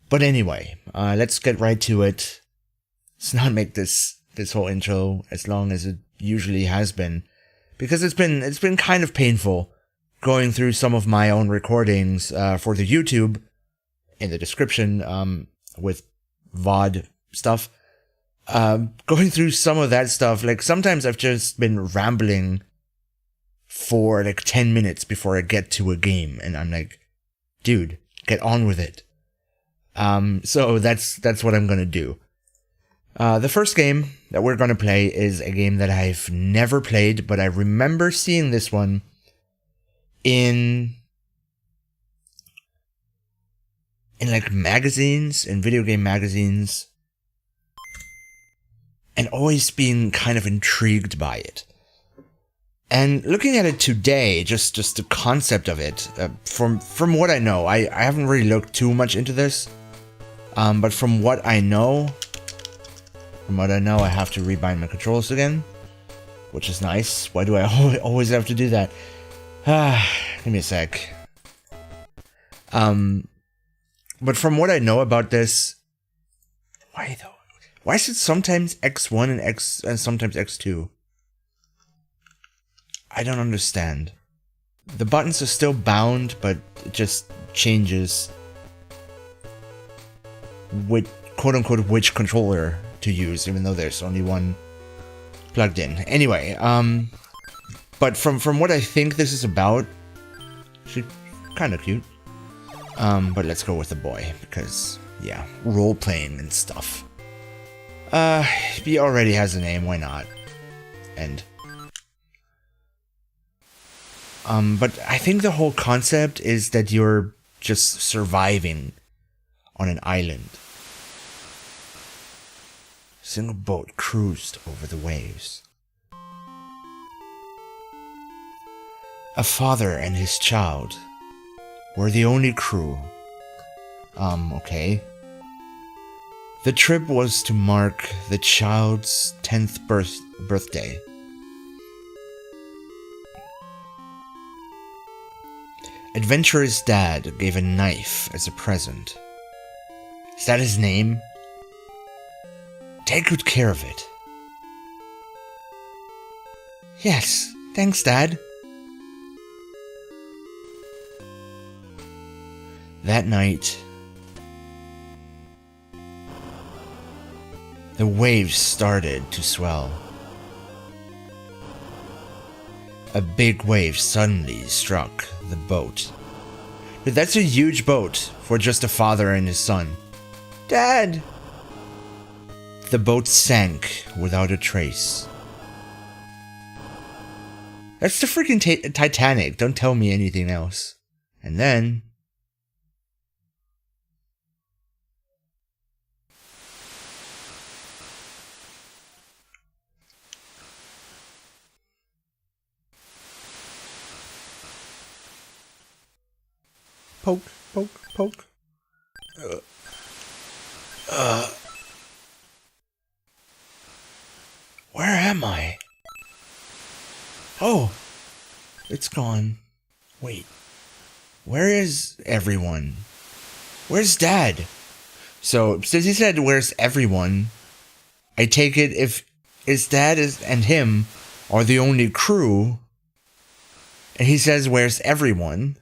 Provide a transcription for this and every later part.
But anyway, let's get right to it. Let's not make this whole intro as long as it usually has been, because it's been kind of painful going through some of my own recordings for the YouTube in the description with VOD stuff. Going through some of that stuff, like sometimes I've just been rambling for like 10 minutes before I get to a game, and I'm like, dude, get on with it. So that's what I'm gonna do. The first game that we're gonna play is a game that I've never played, but I remember seeing this one in like magazines, in video game magazines, and always being kind of intrigued by it. And looking at it today, just the concept of it, from what I know, I haven't really looked too much into this, but from what I know, I have to rebind my controls again, which is nice. Why do I always have to do that? Give me a sec. But from what I know about this, why though? Why is it sometimes X1 and sometimes X2? I don't understand. The buttons are still bound, but it just changes with quote-unquote which controller to use, even though there's only one plugged in. Anyway, but from what I think this is about, she's kind of cute. But let's go with the boy, because, yeah, role-playing and stuff. He already has a name, why not? And but I think the whole concept is that you're just surviving on an island. A single boat cruised over the waves. A father and his child were the only crew. Okay. The trip was to mark the child's 10th birthday. Adventurous dad gave a knife as a present. Is that his name? Take good care of it. Yes, thanks, Dad. That night, the waves started to swell. A big wave suddenly struck the boat. But that's a huge boat for just a father and his son. Dad! The boat sank without a trace. That's the freaking Titanic, don't tell me anything else. And then poke, poke, poke. Where am I? Oh, it's gone. Wait, where is everyone? Where's Dad? So, since he said, where's everyone? I take it if his dad and him are the only crew, and he says, where's everyone?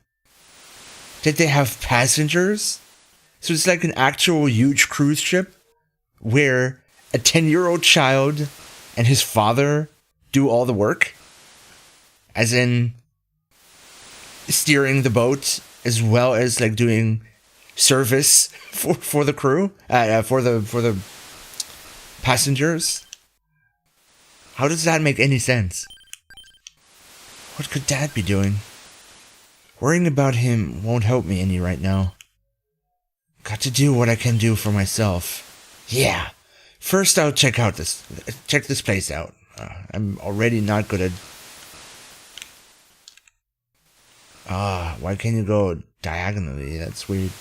Did they have passengers? So it's like an actual huge cruise ship where a 10-year-old child and his father do all the work? As in steering the boat as well as like doing service for the crew, for the passengers? How does that make any sense? What could Dad be doing? Worrying about him won't help me any right now. Got to do what I can do for myself. Yeah. First, I'll check this place out. I'm already not good at. Why can't you go diagonally? That's weird.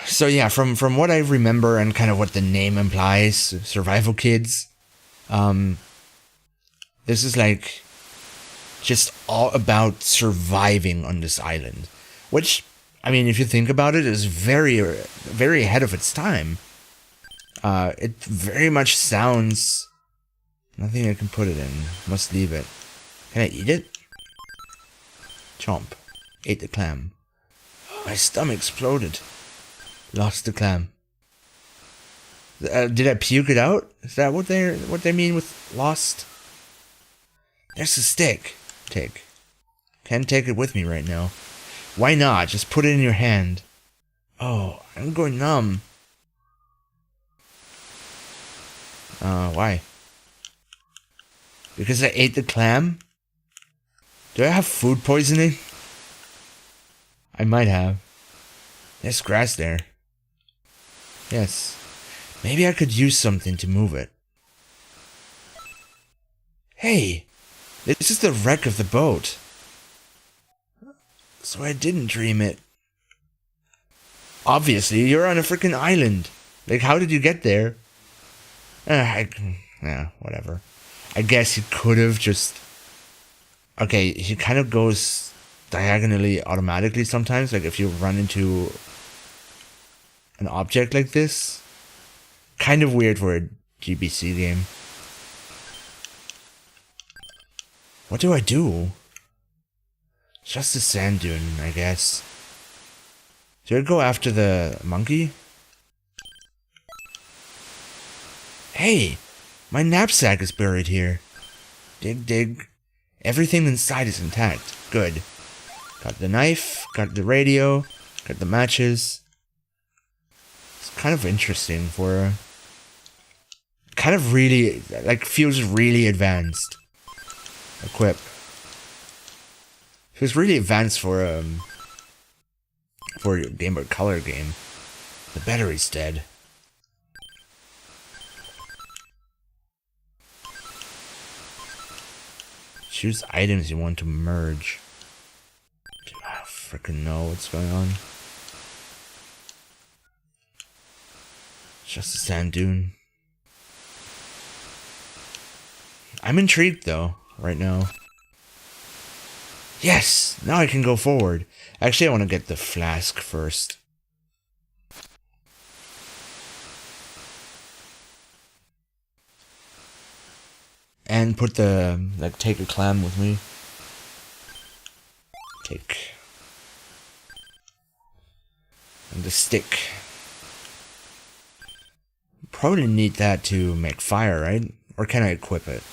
So yeah, from what I remember and kind of what the name implies, survival kids. This is like just all about surviving on this island. Which, I mean, if you think about it, is very, very ahead of its time. It very much sounds... Nothing I can put it in. Must leave it. Can I eat it? Chomp. Ate the clam. My stomach exploded. Lost the clam. Did I puke it out? Is that what they mean with lost? There's a stick. Take. Can't take it with me right now. Why not? Just put it in your hand. Oh, I'm going numb. Why? Because I ate the clam? Do I have food poisoning? I might have. There's grass there. Yes. Maybe I could use something to move it. Hey! This is the wreck of the boat. So I didn't dream it. Obviously, you're on a freaking island. Like, how did you get there? Yeah, whatever. I guess he could have just... Okay, he kind of goes diagonally automatically sometimes. Like, if you run into an object like this. Kind of weird for a GBC game. What do I do? Just a sand dune, I guess. Should I go after the monkey? Hey! My knapsack is buried here. Dig, dig. Everything inside is intact. Good. Got the knife, got the radio, got the matches. It's kind of interesting for a... Kind of really, like, feels really advanced. Equip. Feels really advanced for a Game Boy Color game. The battery's dead. Choose items you want to merge. I don't freaking know what's going on. Just a sand dune. I'm intrigued though, right now. Yes! Now I can go forward. Actually, I want to get the flask first. And put the, like, take a clam with me. Take. And the stick. Probably need that to make fire, right? Or can I equip it?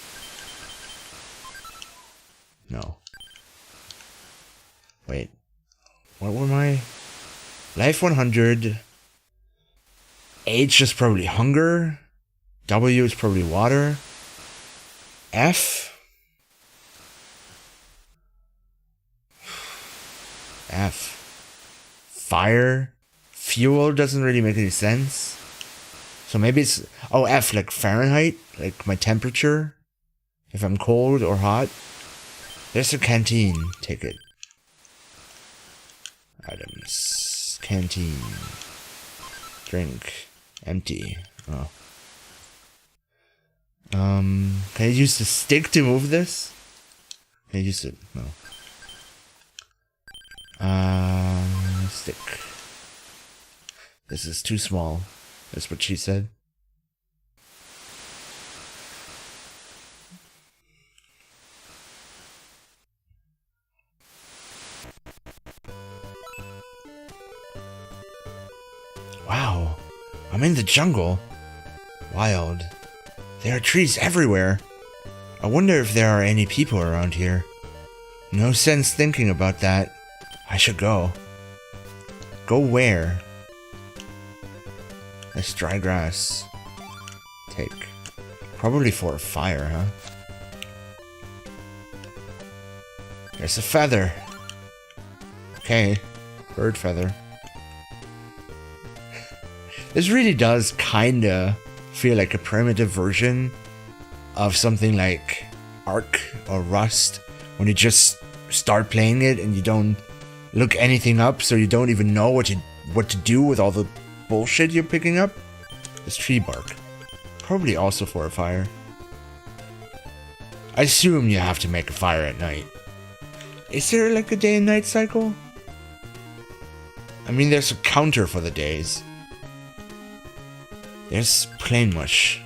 No. Wait. What were my... Life 100. H is probably hunger. W is probably water. F? F. Fire? Fuel doesn't really make any sense. So maybe it's... Oh, F, like Fahrenheit? Like my temperature? If I'm cold or hot? There's a canteen. Take it. Items. Canteen. Drink. Empty. Oh. Can I use the stick to move this? Can I use it? No. Stick. This is too small. That's what she said. Wow. I'm in the jungle. Wild. There are trees everywhere. I wonder if there are any people around here. No sense thinking about that. I should go. Go where? That's dry grass. Take. Probably for a fire, huh? There's a feather. Okay. Bird feather. This really does kinda feel like a primitive version of something like Ark or Rust, when you just start playing it and you don't look anything up, so you don't even know what to do with all the bullshit you're picking up. This tree bark, probably also for a fire. I assume you have to make a fire at night. Is there like a day and night cycle? I mean, there's a counter for the days. There's plain mush.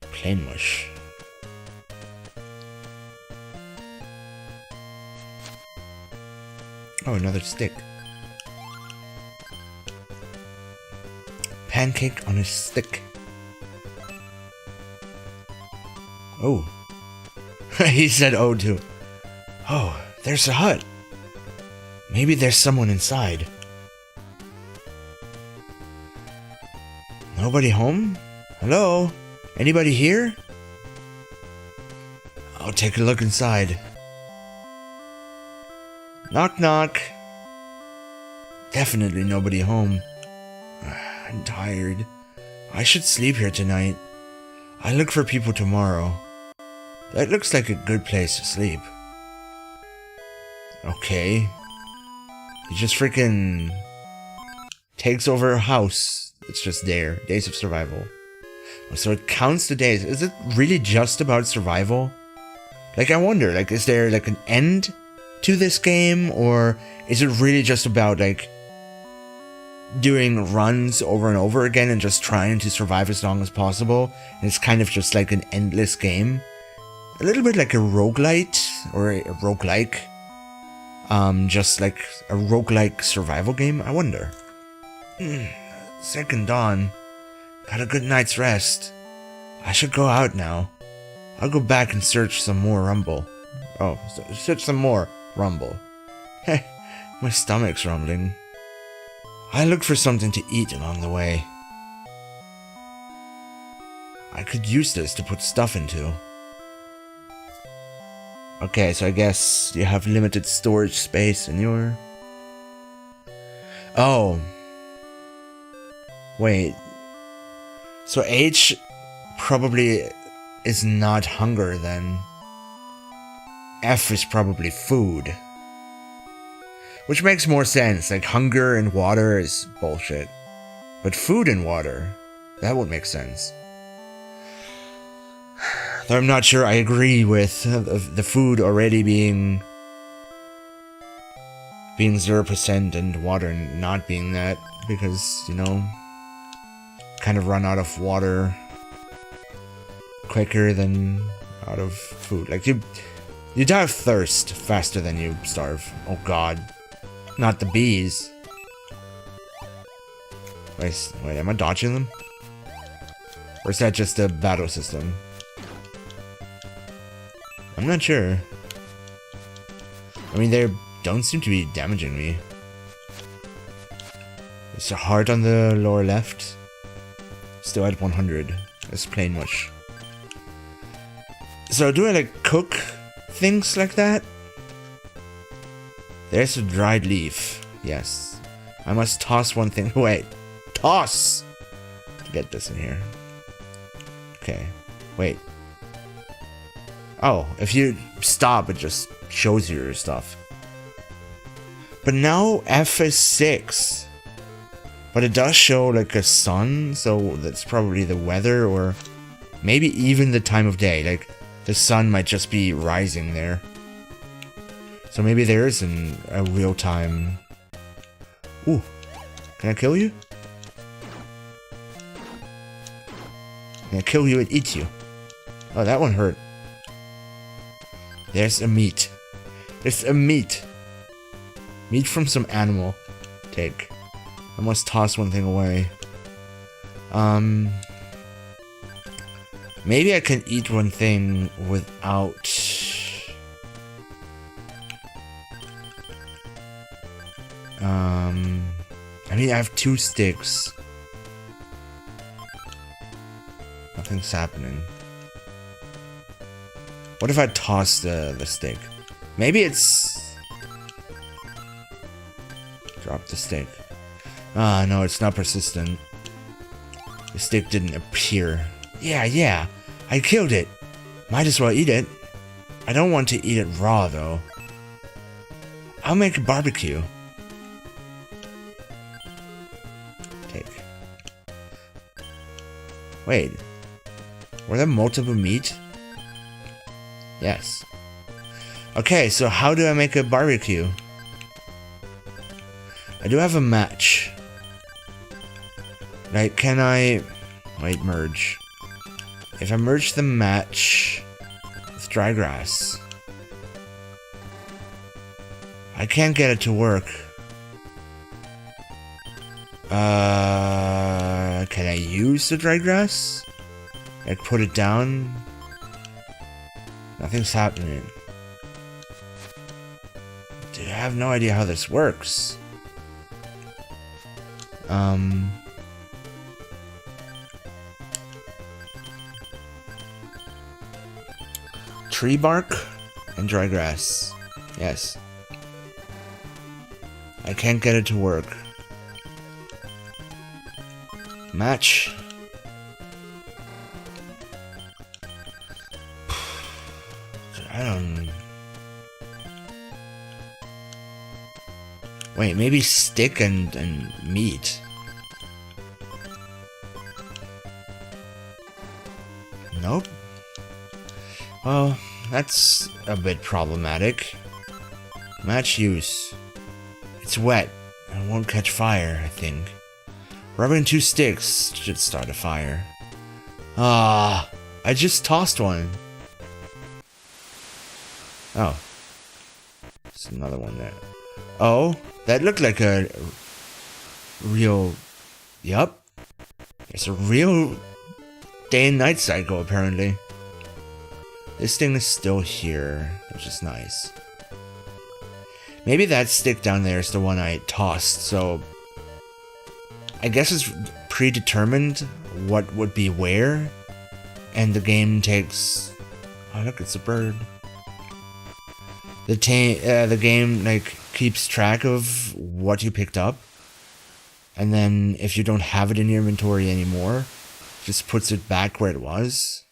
Plain mush. Oh, another stick. Pancake on a stick. Oh. He said oh too. Oh, there's a hut. Maybe there's someone inside. Nobody home? Hello? Anybody here? I'll take a look inside. Knock knock. Definitely nobody home. I'm tired. I should sleep here tonight. I'll look for people tomorrow. That looks like a good place to sleep. Okay. He just freaking takes over a house. It's just there. Days of survival. So it counts the days. Is it really just about survival? Like, I wonder, like, is there like an end to this game? Or is it really just about like doing runs over and over again and just trying to survive as long as possible? And it's kind of just like an endless game. A little bit like a roguelite or a roguelike. Just like a roguelike survival game, I wonder. Second dawn. Got a good night's rest. I should go out now. I'll go back and search some more rumble. Oh, search some more rumble. Heh, my stomach's rumbling. I looked for something to eat along the way. I could use this to put stuff into. Okay, so I guess you have limited storage space in your... Oh. Wait. So H probably is not hunger then. F is probably food. Which makes more sense, like hunger and water is bullshit. But food and water, that would make sense. Though I'm not sure I agree with the food already being 0% and water not being that, because, you know, kind of run out of water quicker than out of food. Like, you die of thirst faster than you starve. Oh god. Not the bees. Wait, am I dodging them? Or is that just a battle system? I'm not sure. I mean, they don't seem to be damaging me. There's a heart on the lower left. Still at 100. That's plain much. So do I like cook things like that? There's a dried leaf. Yes. I must toss one thing away. Toss! To get this in here. Okay. Wait. Oh, if you stop, it just shows you your stuff. But now F is 6. But it does show like a sun, so that's probably the weather or maybe even the time of day. Like the sun might just be rising there. So maybe there is a real time. Ooh, can I kill you? Can I kill you and eat you? Oh, that one hurt. There's a meat. There's a meat. Meat from some animal. Take. I must toss one thing away. Maybe I can eat one thing without... I mean, I have 2 sticks. Nothing's happening. What if I toss the stick? Maybe it's... Drop the stick. Ah, no, it's not persistent. The stick didn't appear. Yeah, I killed it. Might as well eat it. I don't want to eat it raw, though. I'll make a barbecue. Take. Wait. Were there multiple meat? Yes. Okay, so how do I make a barbecue? I do have a match. Like, can I... Wait, merge. If I merge the match with dry grass, I can't get it to work. Can I use the dry grass? Like, put it down? Nothing's happening. Dude, I have no idea how this works. Tree bark and dry grass. Yes. I can't get it to work. Match. I don't... Wait, maybe stick and meat. Nope. Well, that's a bit problematic. Match use. It's wet and won't catch fire, I think. Rubbing 2 sticks should start a fire. Ah, I just tossed one. Oh. There's another one there. Oh, that looked like a real... Yup. It's a real day and night cycle, apparently. This thing is still here, which is nice. Maybe that stick down there is the one I tossed, so... I guess it's predetermined what would be where, and the game takes... Oh look, it's a bird. The game, like, keeps track of what you picked up, and then if you don't have it in your inventory anymore, just puts it back where it was.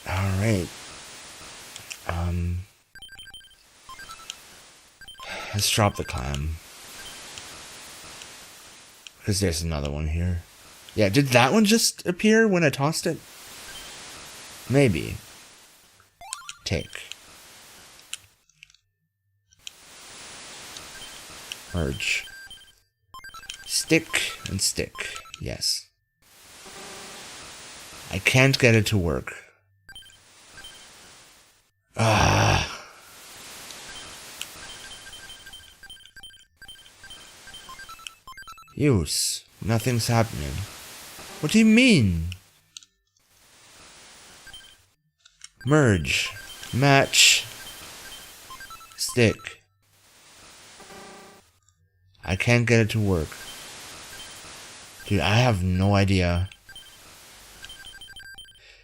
Alright. Let's drop the clam. Because there's another one here. Yeah, did that one just appear when I tossed it? Maybe. Take. Merge. Stick and stick. Yes. I can't get it to work. Ah. Use. Nothing's happening. What do you mean? Merge. Match. Stick. I can't get it to work. Dude, I have no idea.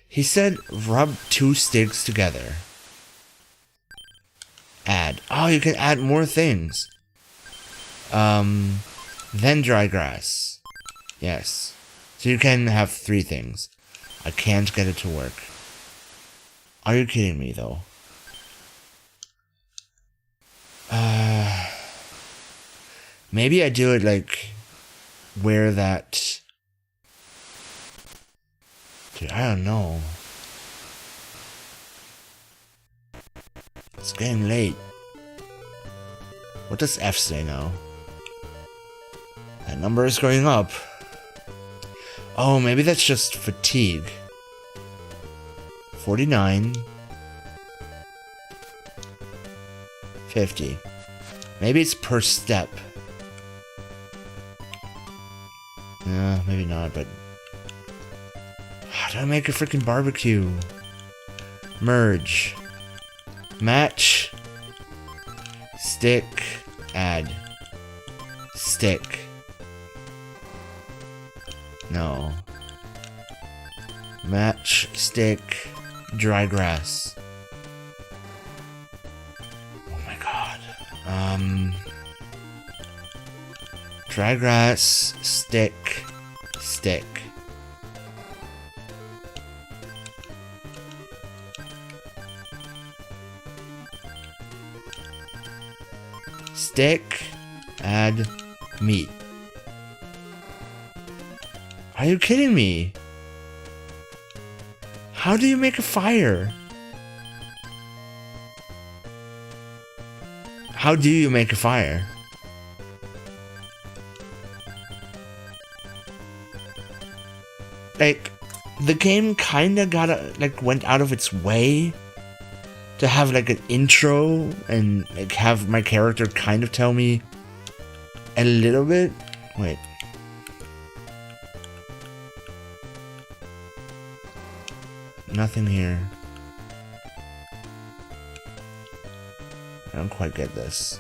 He said rub 2 sticks together. Add. Oh, you can add more things. Then dry grass. Yes. So you can have 3 things. I can't get it to work. Are you kidding me, though? Maybe I do it, like, where that... Dude, I don't know. It's getting late. What does F say now? That number is going up. Oh, maybe that's just fatigue. 49. 50. Maybe it's per step. Maybe not, but... How do I make a freaking barbecue? Merge. Match. Stick. Add. Stick. No. Match. Stick. Dry grass. Oh my god. Dry grass. Stick. Stick. Stick. Add meat. Are you kidding me? How do you make a fire? How do you make a fire? Like, the game kinda went out of its way to have like an intro and like have my character kind of tell me a little bit. Wait. Nothing here. I don't quite get this.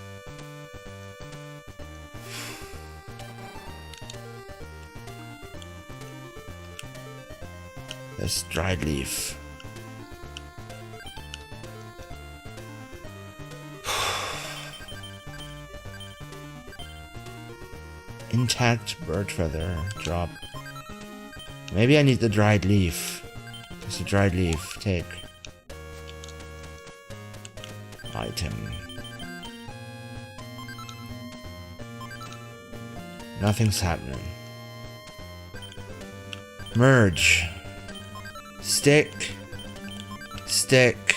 This dried leaf. Intact bird feather. Drop. Maybe I need the dried leaf. It's a dried leaf. Take. Item. Nothing's happening. Merge. Stick. Stick.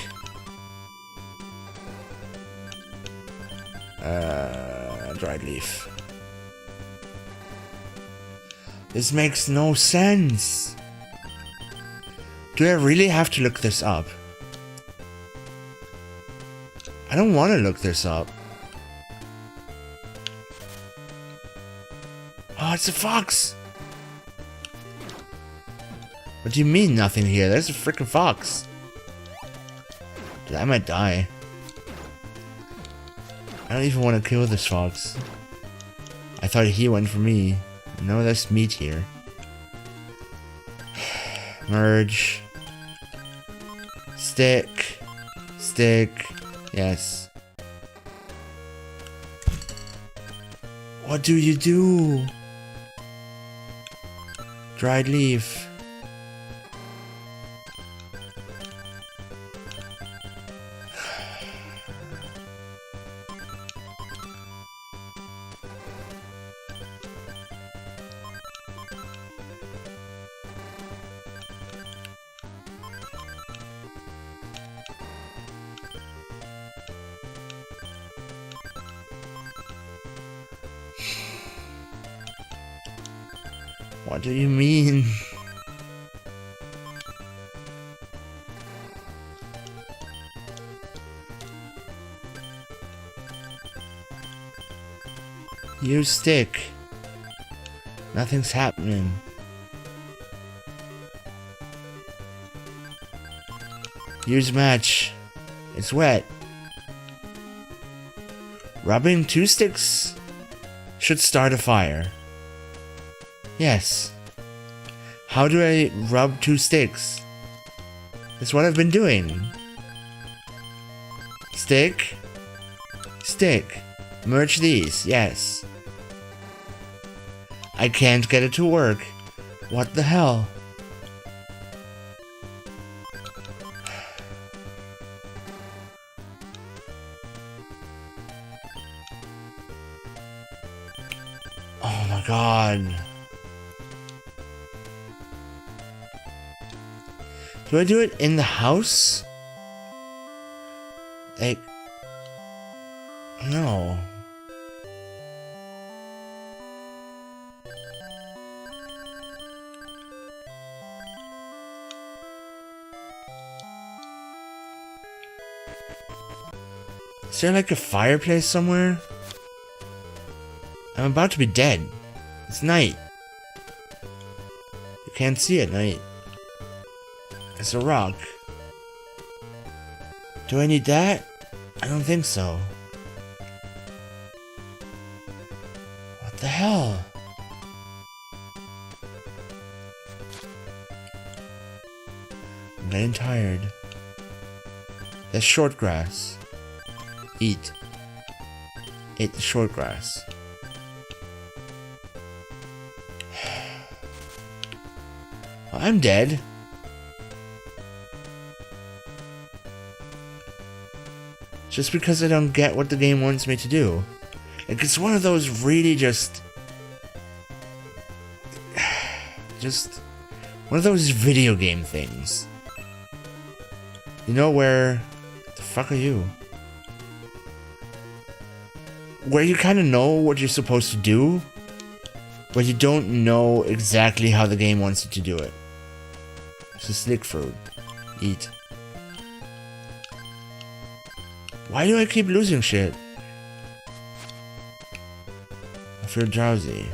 Dried leaf. This makes no sense. Do I really have to look this up? I don't want to look this up. Oh, it's a fox! What do you mean nothing here? There's a freaking fox. Dude, I might die. I don't even want to kill this fox. I thought he went for me. No, there's meat here. Merge. Stick. Stick. Yes. What do you do? Dried leaf. What do you mean? Use stick. Nothing's happening. Use match. It's wet. Rubbing 2 sticks should start a fire. Yes. How do I rub 2 sticks? That's what I've been doing. Stick. Stick. Merge these. Yes. I can't get it to work. What the hell? Oh my god. Do I do it in the house? Like, no. Is there like a fireplace somewhere? I'm about to be dead. It's night. You can't see at night. It's a rock. Do I need that? I don't think so. What the hell? I'm getting tired. There's short grass. Eat. Eat the short grass. Well, I'm dead. Just because I don't get what the game wants me to do. Like, it's one of those really just one of those video game things. You know where... The fuck are you? where you kind of know what you're supposed to do, but you don't know exactly how the game wants you to do it. It's a slick fruit. Eat. Why do I keep losing shit? I feel drowsy.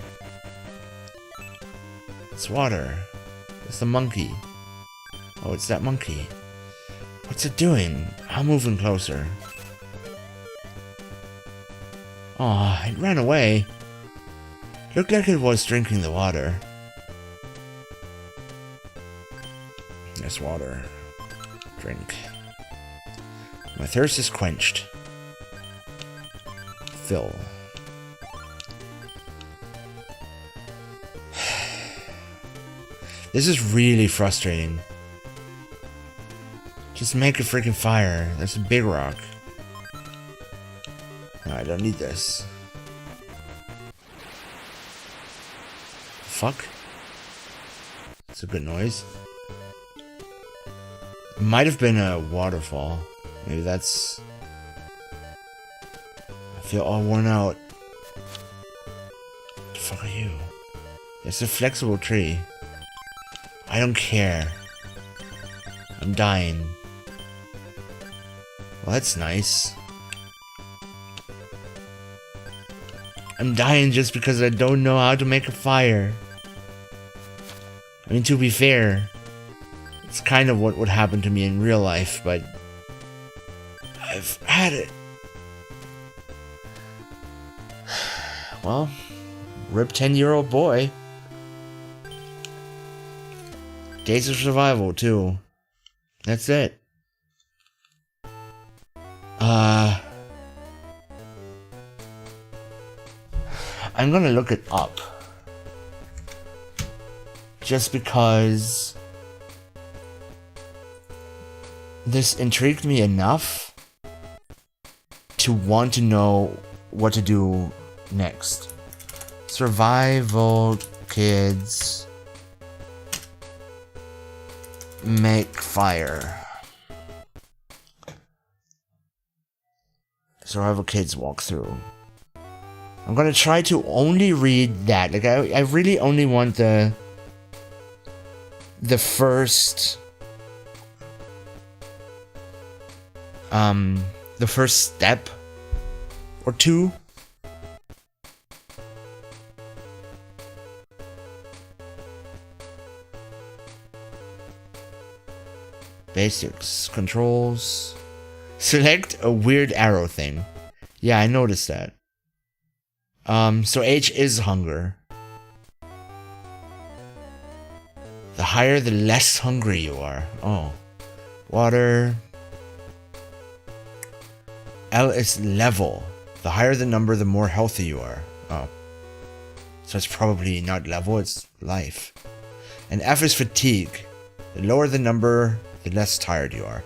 It's water. It's the monkey. Oh, it's that monkey. What's it doing? I'm moving closer. Aw, it ran away. Looked like it was drinking the water. There's water. Drink. My thirst is quenched. Fill. This is really frustrating. Just make a freaking fire. There's a big rock. No, I don't need this. Fuck. It's a good noise. It might have been a waterfall. Maybe that's... I feel all worn out. What the fuck are you? It's a flexible tree. I don't care. I'm dying. Well, that's nice. I'm dying just because I don't know how to make a fire. I mean, to be fair, it's kind of what would happen to me in real life, but I've had it. Well, rip 10-year-old boy. Days of survival, too. That's it. I'm gonna look it up. Just because this intrigued me enough to want to know what to do next. Survival kids make fire. Survival kids walk through. I'm gonna try to only read that. Like I really only want the first step or two. Basics, controls. Select a weird arrow thing. Yeah, I noticed that. So H is hunger. The higher, the less hungry you are. Oh. Water. L is level. The higher the number, the more healthy you are. Oh. So it's probably not level, it's life. And F is fatigue. The lower the number, the less tired you are.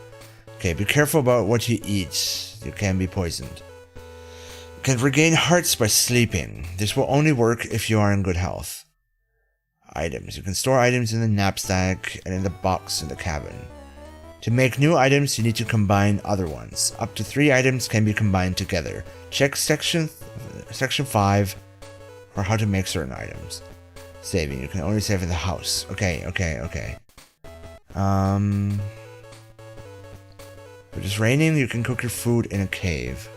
Okay, be careful about what you eat. You can be poisoned. You can regain hearts by sleeping. This will only work if you are in good health. Items. You can store items in the knapsack and in the box in the cabin. To make new items, you need to combine other ones. Up to 3 items can be combined together. Check section 5 for how to make certain items. Saving. You can only save in the house. Okay. If it's raining, you can cook your food in a cave.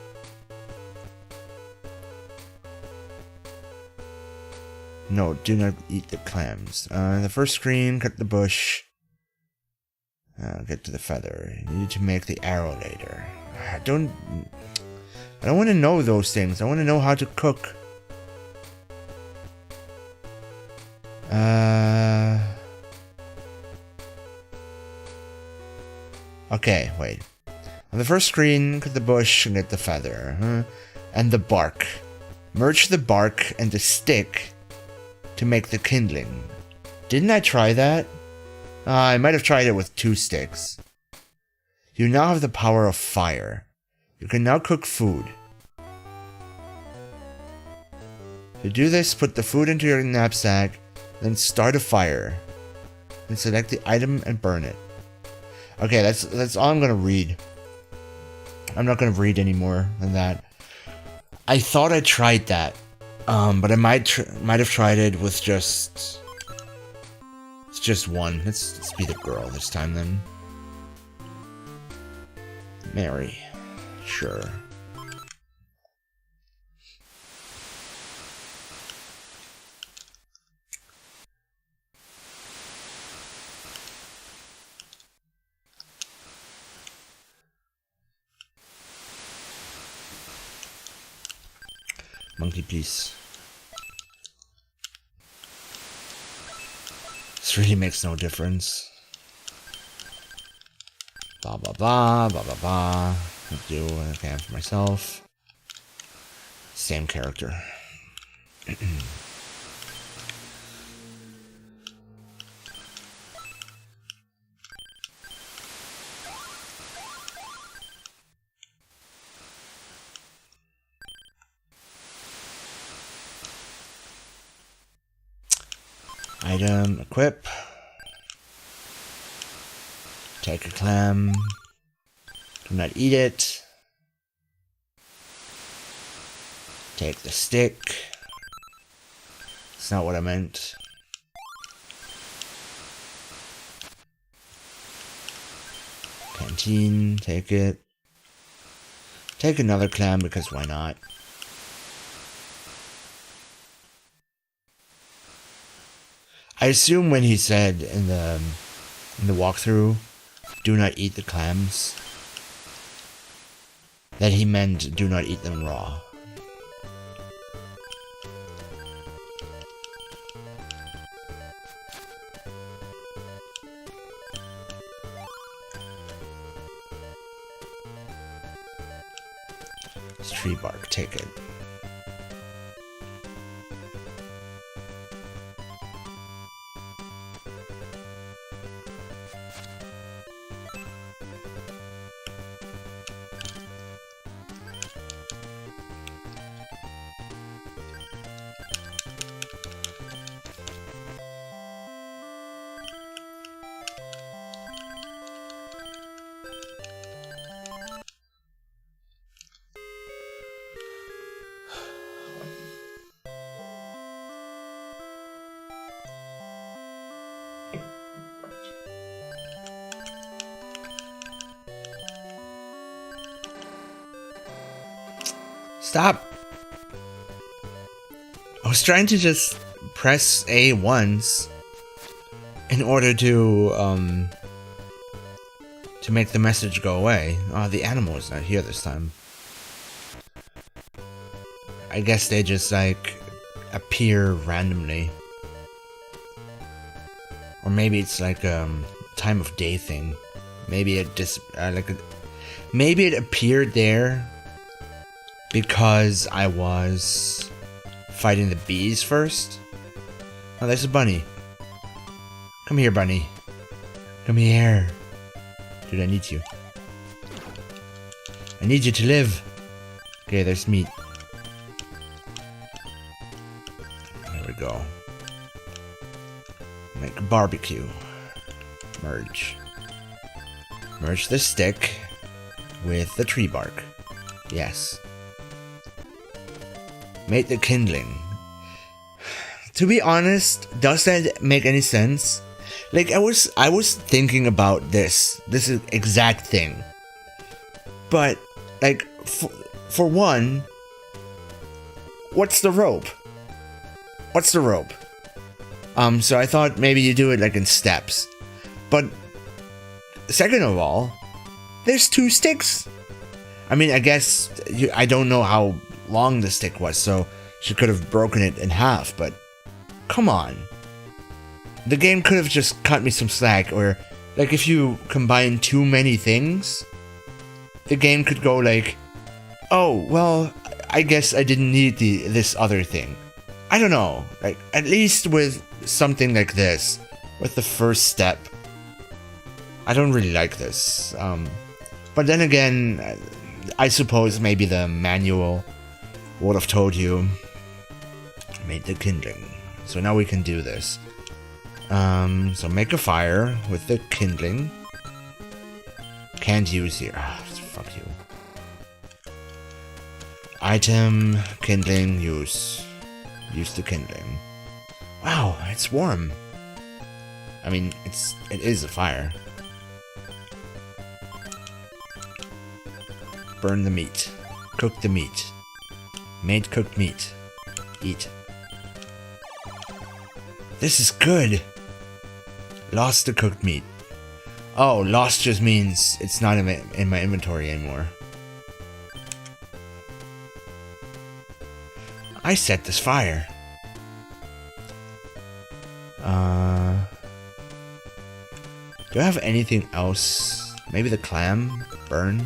No, do not eat the clams. The first screen, cut the bush. Get to the feather. You need to make the arrow later. I don't want to know those things. I want to know how to cook. Okay, wait. On the first screen, cut the bush and get the feather. And the bark. Merge the bark and the stick to make the kindling. Didn't I try that? I might have tried it with 2 sticks. You now have the power of fire. You can now cook food. To do this, put the food into your knapsack, then start a fire. Then select the item and burn it. Okay, that's all I'm gonna read. I'm not gonna read any more than that. I thought I tried that, but I might have tried it with just one. Let's be the girl this time then. Mary, sure. Monkey, please. This really makes no difference. Blah blah blah blah blah blah. I'll do what I can for myself. Same character. Item, equip. Take a clam. Do not eat it. Take the stick. It's not what I meant. Canteen, take it. Take another clam because why not? I assume when he said in the walkthrough, do not eat the clams, that he meant do not eat them raw. It's tree bark, take it. Stop! I was trying to just press A once in order to make the message go away. Oh, the animal is not here this time. I guess they just like appear randomly. Or maybe it's like a time of day thing. Maybe it maybe it appeared there because I was fighting the bees first. Oh, there's a bunny. Come here, bunny. Come here. Dude, I need you. I need you to live. Okay, there's meat. There we go. Make a barbecue. Merge. Merge the stick with the tree bark. Yes. Make the kindling. To be honest, does that make any sense? Like I was thinking about this exact thing. But like for one, what's the rope? What's the rope? So I thought maybe you do it like in steps. But second of all, there's 2 sticks. I mean, I guess I don't know how long the stick was, so she could have broken it in half, but come on. The game could have just cut me some slack, or like if you combine too many things, the game could go like, oh, well, I guess I didn't need this other thing. I don't know, like at least with something like this, with the first step, I don't really like this. But then again, I suppose maybe the manual would have told you, make the kindling. So now we can do this. So make a fire with the kindling. Can't use here. Ah, fuck you. Item, kindling, use. Use the kindling. Wow, it's warm. I mean, it is a fire. Burn the meat. Cook the meat. Made cooked meat. Eat. This is good. Lost the cooked meat. Oh, lost just means it's not in my inventory anymore. I set this fire. Do I have anything else? Maybe the clam? Burn?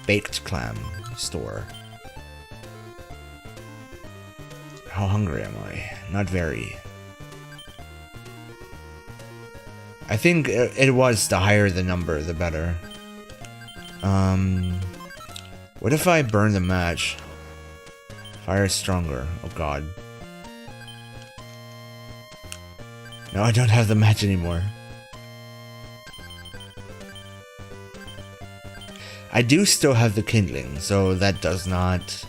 Baked clam. Store. How hungry am I? Not very. I think it was the higher the number, the better. What if I burn the match? Fire is stronger. Oh god. No, I don't have the match anymore. I do still have the kindling, so that does not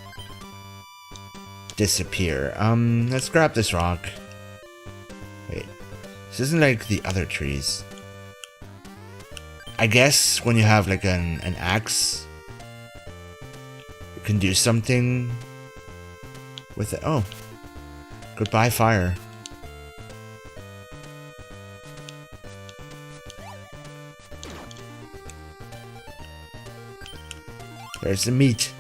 disappear. Let's grab this rock. Wait. This isn't like the other trees. I guess when you have like an axe, you can do something with it. Oh. Goodbye, fire. There's the meat.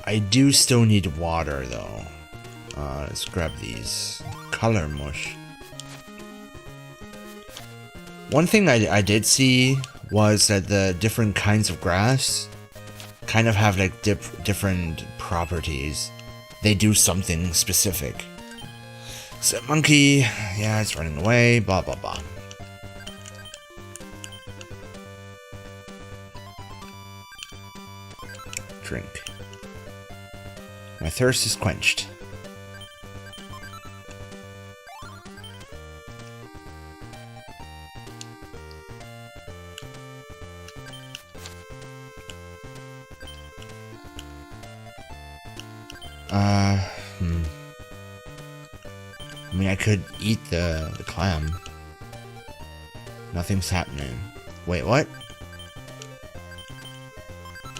I do still need water though. Let's grab these. Color mush. One thing I did see was that the different kinds of grass kind of have like different properties. They do something specific. So monkey, yeah, it's running away, blah blah blah. Drink. My thirst is quenched. I mean, I could eat the clam. Nothing's happening. Wait, what?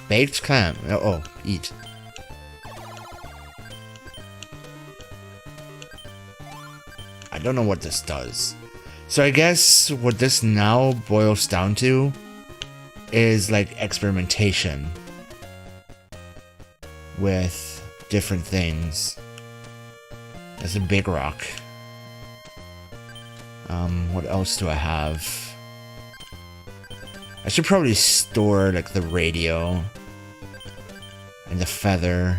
Baked clam. Oh, eat. I don't know what this does. So I guess what this now boils down to is like experimentation with different things. There's a big rock. What else do I have? I should probably store like the radio and the feather.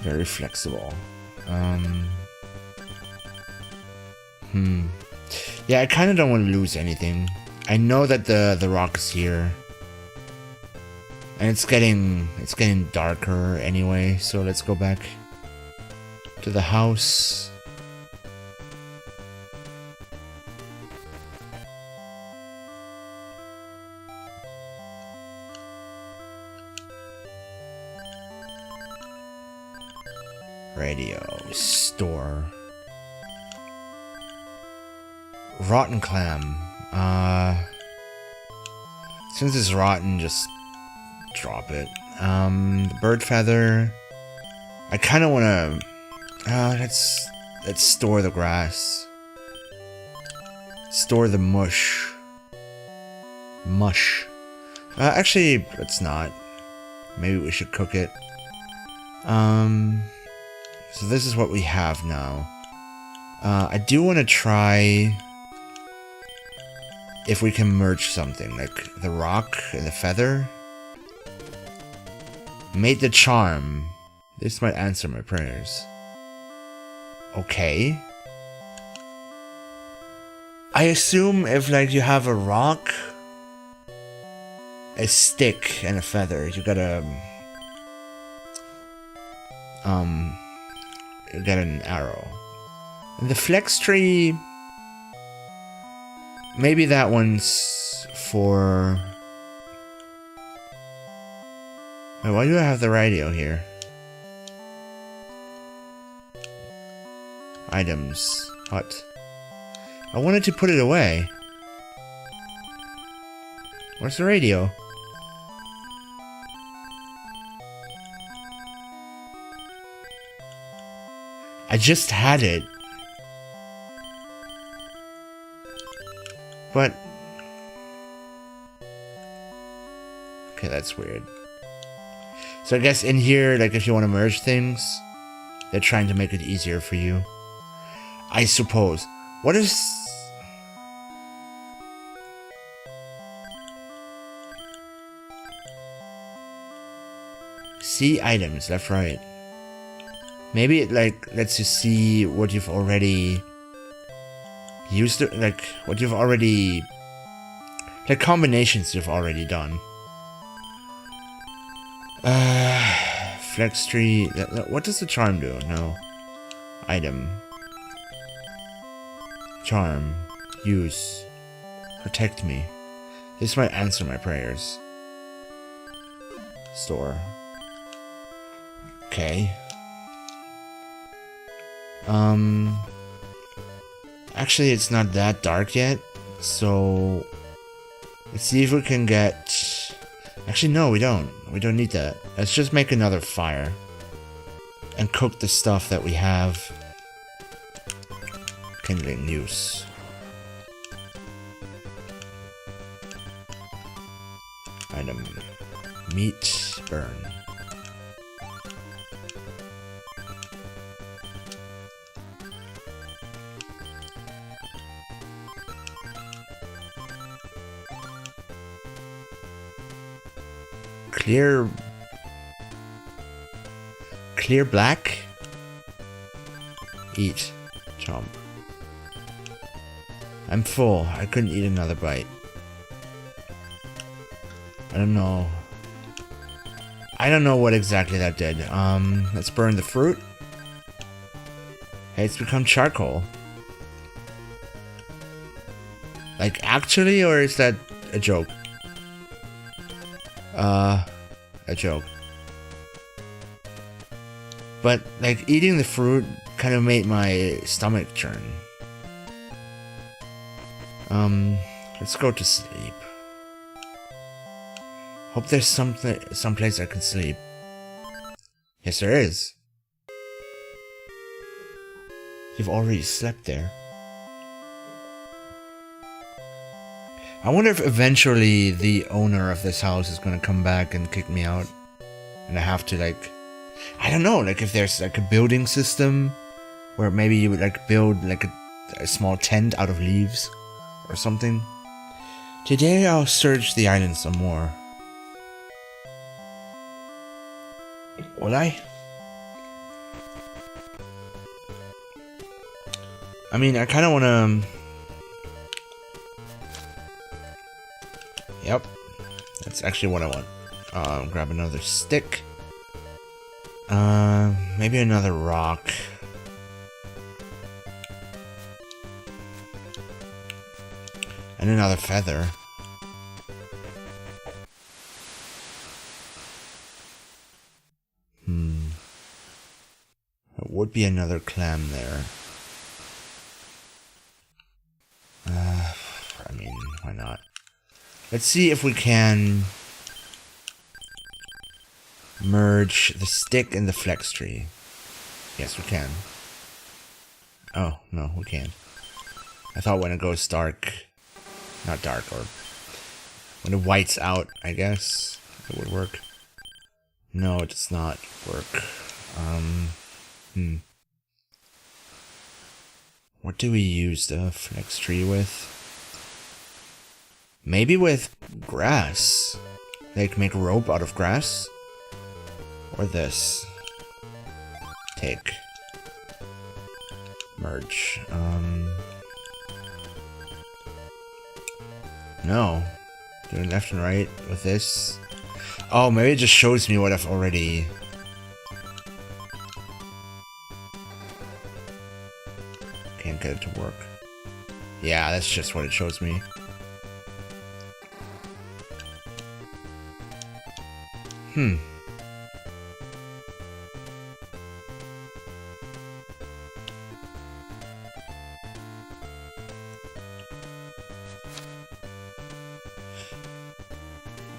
Very flexible. Yeah, I kind of don't want to lose anything. I know that the rock is here. And it's getting darker anyway, so let's go back to the house. Radio, store. Rotten clam. Since it's rotten, just drop it. The bird feather. I kind of want to. Let's store the grass. Store the mush. Actually, let's not. Maybe we should cook it. So this is what we have now. I do want to try if we can merge something, like the rock and the feather. Made the charm. This might answer my prayers. Okay. I assume if like you have a rock, a stick, and a feather, you gotta you get an arrow. And the flex tree, maybe that one's for... Wait, why do I have the radio here? Items. What? I wanted to put it away. Where's the radio? I just had it. But... Okay, that's weird. So I guess in here, like if you want to merge things, they're trying to make it easier for you. I suppose. What is... See items, left, right. Maybe it like lets you see what you've already used to, like what you've already, like combinations you've already done. Flex tree. What does the charm do? No. Item. Charm. Use. Protect me. This might answer my prayers. Store. Okay. Actually, it's not that dark yet, so let's see if we can get... Actually, no, we don't. We don't need that. Let's just make another fire and cook the stuff that we have. Kindling use. Item. Meat. Burn. Clear black. Eat. Chomp. I'm full. I couldn't eat another bite. I don't know. I don't know what exactly that did. Let's burn the fruit. Hey, it's become charcoal. Like, actually, or is that a joke? A joke. But, like, eating the fruit kind of made my stomach churn. Let's go to sleep. Hope there's someplace I can sleep. Yes, there is. You've already slept there. I wonder if eventually the owner of this house is gonna come back and kick me out. And I have to, like... I don't know, like if there's like a building system where maybe you would like build like a small tent out of leaves or something. Today I'll search the island some more. Will I? I mean, I kind of want to... Yep. That's actually what I want. Grab another stick. Maybe another rock. And another feather. There would be another clam there. I mean, why not? Let's see if we can merge the stick and the flex tree. Yes, we can. Oh, no, we can't. I thought when it goes dark, not dark, or when it whites out, I guess, it would work. No, it does not work. What do we use the flex tree with? Maybe with grass. Like make rope out of grass? Or this. Take. Merge. No. Doing left and right with this. Oh, maybe it just shows me what I've already... Can't get it to work. Yeah, that's just what it shows me.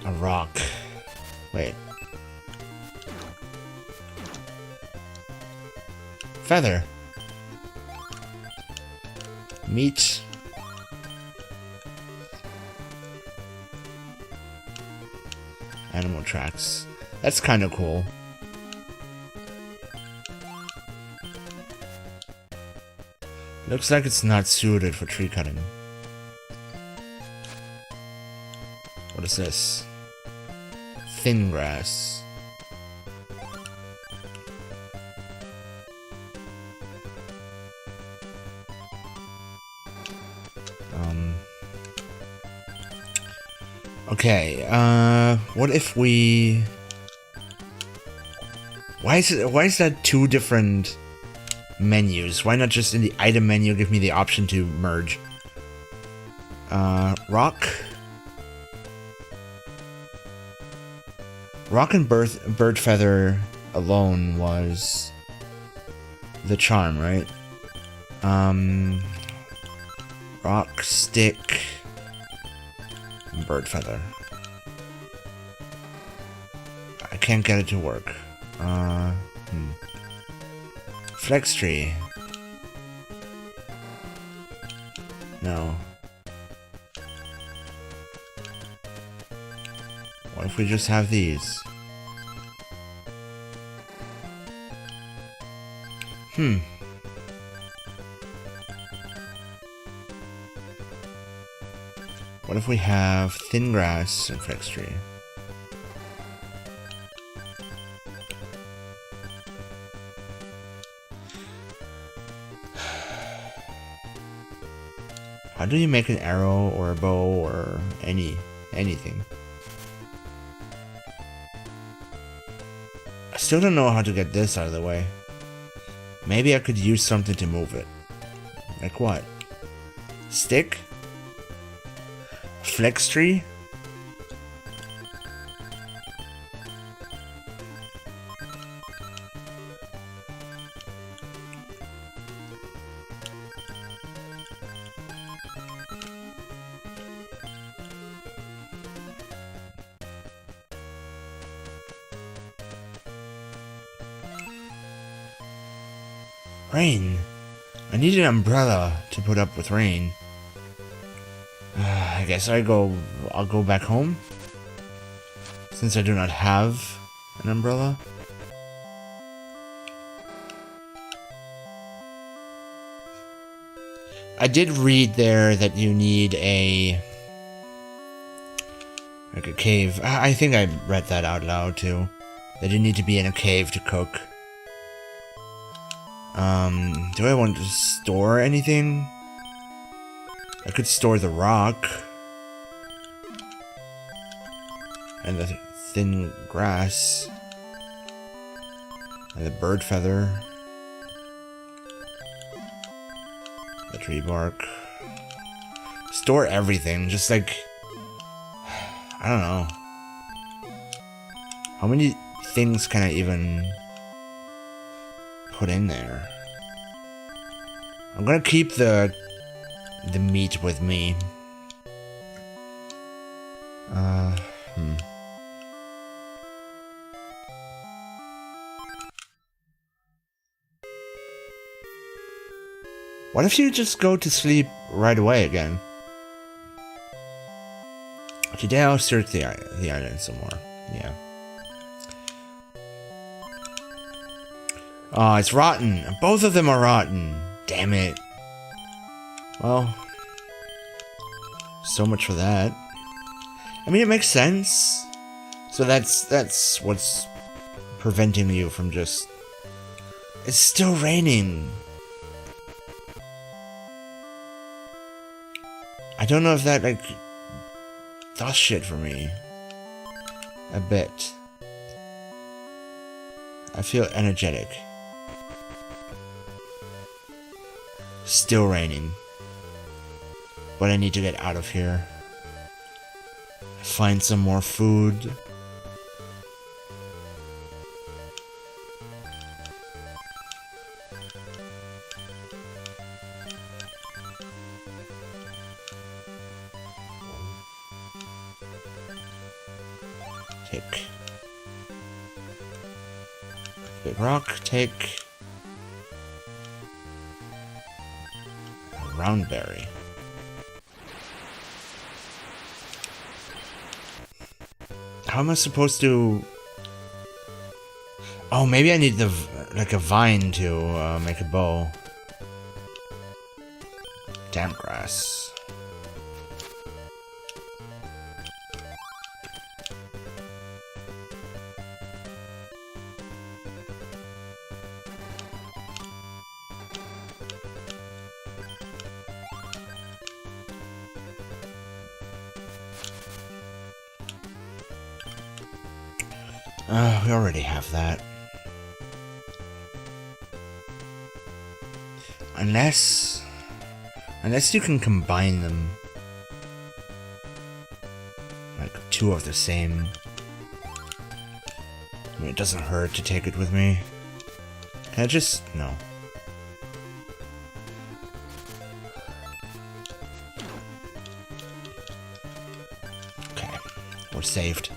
A rock. Wait. Feather. Meat. Animal tracks. That's kind of cool. Looks like it's not suited for tree cutting. What is this? Thin grass. Okay, what if we... Why is that two different menus? Why not just in the item menu give me the option to merge? Rock? Rock and bird feather alone was the charm, right? Rock, stick, and bird feather. I can't get it to work. Flex tree. No. What if we just have these? What if we have thin grass and flex tree? How do you make an arrow or a bow or anything? I still don't know how to get this out of the way. Maybe I could use something to move it. Like what? Stick? Flex tree? Rain. I need an umbrella to put up with rain. I guess I'll go back home. Since I do not have an umbrella. I did read there that you need like a cave. I think I read that out loud too. That you need to be in a cave to cook. Do I want to store anything? I could store the rock. And the thin grass. And the bird feather. The tree bark. Store everything, just like... I don't know. How many things can I even put in there? I'm gonna keep the meat with me. What if you just go to sleep right away again? Today I'll search the island some more. Yeah. Oh, it's rotten. Both of them are rotten. Damn it. Well, so much for that. I mean, it makes sense. So that's what's preventing you from just... It's still raining. I don't know if that, like, does shit for me. A bit. I feel energetic. Still raining. But I need to get out of here. Find some more food. Take. Big rock, take. A round berry. How am I supposed to... Oh, maybe I need like a vine to make a bow. Damp grass. We already have that. Unless you can combine them. Like two of the same. I mean, it doesn't hurt to take it with me. Can I just... No. Okay. We're saved.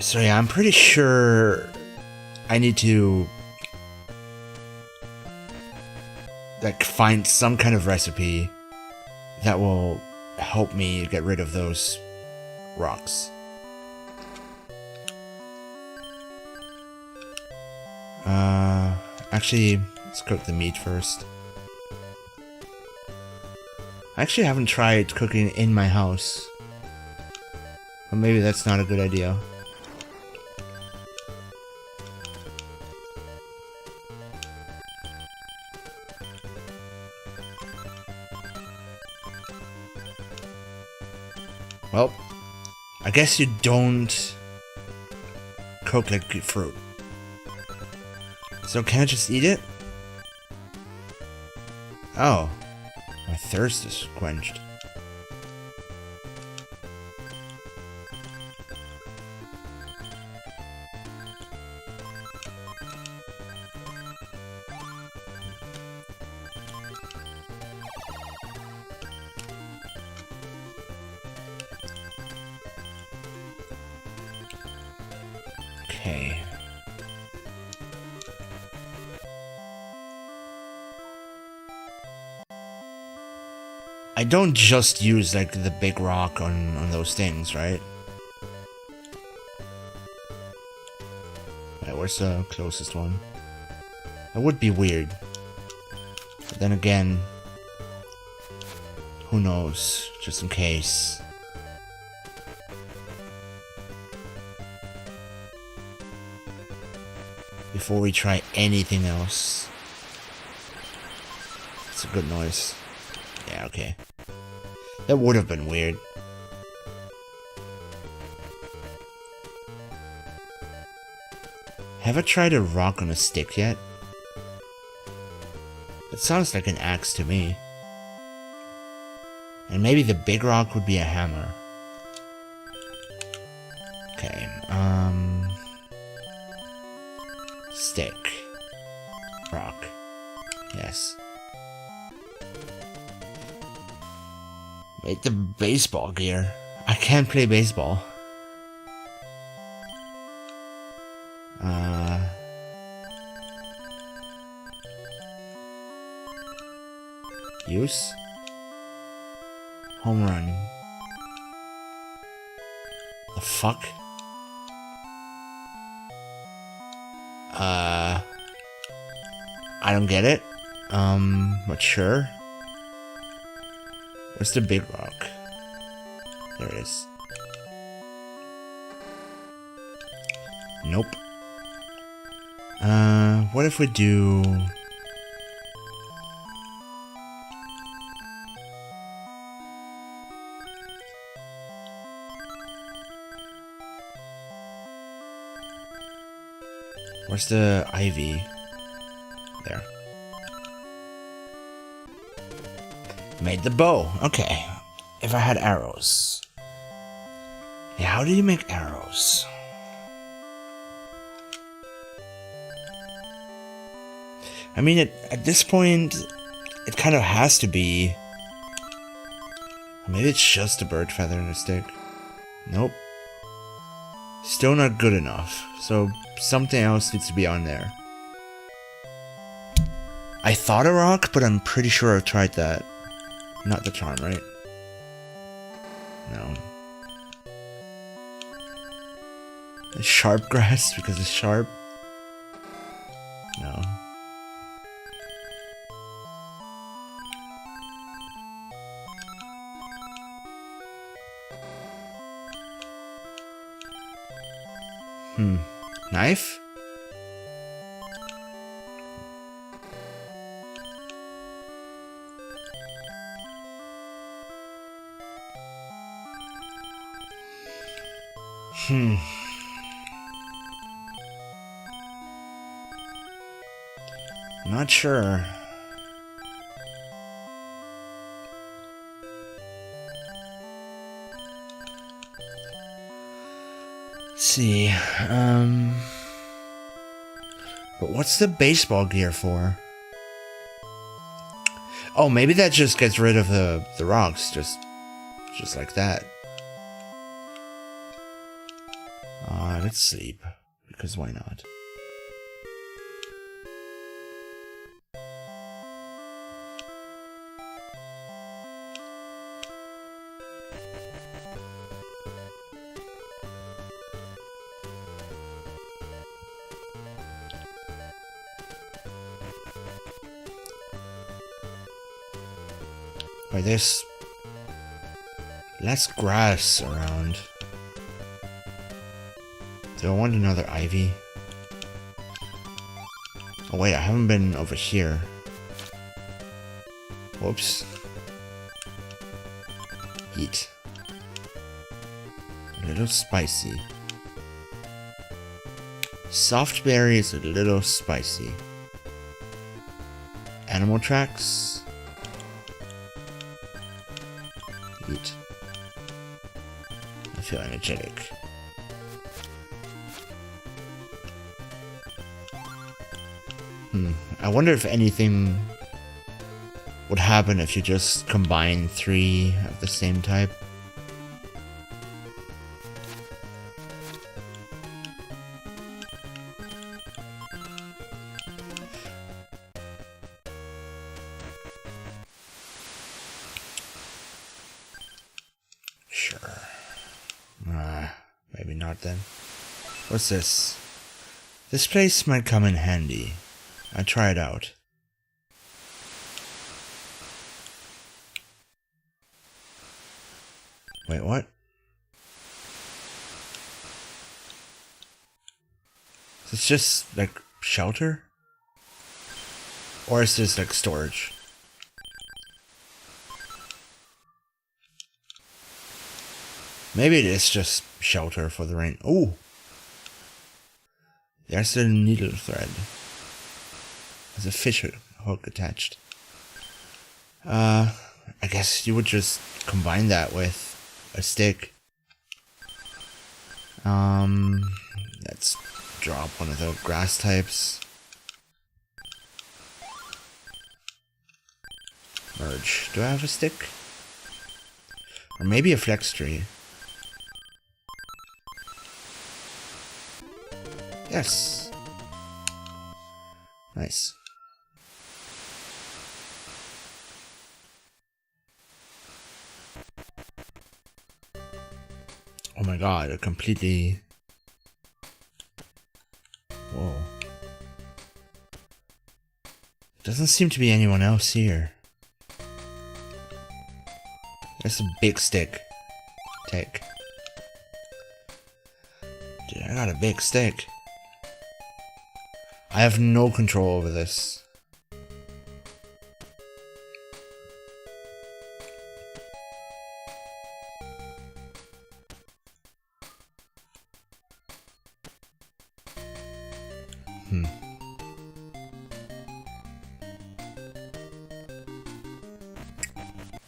So yeah, I'm pretty sure I need to like find some kind of recipe that will help me get rid of those rocks. Actually, let's cook the meat first. I actually haven't tried cooking in my house. But maybe that's not a good idea. Well, I guess you don't cook like fruit. So can I just eat it? Oh, my thirst is quenched. Okay. I don't just use like the big rock on those things, right? Alright, where's the closest one? That would be weird. But then again, who knows? Just in case. Before we try anything else. It's a good noise. Yeah, okay. That would have been weird. Have I tried a rock on a stick yet? It sounds like an axe to me. And maybe the big rock would be a hammer. Okay, stick. Rock. Yes. Make the baseball gear. I can't play baseball. Use? Home run. The fuck? I don't get it. But sure. Where's the big rock? There it is. Nope. What if we do... Where's the ivy? There. Made the bow. Okay. If I had arrows. Yeah, how do you make arrows? I mean, at this point, it kind of has to be. Maybe it's just a bird feather and a stick. Nope. Still not good enough. So something else needs to be on there. I thought a rock, but I'm pretty sure I've tried that. Not the charm, right? No. A sharp grass because it's sharp? No. Knife? Not sure. Let's see. But what's the baseball gear for? Oh, maybe that just gets rid of the rocks, just like that. Let's sleep, because why not? Wait, there's less grass around. Do I want another ivy? Oh wait, I haven't been over here. Whoops. Eat. A little spicy. Soft berry is a little spicy. Animal tracks. Eat. I feel energetic. I wonder if anything would happen if you just combine 3 of the same type. Sure. Maybe not then. What's this? This place might come in handy. I'll try it out. Wait, what? Is this just like shelter? Or is this like storage? Maybe it is just shelter for the rain. Ooh! There's a needle thread. There's a fish hook attached. I guess you would just combine that with a stick. Let's drop one of the grass types. Merge. Do I have a stick? Or maybe a flex tree. Yes. Nice. Oh my god, a completely... Whoa. Doesn't seem to be anyone else here. There's a big stick. Take. Dude, I got a big stick. I have no control over this.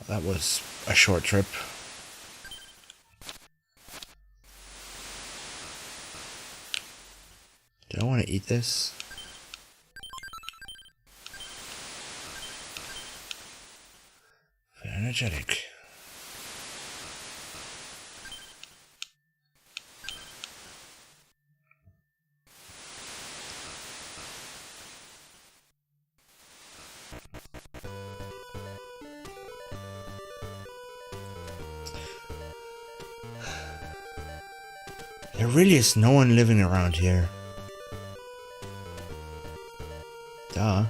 That was a short trip. Do I want to eat this? Very energetic. There really is no one living around here. Duh.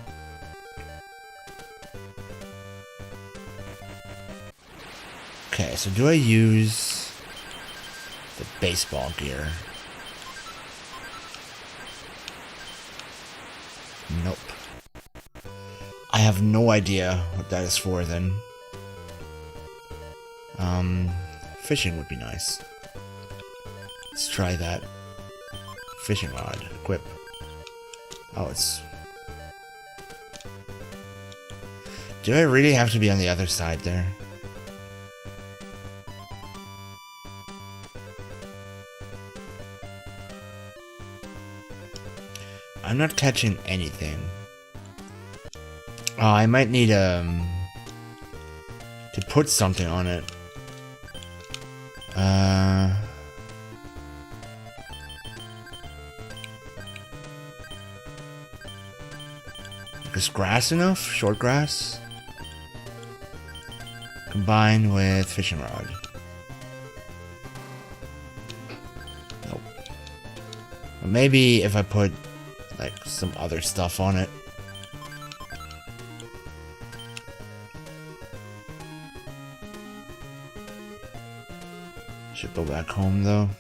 Okay, so do I use the baseball gear? Nope. I have no idea what that is for then. Fishing would be nice. Let's try that. Fishing rod. Equip. Oh, it's... Do I really have to be on the other side there? I'm not catching anything. Oh, I might need to put something on it. Is grass enough? Short grass? Combined with fishing rod. Nope. Well, maybe if I put like some other stuff on it. Should go back home though.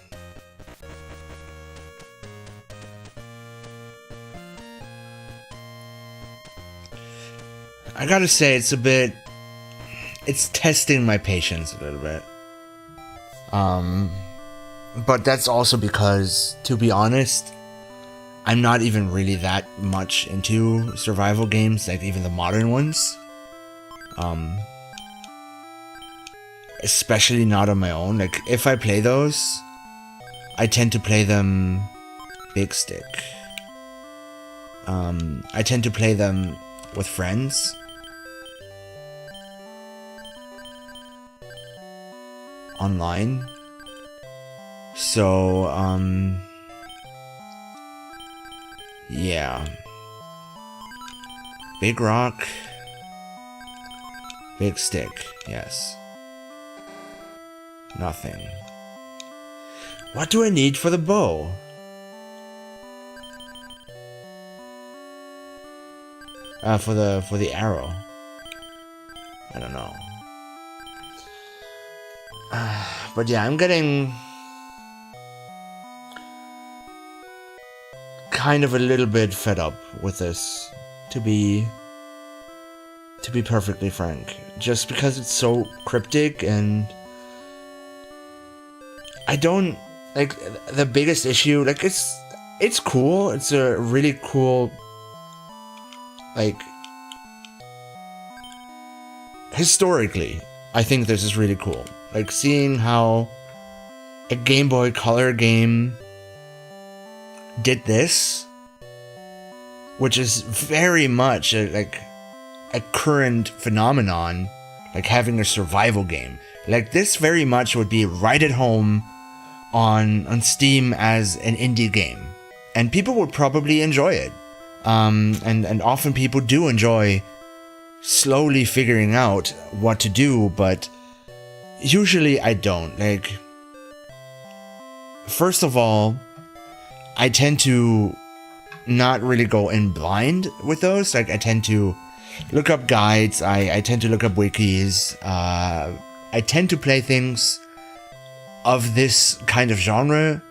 I gotta say, it's testing my patience a little bit. But that's also because, to be honest, I'm not even really that much into survival games, like even the modern ones. Especially not on my own. Like, if I play those, I tend to play them big stick. I tend to play them with friends. Online. So, yeah. Big rock. Big stick, yes. Nothing. What do I need for the bow? For the arrow. I don't know. But yeah, I'm getting kind of a little bit fed up with this, to be perfectly frank. Just because it's so cryptic, and I don't like the biggest issue. Like, it's cool. It's a really cool, like, historically, I think this is really cool. Like, seeing how a Game Boy Color game did this, which is very much a current phenomenon, like having a survival game. Like, this very much would be right at home on Steam as an indie game, and people would probably enjoy it. And often people do enjoy slowly figuring out what to do, but usually I don't. Like, first of all, I tend to not really go in blind with those. Like, I tend to look up guides, I tend to look up wikis, I tend to play things of this kind of genre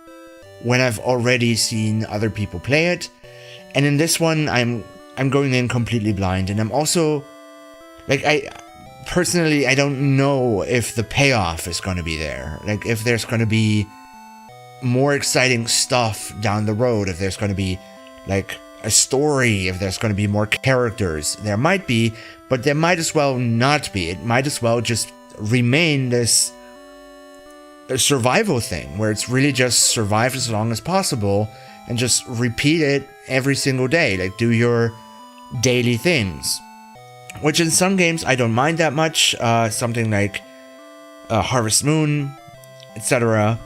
when I've already seen other people play it. And in this one, I'm going in completely blind, and I'm also, like, I don't know if the payoff is going to be there. Like, if there's going to be more exciting stuff down the road, if there's going to be, like, a story, if there's going to be more characters. There might be, but there might as well not be. It might as well just remain this survival thing, where it's really just survive as long as possible and just repeat it every single day. Like, do your daily things. Which in some games I don't mind that much. Something like Harvest Moon, etc.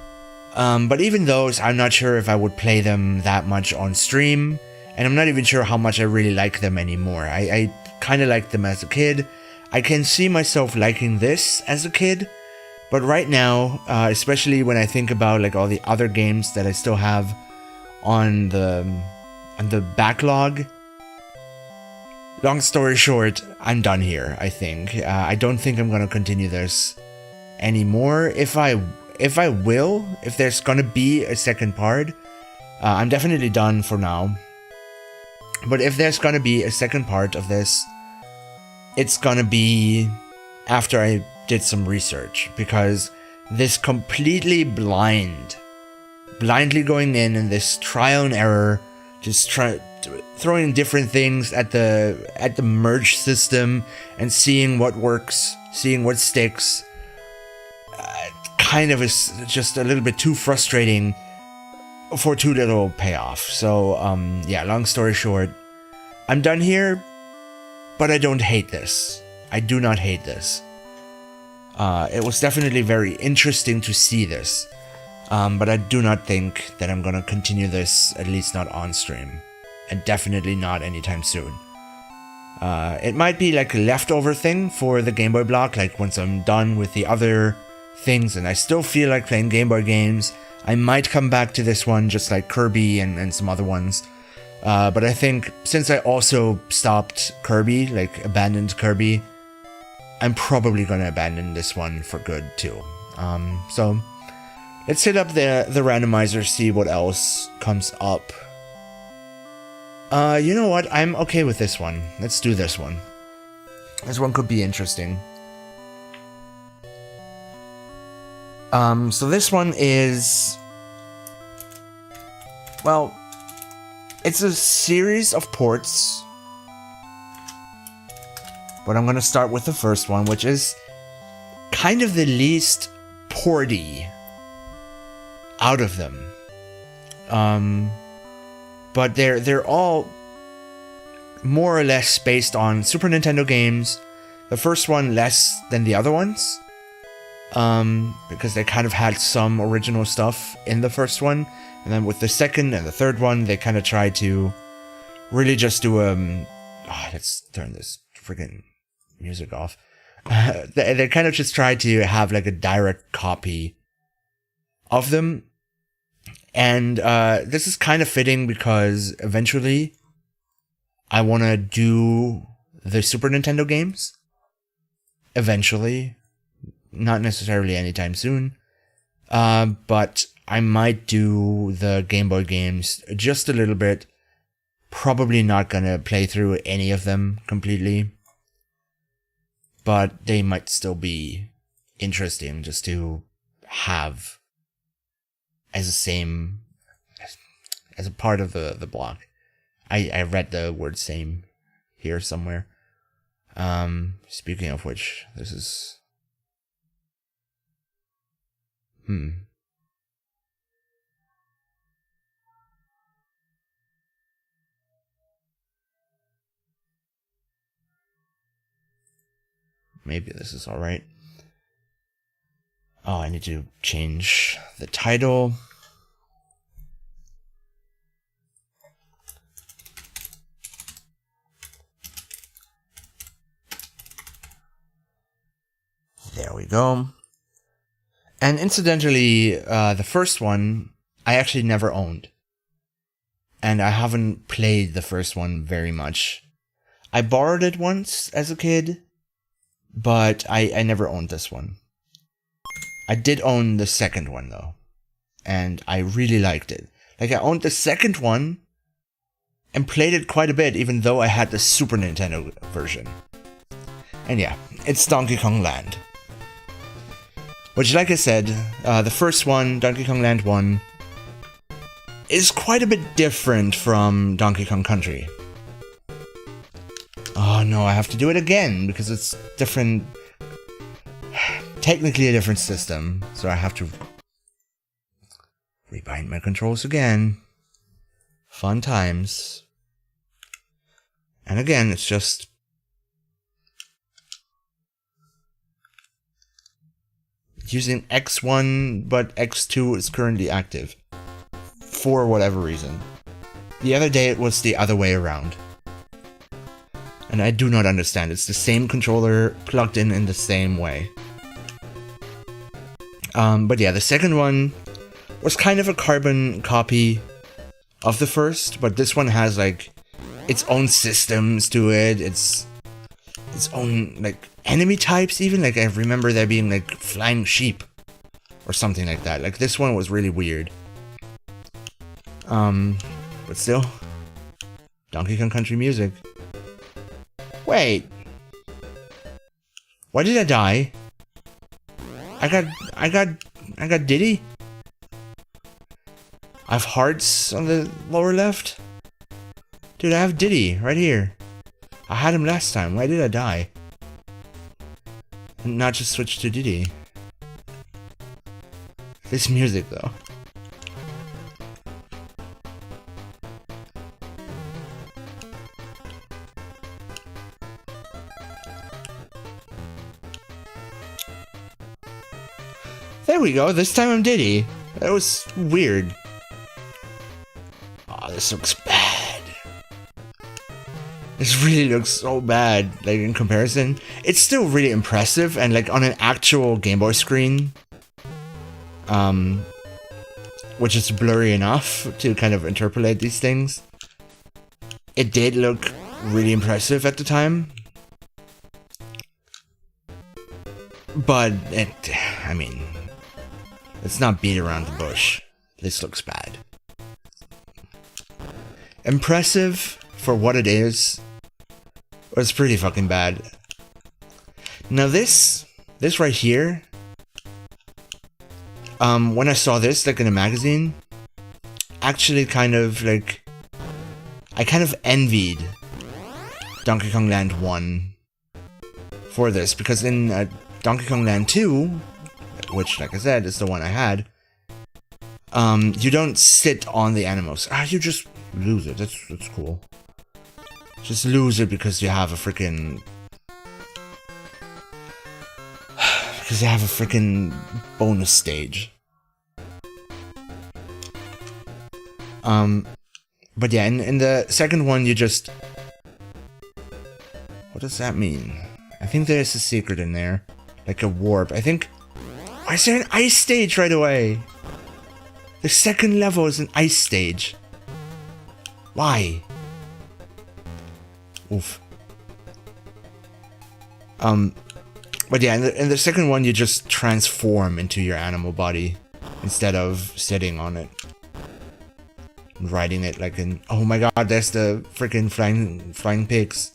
But even those, I'm not sure if I would play them that much on stream. And I'm not even sure how much I really like them anymore. I kind of liked them as a kid. I can see myself liking this as a kid. But right now, especially when I think about like all the other games that I still have on the backlog, long story short, I'm done here, I think. I don't think I'm going to continue this anymore. If there's going to be a second part, I'm definitely done for now. But if there's going to be a second part of this, it's going to be after I did some research, because this completely blindly going in and this trial and error, just throwing different things at the merge system and seeing what works, seeing what sticks, kind of is just a little bit too frustrating for too little payoff. So yeah, long story short, I'm done here, but I don't hate this. I do not hate this. It was definitely very interesting to see this, but I do not think that I'm gonna continue this, at least not on stream. And definitely not anytime soon. It might be like a leftover thing for the Game Boy block, like once I'm done with the other things and I still feel like playing Game Boy games, I might come back to this one, just like Kirby and some other ones. But I think since I also stopped Kirby, like abandoned Kirby, I'm probably gonna abandon this one for good too. So let's hit up the randomizer, see what else comes up. You know what? I'm okay with this one. Let's do this one. This one could be interesting. So this one is... well, it's a series of ports. But I'm gonna start with the first one, which is kind of the least porty out of them. But they're all more or less based on Super Nintendo games. The first one less than the other ones, because they kind of had some original stuff in the first one, and then with the second and the third one, they kind of tried to really just do let's turn this friggin' music off. They kind of just tried to have like a direct copy of them. And this is kind of fitting because eventually I want to do the Super Nintendo games. Eventually. Not necessarily anytime soon. But I might do the Game Boy games just a little bit. Probably not going to play through any of them completely. But they might still be interesting just to have as a part of the block. I read the word same here somewhere. Speaking of which, this is... maybe this is alright. Oh, I need to change the title. There we go. And incidentally, the first one I actually never owned. And I haven't played the first one very much. I borrowed it once as a kid, but I never owned this one. I did own the second one though, and I really liked it. Like, I owned the second one and played it quite a bit, even though I had the Super Nintendo version. And yeah, it's Donkey Kong Land. Which, like I said, the first one, Donkey Kong Land 1, is quite a bit different from Donkey Kong Country. Oh no, I have to do it again because it's different. Technically a different system, so I have to rebind my controls again. Fun times. And again, it's just using X1, but X2 is currently active. For whatever reason. The other day it was the other way around. And I do not understand. It's the same controller plugged in the same way. But yeah, the second one was kind of a carbon copy of the first, but this one has like its own systems to it, its own like enemy types even. Like I remember there being like flying sheep or something like that. Like this one was really weird. But still, Donkey Kong Country music. Wait, why did I die? I got Diddy? I have hearts on the lower left? Dude, I have Diddy right here. I had him last time. Why did I die? And not just switch to Diddy. This music though. There we go, this time I'm Diddy. That was weird. Oh, this looks bad. This really looks so bad, like in comparison. It's still really impressive, and like on an actual Game Boy screen, which is blurry enough to kind of interpolate these things, it did look really impressive at the time. But I mean, let's not beat around the bush. This looks bad. Impressive for what it is, but it's pretty fucking bad. Now this right here, when I saw this like in a magazine, actually kind of like, I kind of envied Donkey Kong Land 1 for this, because in Donkey Kong Land 2, which, like I said, is the one I had, you don't sit on the animals. You just lose it. That's cool. Just lose it because you have a freaking... because you have a freaking bonus stage. But yeah, in the second one, you just... what does that mean? I think there's a secret in there. Like a warp. I think... why is there an ice stage right away? The second level is an ice stage. Why? Oof. But yeah, in the second one, you just transform into your animal body instead of sitting on it, riding it like in. Oh my god, there's the freaking flying pigs.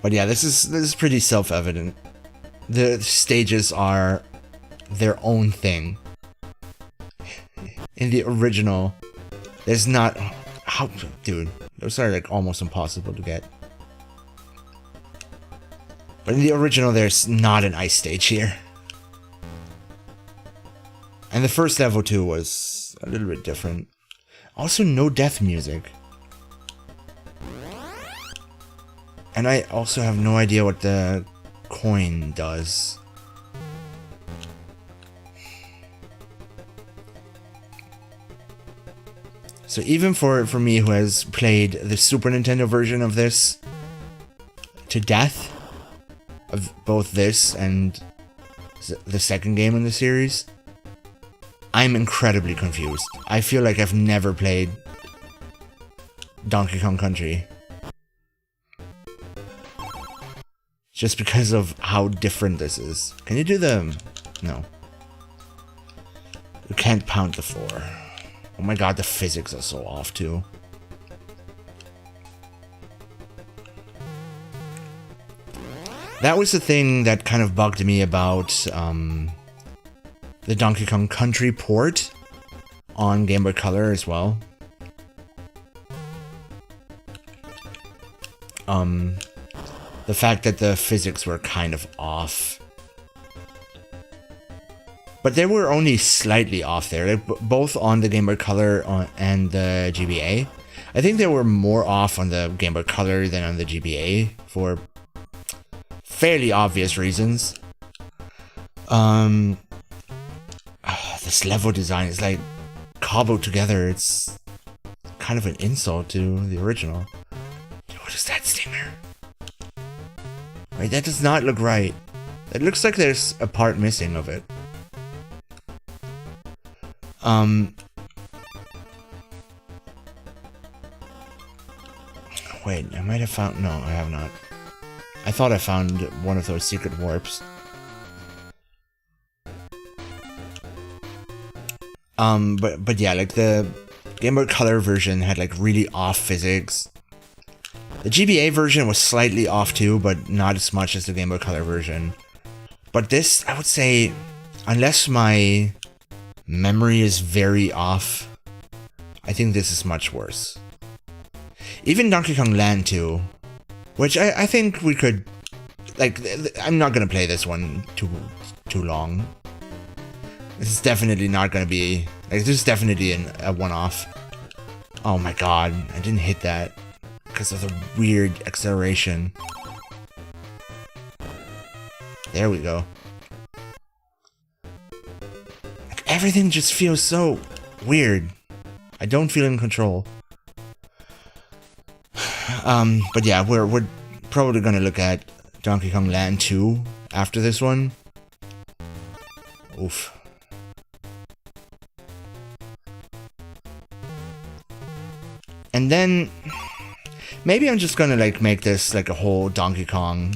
But yeah, this is pretty self-evident. The stages are their own thing. In the original, there's not... how... dude, those are like almost impossible to get. But in the original, there's not an ice stage here. And the first level too was a little bit different. Also, no death music. And I also have no idea what the coin does. So even for me, who has played the Super Nintendo version of this to death, of both this and the second game in the series, I'm incredibly confused. I feel like I've never played Donkey Kong Country. Just because of how different this is. Can you do the... no. You can't pound the floor. Oh my god, the physics are so off too. That was the thing that kind of bugged me about the Donkey Kong Country port on Game Boy Color as well. The fact that the physics were kind of off. But they were only slightly off there, both on the Game Boy Color and the GBA. I think they were more off on the Game Boy Color than on the GBA for fairly obvious reasons. This level design is like cobbled together. It's kind of an insult to the original. What is that stinger? Right, that does not look right. It looks like there's a part missing of it. Wait, I might have found... No, I have not. I thought I found one of those secret warps. But yeah, like the Game Boy Color version had like really off physics. The GBA version was slightly off too, but not as much as the Game Boy Color version. But this, I would say, unless my memory is very off, I think this is much worse. Even Donkey Kong Land 2, which I think we could, like, I'm not gonna play this one too long. This is definitely not gonna be, like, this is definitely a one-off. Oh my god, I didn't hit that because of the weird acceleration. There we go. Like, everything just feels so weird. I don't feel in control. But yeah, we're probably gonna look at Donkey Kong Land 2 after this one. Oof. And then maybe I'm just gonna like make this like a whole Donkey Kong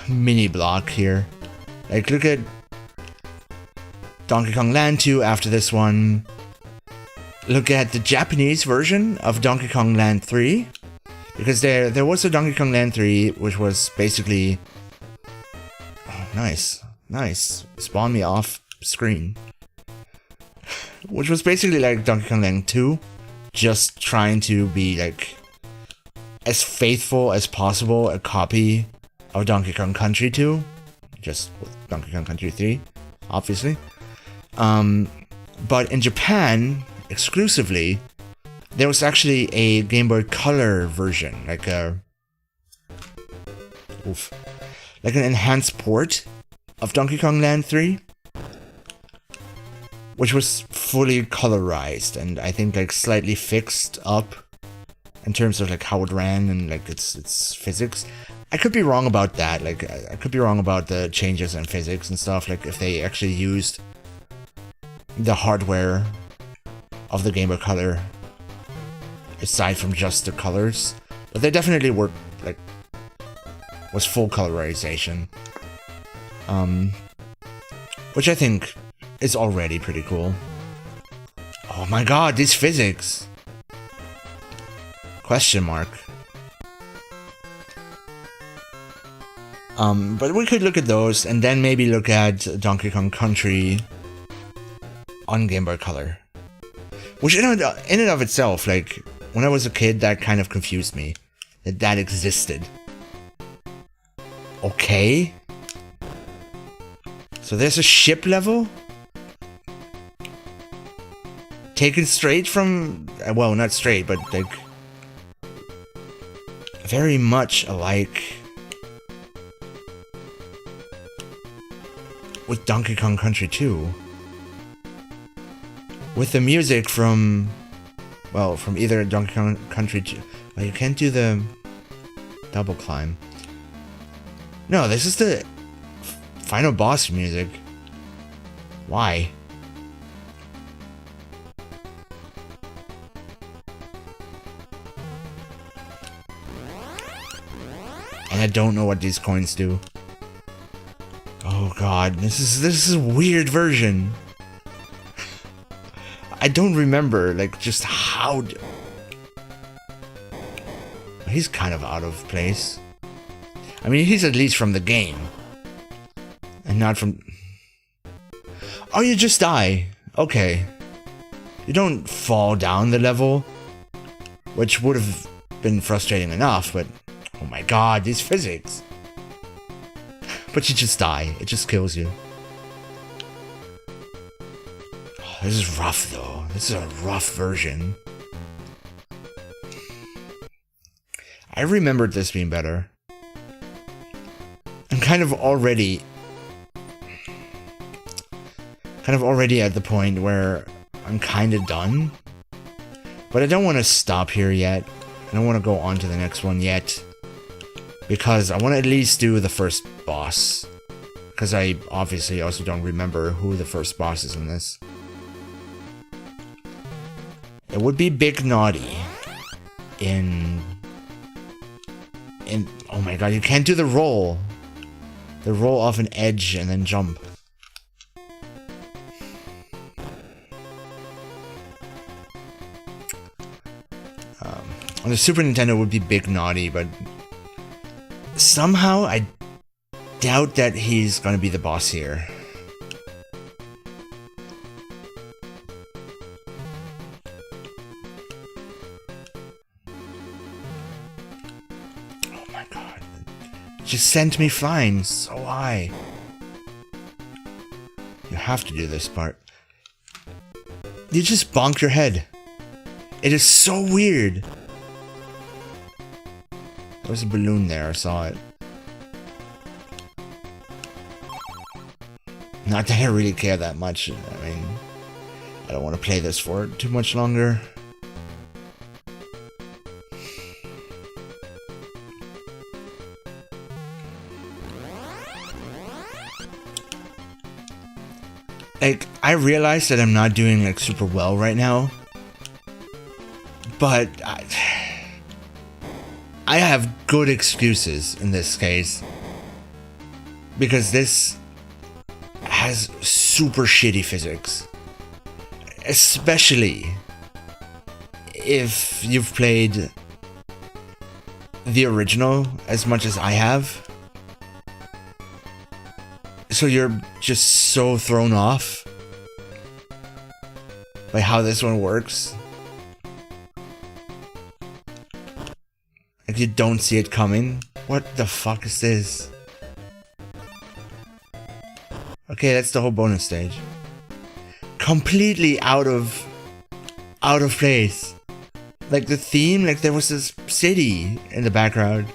mini block here. Like, look at Donkey Kong Land 2 after this one. Look at the Japanese version of Donkey Kong Land 3. Because there was a Donkey Kong Land 3, which was basically... Oh, nice. Nice. Spawn me off screen. Which was basically like Donkey Kong Land 2. Just trying to be like... as faithful as possible a copy of Donkey Kong Country 2. Just with Donkey Kong Country 3, obviously. But in Japan... exclusively, there was actually a Game Boy Color version, like an enhanced port of Donkey Kong Land 3, which was fully colorized and I think like slightly fixed up in terms of like how it ran and like its physics. I could be wrong about that. Like, I could be wrong about the changes in physics and stuff. Like, if they actually used the hardware of the Game Boy Color aside from just the colors, but they definitely were like was full colorization, which I think is already pretty cool. Oh my god, these physics! Question mark. But we could look at those and then maybe look at Donkey Kong Country on Game Boy Color. Which in and of itself, like, when I was a kid, that kind of confused me. That existed. Okay. So there's a ship level? Taken straight from... well, not straight, but, like... very much alike... with Donkey Kong Country 2. With the music from, well, from either Donkey Kong Country 2... Well, you can't do the double climb. No, this is the final boss music. Why? And I don't know what these coins do. Oh god, this is a weird version. I don't remember, like, just how... He's kind of out of place. I mean, he's at least from the game. And not from... Oh, you just die. Okay. You don't fall down the level. Which would have been frustrating enough, but... Oh my god, these physics. But you just die. It just kills you. Oh, this is rough, though. This is a rough version. I remembered this being better. I'm kind of already at the point where I'm kind of done. But I don't want to stop here yet. I don't want to go on to the next one yet. Because I want to at least do the first boss. Because I obviously also don't remember who the first boss is in this. It would be Big Naughty. Oh my god, you can't do the roll. The roll off an edge and then jump. On the Super Nintendo it would be Big Naughty, but somehow I doubt that he's gonna be the boss here. Oh my god. It just sent me flying so high. You have to do this part. You just bonk your head. It is so weird. There was a balloon there, I saw it. Not that I really care that much. I mean, I don't want to play this for too much longer. Like, I realize that I'm not doing like super well right now. But I have good excuses in this case. Because this has super shitty physics. Especially if you've played the original as much as I have. So you're just so thrown off by how this one works. Like you don't see it coming. What the fuck is this? Okay, that's the whole bonus stage. Completely out of place. Like the theme, like there was this city in the background.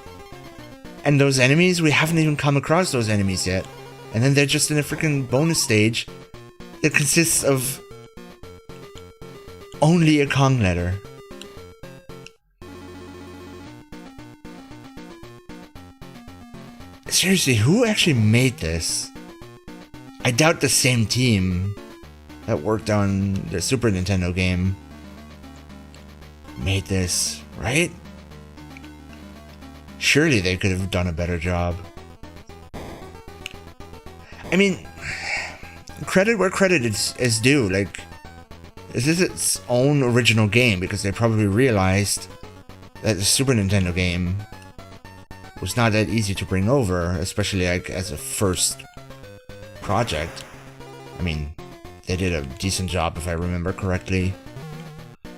And those enemies, we haven't even come across those enemies yet. And then they're just in a freaking bonus stage that consists of only a Kong letter. Seriously, who actually made this? I doubt the same team that worked on the Super Nintendo game made this, right? Surely they could have done a better job. I mean, credit where credit is due. Like, this is its own original game because they probably realized that the Super Nintendo game was not that easy to bring over, especially like as a first project. I mean, they did a decent job if I remember correctly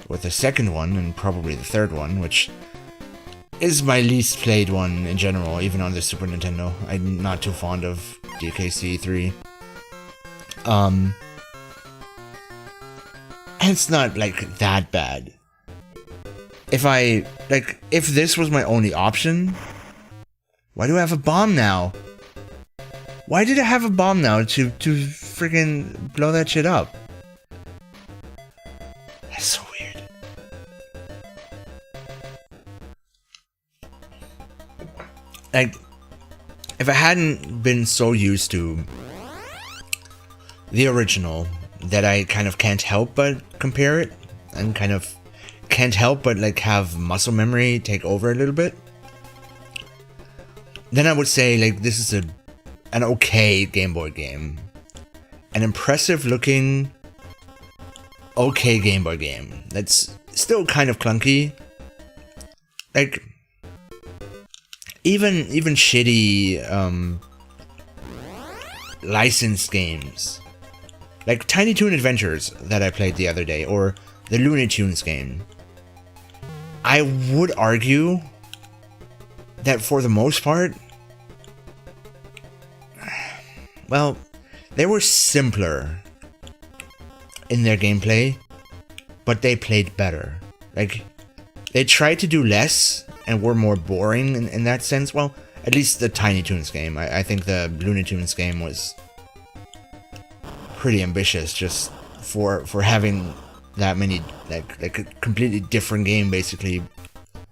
with the second one and probably the third one, which is my least played one in general, even on the Super Nintendo. I'm not too fond of DKC 3. And it's not like that bad. If this was my only option, why do I have a bomb now? Why did I have a bomb now to freaking blow that shit up? That's so weird. Like, if I hadn't been so used to the original that I kind of can't help but compare it, and kind of can't help but like have muscle memory take over a little bit, then I would say like this is an okay Game Boy game. An impressive looking okay Game Boy game. That's still kind of clunky. Like, even shitty licensed games, like Tiny Toon Adventures that I played the other day, or the Looney Tunes game, I would argue that for the most part, well, they were simpler in their gameplay, but they played better. Like, they tried to do less and were more boring in that sense. Well, at least the Tiny Toons game. I think the Looney Tunes game was pretty ambitious, just for having that many, like a completely different game basically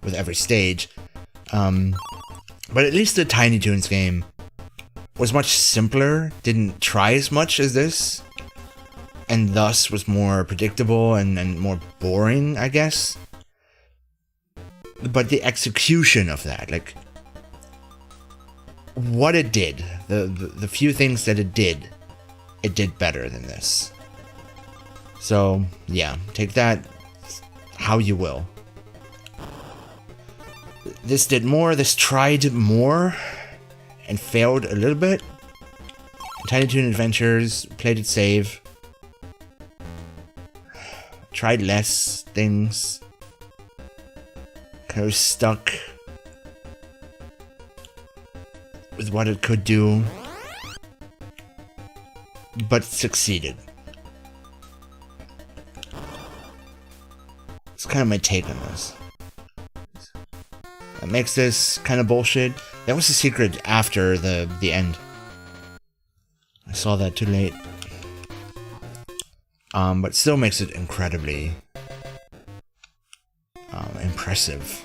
with every stage. But at least the Tiny Toons game was much simpler, didn't try as much as this, and thus was more predictable and more boring, I guess. But the execution of that, like what it did, the few things that it did better than this. So yeah, take that how you will. This did more, this tried more, and failed a little bit. Tiny Toon Adventures played it safe, tried less things, kind of stuck with what it could do, but succeeded. It's kind of my take on this. That makes this kind of bullshit. That was the secret after the end. I saw that too late. But still makes it incredibly impressive.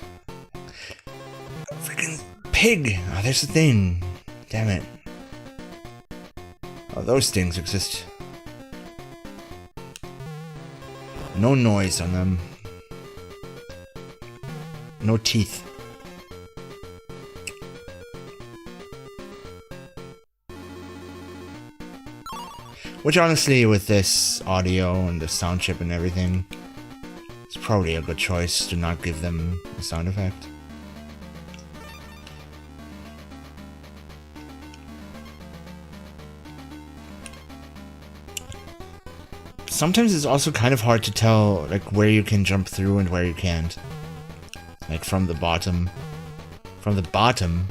Freaking pig! Oh, there's the thing. Damn it. Oh, those things exist. No noise on them. No teeth. Which honestly, with this audio and the sound chip and everything, it's probably a good choice to not give them a sound effect. Sometimes it's also kind of hard to tell, like, where you can jump through and where you can't. Like, from the bottom. From the bottom?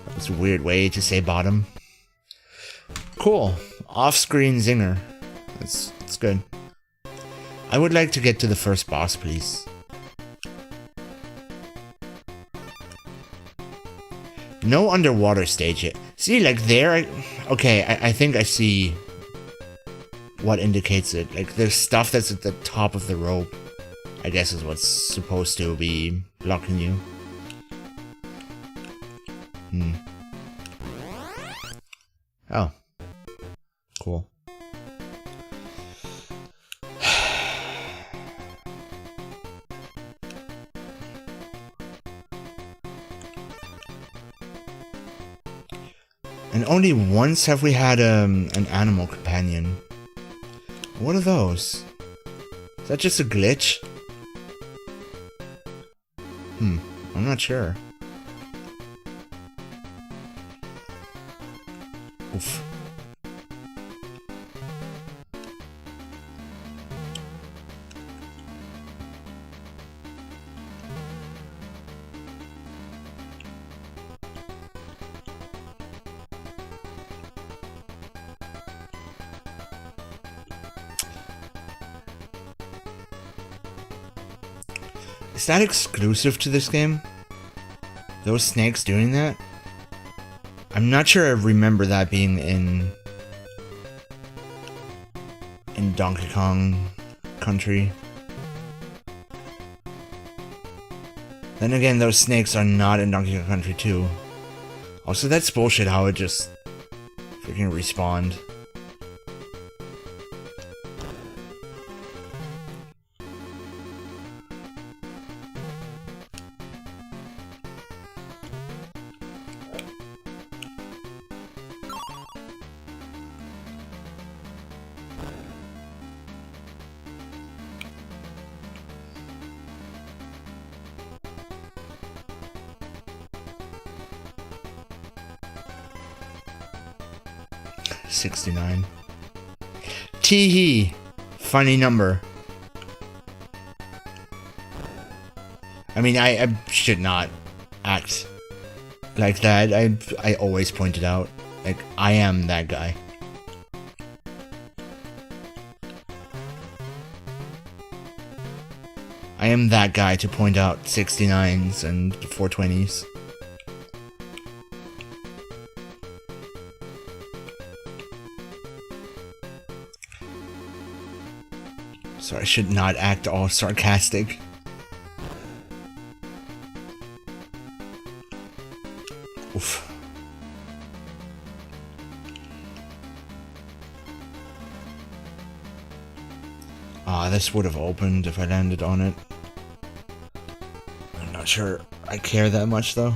That's a weird way to say bottom. Cool. Off-screen zinger. That's good. I would like to get to the first boss, please. No underwater stage yet. See, like there, I think I see what indicates it. Like, there's stuff that's at the top of the rope, I guess is what's supposed to be blocking you. Oh. Cool. And only once have we had an animal companion. What are those? Is that just a glitch? I'm not sure. Oof. Is that exclusive to this game? Those snakes doing that? I'm not sure I remember that being in Donkey Kong Country. Then again, those snakes are not in Donkey Kong Country 2. Also, that's bullshit how it just freaking respawned. 69. Tee-hee. Funny number. I mean, I should not act like that. I always point it out. Like, I am that guy. I am that guy to point out 69s and 420s. So I should not act all sarcastic. Oof. Ah, this would have opened if I landed on it. I'm not sure I care that much though.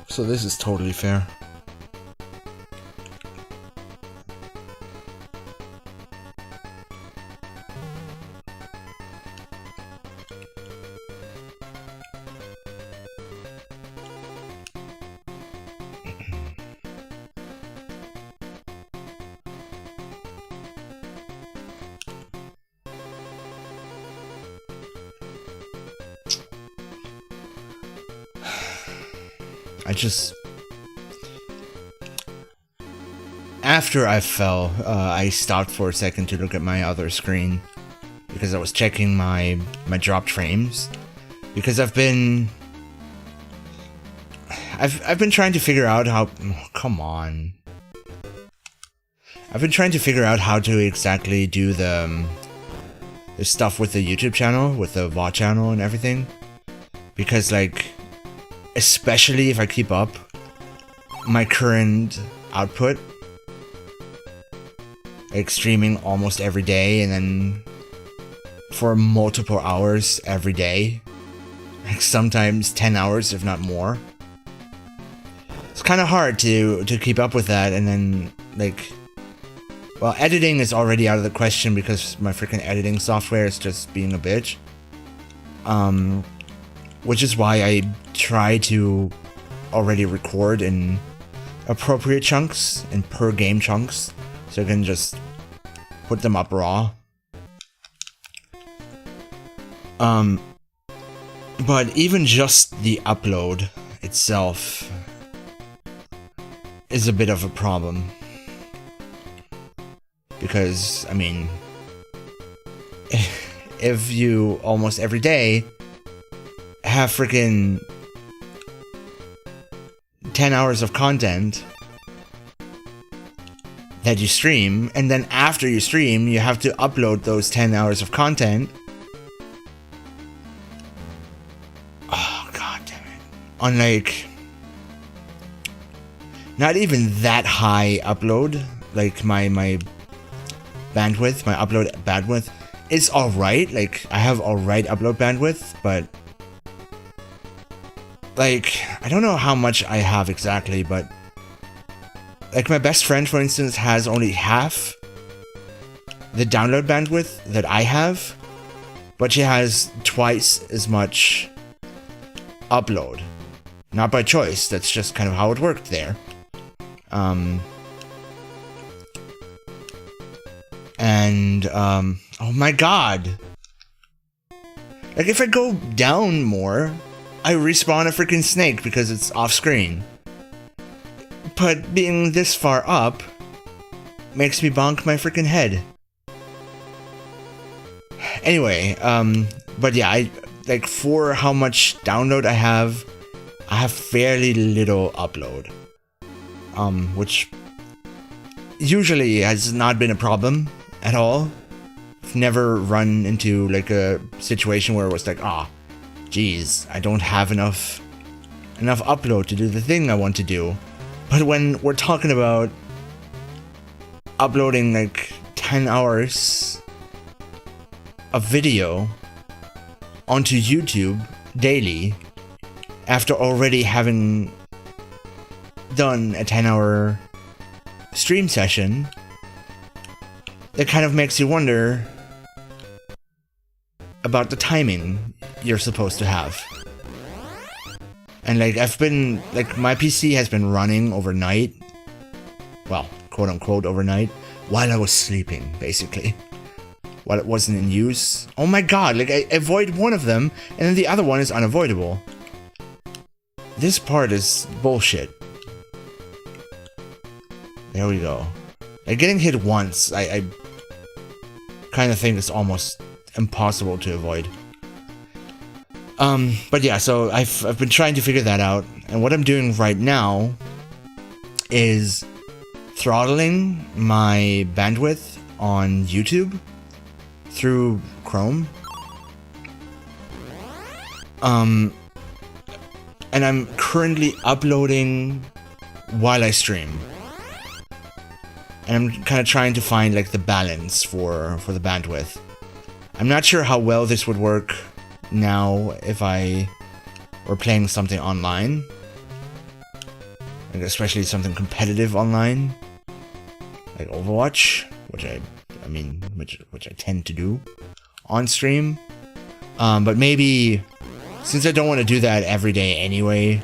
So this is totally fair. After I fell, I stopped for a second to look at my other screen because I was checking my dropped frames, because I've been trying to figure out how. Oh, come on. I've been trying to figure out how to exactly do the stuff with the YouTube channel, with the VOD channel and everything, because like, especially if I keep up my current output, like streaming almost every day and then for multiple hours every day, like sometimes 10 hours if not more. It's kind of hard to keep up with that, and then like, well, editing is already out of the question because my freaking editing software is just being a bitch. Which is why I try to already record in appropriate chunks and per game chunks, so I can just put them up raw. But even just the upload itself is a bit of a problem. Because, I mean, if you almost every day have freaking 10 hours of content that you stream, and then after you stream, you have to upload those 10 hours of content. Oh, god damn it. On like, not even that high upload, like my bandwidth, my upload bandwidth is alright, like I have alright upload bandwidth, but like, I don't know how much I have exactly, but like my best friend, for instance, has only half the download bandwidth that I have, but she has twice as much upload. Not by choice, that's just kind of how it worked there. Oh my god. Like, if I go down more, I respawn a freaking snake because it's off screen. But being this far up makes me bonk my freaking head. Anyway, but yeah, I like, for how much download I have fairly little upload. Which usually has not been a problem at all. I've never run into like a situation where it was like, geez, I don't have enough upload to do the thing I want to do. But when we're talking about uploading like 10 hours of video onto YouTube daily, after already having done a 10-hour stream session, that kind of makes you wonder about the timing you're supposed to have. And like, my PC has been running overnight. Well, quote unquote overnight, while I was sleeping, basically. While it wasn't in use. Oh my god, like I avoid one of them, and then the other one is unavoidable. This part is bullshit. There we go. Like getting hit once, I kind of think it's almost impossible to avoid. But yeah, so I've been trying to figure that out, and what I'm doing right now is throttling my bandwidth on YouTube through Chrome. And I'm currently uploading while I stream. And I'm kind of trying to find like the balance for the bandwidth. I'm not sure how well this would work now if I were playing something online. Like especially something competitive online. Like Overwatch, which I tend to do on stream. But maybe, since I don't want to do that every day anyway,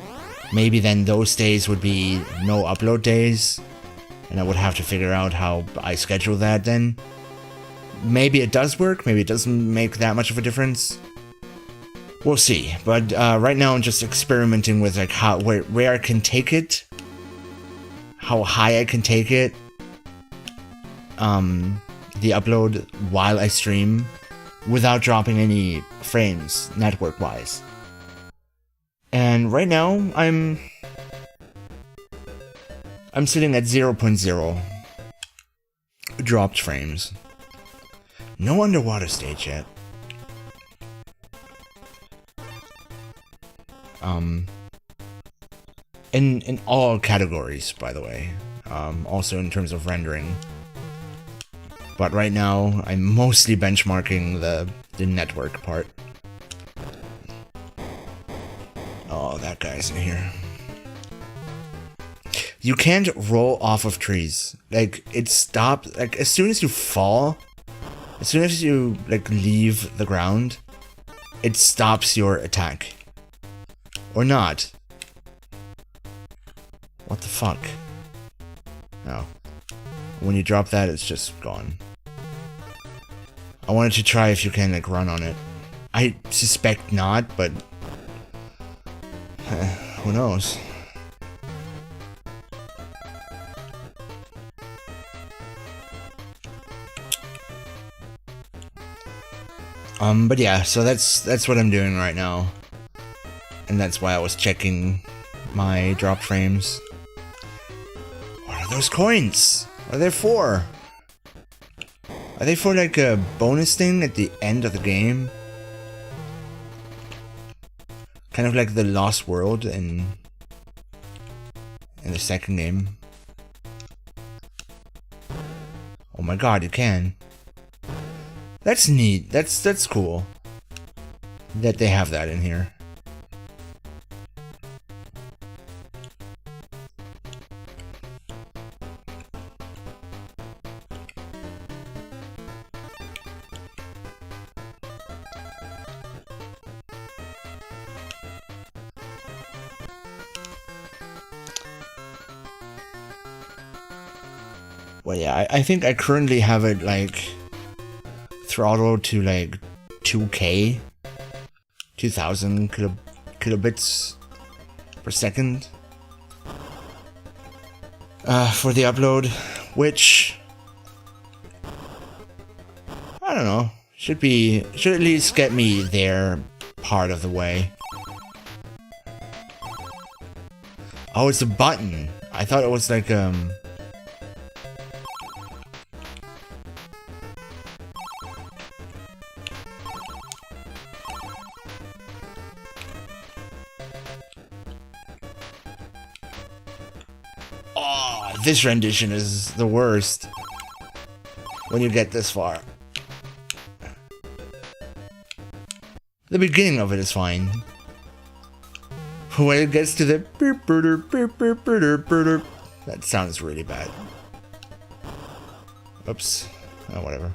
maybe then those days would be no upload days, and I would have to figure out how I schedule that then. Maybe it does work, maybe it doesn't make that much of a difference. We'll see, but right now I'm just experimenting with like where I can take it, how high I can take it, the upload while I stream, without dropping any frames network-wise. And right now, I'm sitting at 0.0 dropped frames. No underwater stage yet. In all categories, by the way. Also in terms of rendering. But right now, I'm mostly benchmarking the network part. Oh, that guy's in here. You can't roll off of trees. Like, it stops, like, as soon as you fall, as soon as you, like, leave the ground, it stops your attack. Or not. What the fuck? No. When you drop that, it's just gone. I wanted to try if you can, like, run on it. I suspect not, but... who knows? But yeah, so that's what I'm doing right now. And that's why I was checking my drop frames. What are those coins? What are they for? Are they for like a bonus thing at the end of the game? Kind of like the Lost World in the second game. Oh my god, you can. That's neat. That's cool. That they have that in here. Well, yeah, I think I currently have it like throttled to like 2K, 2000 kilobits per second for the upload, which I don't know, should at least get me there part of the way. Oh, it's a button. I thought it was like this rendition is the worst when you get this far. The beginning of it is fine. When it gets to the that sounds really bad. Oops. Oh, whatever.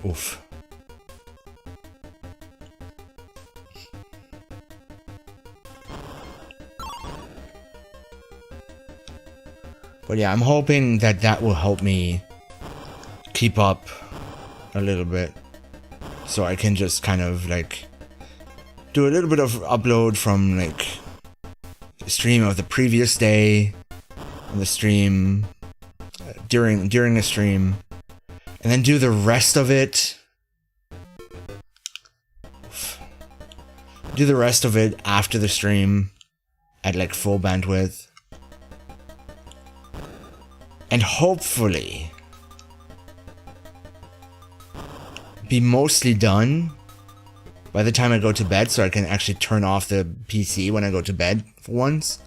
Oof. But yeah, I'm hoping that that will help me keep up a little bit. So I can just kind of like do a little bit of upload from like the stream of the previous day, and the stream during the stream, and then do the rest of it. Do the rest of it after the stream at like full bandwidth. And hopefully be mostly done by the time I go to bed, so I can actually turn off the PC when I go to bed for once.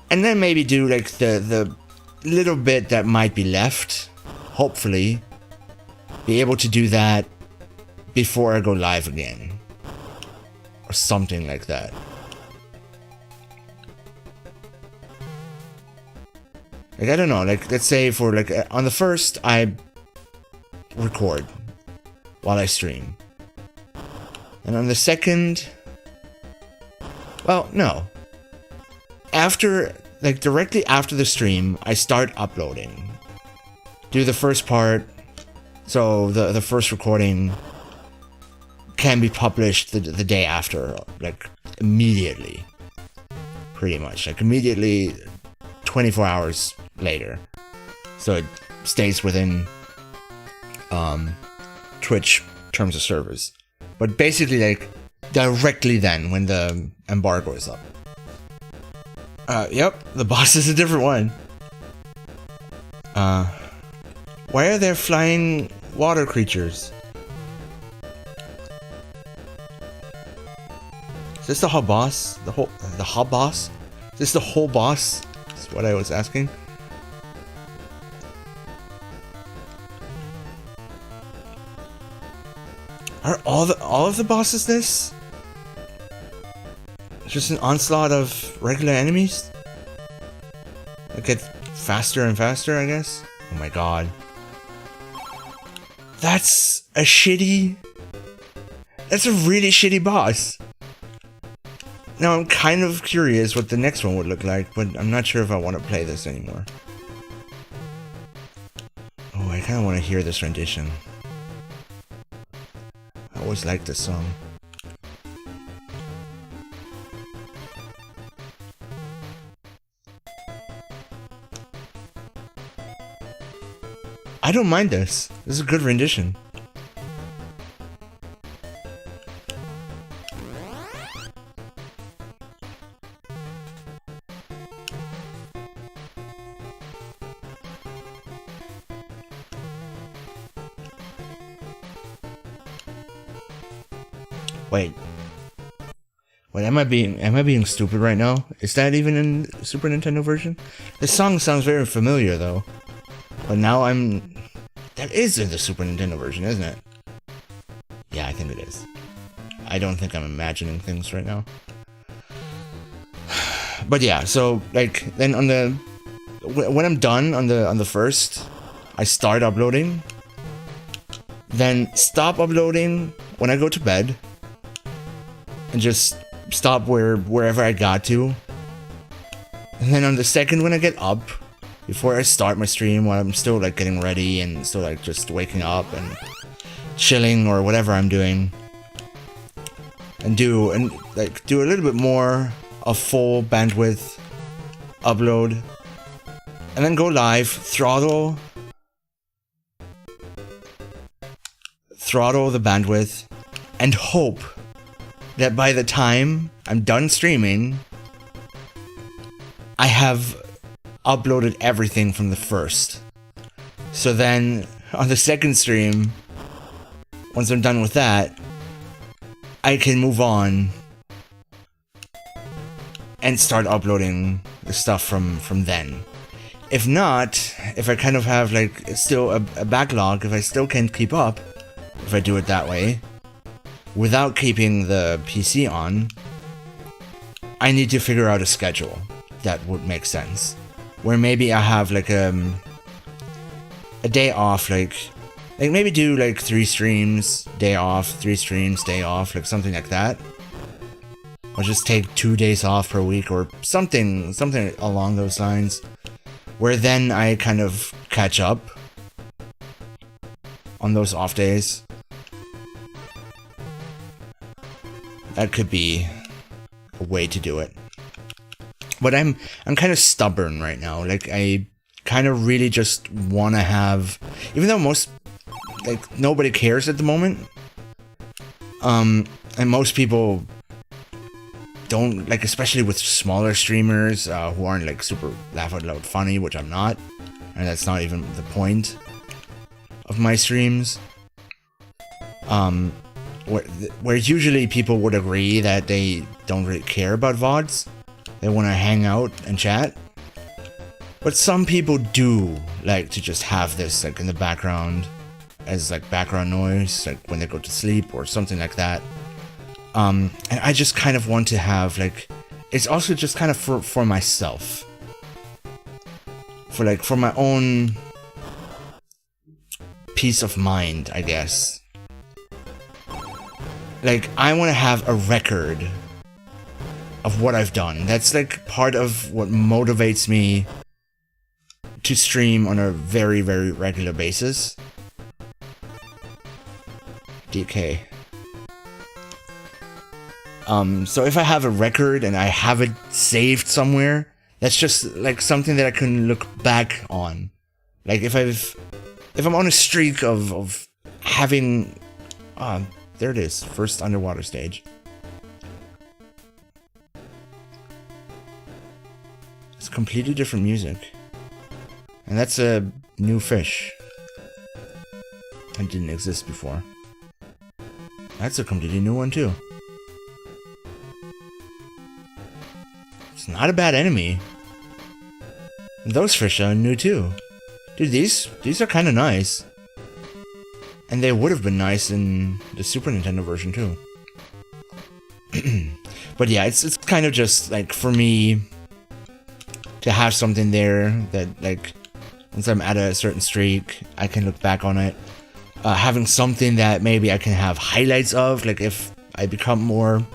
And then maybe do like the little bit that might be left. Hopefully be able to do that before I go live again. Or something like that. Like, I don't know, like, let's say for, like, on the first, I record while I stream. And on the second, well, no. After, like, directly after the stream, I start uploading. Do the first part, so the first recording can be published the day after, like, immediately. Pretty much, like, immediately 24 hours later. So it stays within Twitch terms of service. But basically, like, directly then, when the embargo is up. Yep, the boss is a different one. Why are there flying water creatures? Is this the whole boss? The whole boss? Is this the whole boss? That's what I was asking. Are all of the bosses this? Just an onslaught of regular enemies? That get faster and faster, I guess? Oh my god. That's a really shitty boss. Now I'm kind of curious what the next one would look like, but I'm not sure if I want to play this anymore. Oh, I kind of want to hear this rendition. I always liked this song. I don't mind this. This is a good rendition. Wait, am I being stupid right now? Is that even in the Super Nintendo version? This song sounds very familiar though. But now that is in the Super Nintendo version, isn't it? Yeah, I think it is. I don't think I'm imagining things right now. But yeah, so like then when I'm done on the first, I start uploading. Then stop uploading when I go to bed. And just stop wherever I got to. And then on the second, when I get up, before I start my stream, while I'm still like getting ready and still like just waking up and chilling or whatever I'm doing, and do a little bit more of full bandwidth upload, and then go live, throttle the bandwidth, and hope that by the time I'm done streaming, I have uploaded everything from the first. So then, on the second stream, once I'm done with that, I can move on and start uploading the stuff from then. If not, if I kind of have like still a backlog, if I still can't keep up, if I do it that way, without keeping the PC on, I need to figure out a schedule that would make sense. Where maybe I have like a day off, like maybe do like 3 streams, day off, 3 streams, day off, like something like that. Or just take 2 days off per week or something along those lines. where then I kind of catch up on those off days. That could be a way to do it. But I'm kind of stubborn right now. Like, I kind of really just want to have, even though nobody cares at the moment, and most people don't, like, especially with smaller streamers who aren't like super laugh out loud funny, which I'm not, and that's not even the point of my streams. Where usually people would agree that they don't really care about VODs. They want to hang out and chat. But some people do like to just have this like in the background as like background noise, like when they go to sleep or something like that. And I just kind of want to have like, it's also just kind of for myself. For my own peace of mind, I guess. Like, I want to have a record of what I've done. That's like part of what motivates me to stream on a very, very regular basis. DK. So if I have a record and I have it saved somewhere, that's just like something that I can look back on. Like if I'm on a streak of having, there it is, first underwater stage. It's completely different music. And that's a new fish. That didn't exist before. That's a completely new one too. It's not a bad enemy. And those fish are new too. Dude, these are kind of nice. And they would have been nice in the Super Nintendo version too. But yeah, it's kind of just like for me to have something there that like once I'm at a certain streak, I can look back on it. Having something that maybe I can have highlights of, like if I become more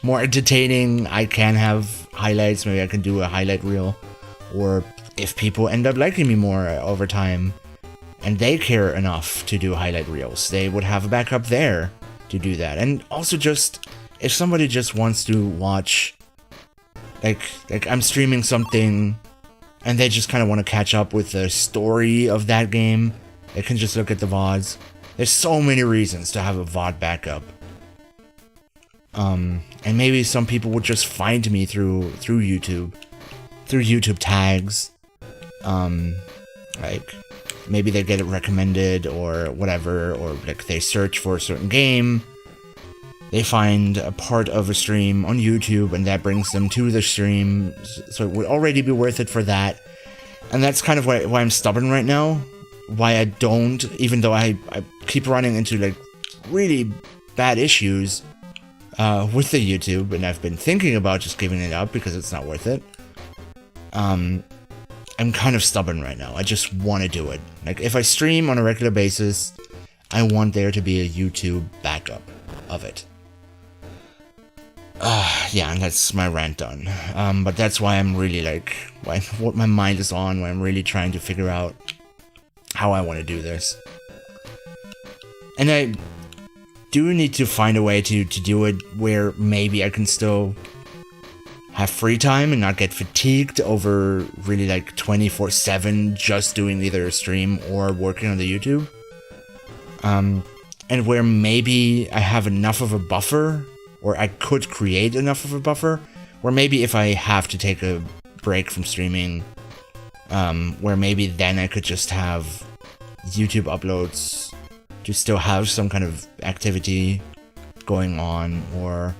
entertaining, I can have highlights. Maybe I can do a highlight reel, or if people end up liking me more over time and they care enough to do highlight reels, they would have a backup there to do that. And also just if somebody just wants to watch, like I'm streaming something and they just kind of want to catch up with the story of that game, they can just look at the VODs. There's so many reasons to have a VOD backup. And maybe some people would just find me through YouTube tags. Like maybe they get it recommended or whatever, or like they search for a certain game. They find a part of a stream on YouTube and that brings them to the stream. So it would already be worth it for that. And that's kind of why I'm stubborn right now. Why I don't, even though I keep running into like really bad issues with the YouTube, and I've been thinking about just giving it up because it's not worth it. I'm kind of stubborn right now. I just want to do it. Like if I stream on a regular basis, I want there to be a YouTube backup of it. Yeah, and that's my rant done. But that's why I'm really like, what my mind is on, why I'm really trying to figure out how I want to do this. And I do need to find a way to do it where maybe I can still have free time and not get fatigued over really like 24/7 just doing either a stream or working on the YouTube. And where maybe I have enough of a buffer, or I could create enough of a buffer, where maybe if I have to take a break from streaming, where maybe then I could just have YouTube uploads to still have some kind of activity going on, or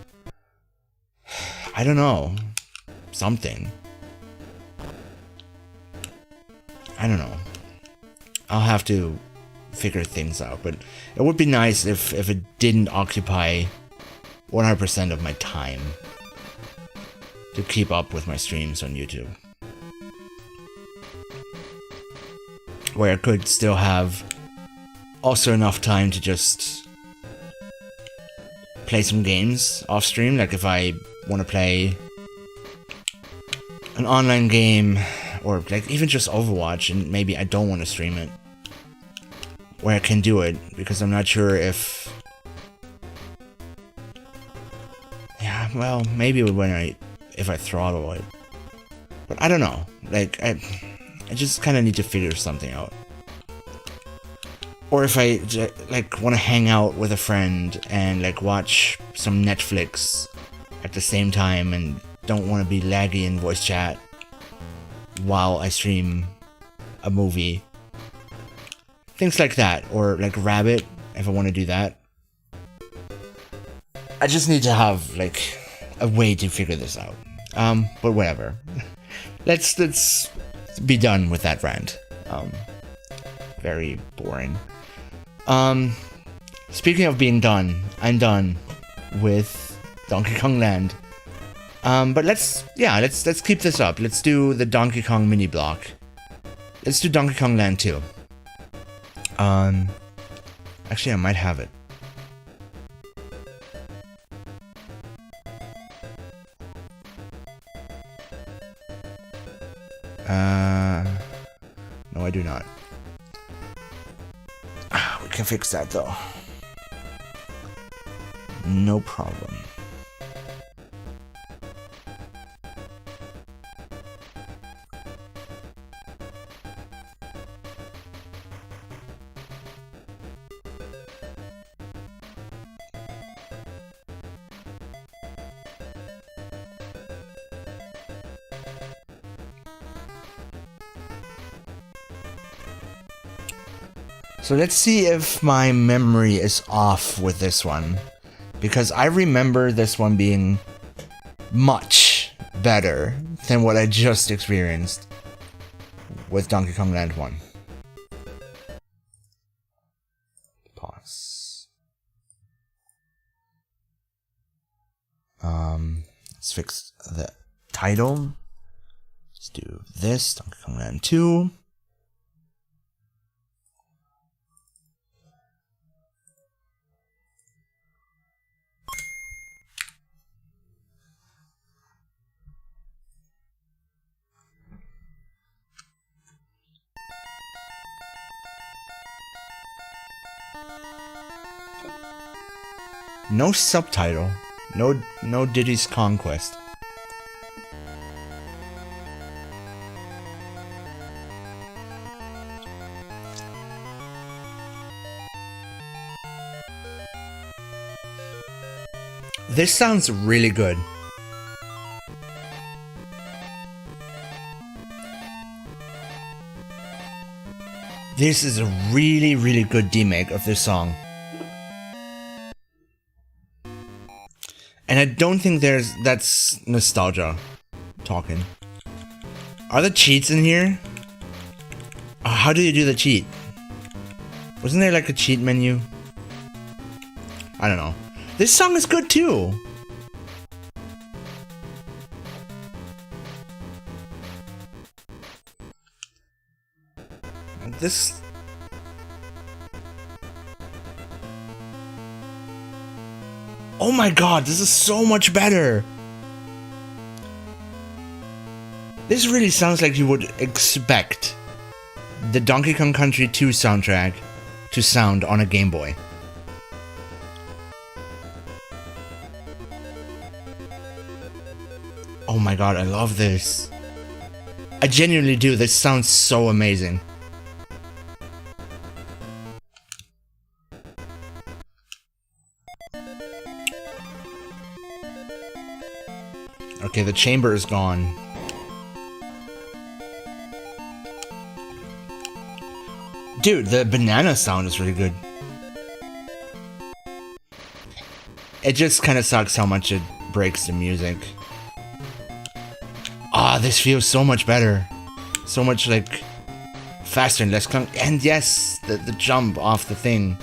I don't know, something. I don't know. I'll have to figure things out, but it would be nice if it didn't occupy 100% of my time to keep up with my streams on YouTube. Where I could still have also enough time to just play some games off stream. Like if I want to play an online game or like even just Overwatch, and maybe I don't want to stream it, where I can do it, because I'm not sure if... Yeah, well, maybe if I throttle it. But I don't know, like, I just kind of need to figure something out. Or if I, like, want to hang out with a friend and, like, watch some Netflix at the same time and don't want to be laggy in voice chat while I stream a movie. Things like that. Or, like, Rabbit, if I want to do that. I just need to have, like, a way to figure this out. But whatever. Let's be done with that rant. Very boring. Speaking of being done, I'm done with Donkey Kong Land. But let's keep this up. Let's do the Donkey Kong mini block. Let's do Donkey Kong Land 2. Actually, I might have it. No, I do not. We can fix that though. No problem. So let's see if my memory is off with this one, because I remember this one being much better than what I just experienced with Donkey Kong Land 1. Pause. Let's fix the title. Let's do this, Donkey Kong Land 2. No subtitle. No Diddy's Conquest. This sounds really good. This is a really, really good remake of this song. And I don't think that's nostalgia talking. Are there cheats in here? How do you do the cheat? Wasn't there like a cheat menu? I don't know. This song is good too. This... Oh my god, this is so much better! This really sounds like you would expect the Donkey Kong Country 2 soundtrack to sound on a Game Boy. Oh my god, I love this. I genuinely do, this sounds so amazing. Okay, the chamber is gone. Dude, the banana sound is really good. It just kind of sucks how much it breaks the music. Ah, this feels so much better. So much, like, faster and less clunk. And yes, the jump off the thing.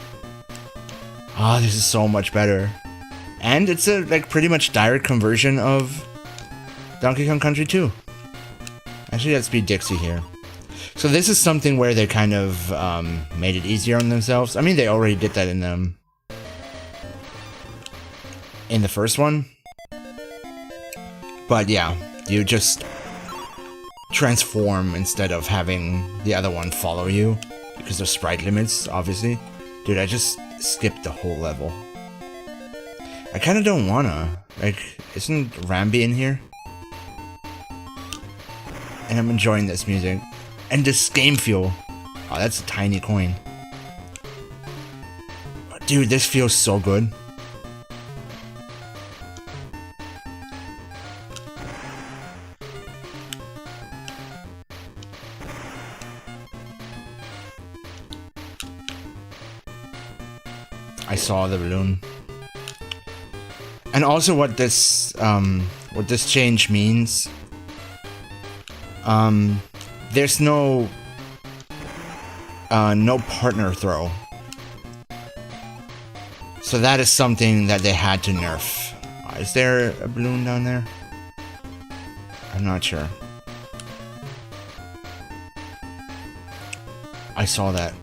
Ah, this is so much better. And it's a, like, pretty much direct conversion of Donkey Kong Country 2. Actually, let's be Dixie here. So this is something where they kind of made it easier on themselves. I mean, they already did that in the first one. But yeah, you just transform instead of having the other one follow you because of sprite limits, obviously. Dude, I just skipped the whole level. I kind of don't wanna. Like, isn't Rambi in here? And I'm enjoying this music. And this game fuel. Oh, that's a tiny coin. Dude, this feels so good. I saw the balloon. And also what this change means. There's no partner throw. So that is something that they had to nerf. Is there a balloon down there? I'm not sure. I saw that.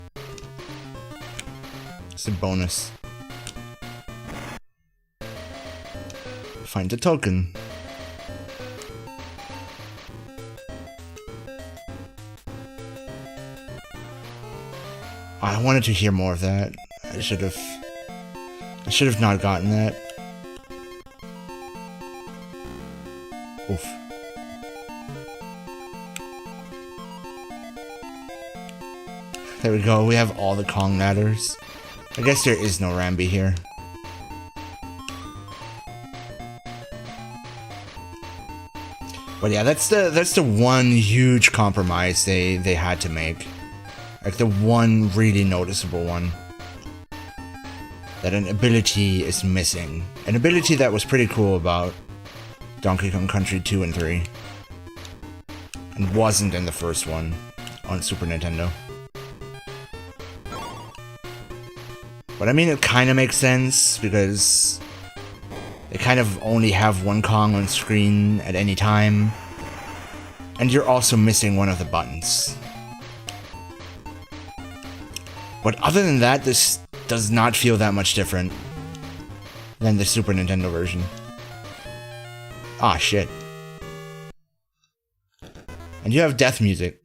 It's a bonus. Find the token. I wanted to hear more of that. I should have not gotten that. Oof. There we go, we have all the Kong ladders. I guess there is no Rambi here. But yeah, that's the one huge compromise they had to make. Like the one really noticeable one. That an ability is missing. An ability that was pretty cool about Donkey Kong Country 2 and 3. And wasn't in the first one on Super Nintendo. But I mean, it kind of makes sense because they kind of only have one Kong on screen at any time. And you're also missing one of the buttons. But other than that, this does not feel that much different than the Super Nintendo version. Ah, shit. And you have death music.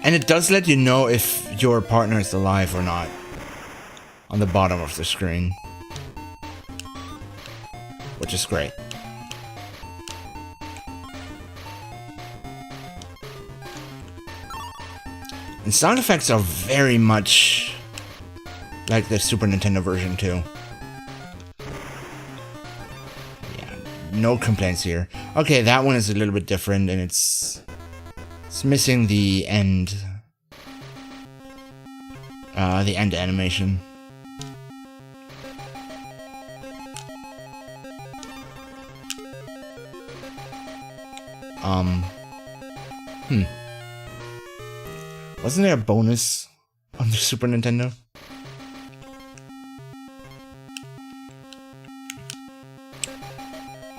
And it does let you know if your partner is alive or not on the bottom of the screen. Which is great. And sound effects are very much like the Super Nintendo version too. Yeah, no complaints here. Okay, that one is a little bit different and it's missing the end animation. Wasn't there a bonus on the Super Nintendo?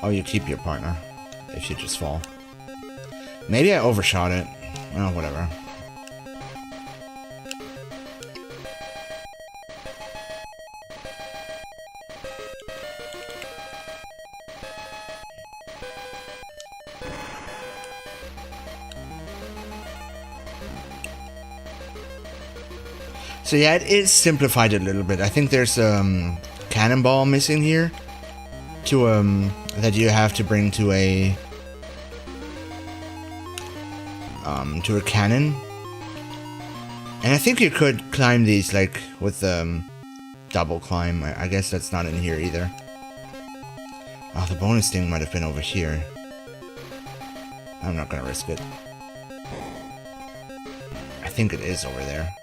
Oh, you keep your partner if you just fall. Maybe I overshot it. Oh, whatever. So yeah, it is simplified a little bit. I think there's cannonball missing here to that you have to bring to a cannon. And I think you could climb these like with double climb. I guess that's not in here either. Oh, the bonus thing might have been over here. I'm not gonna risk it. I think it is over there.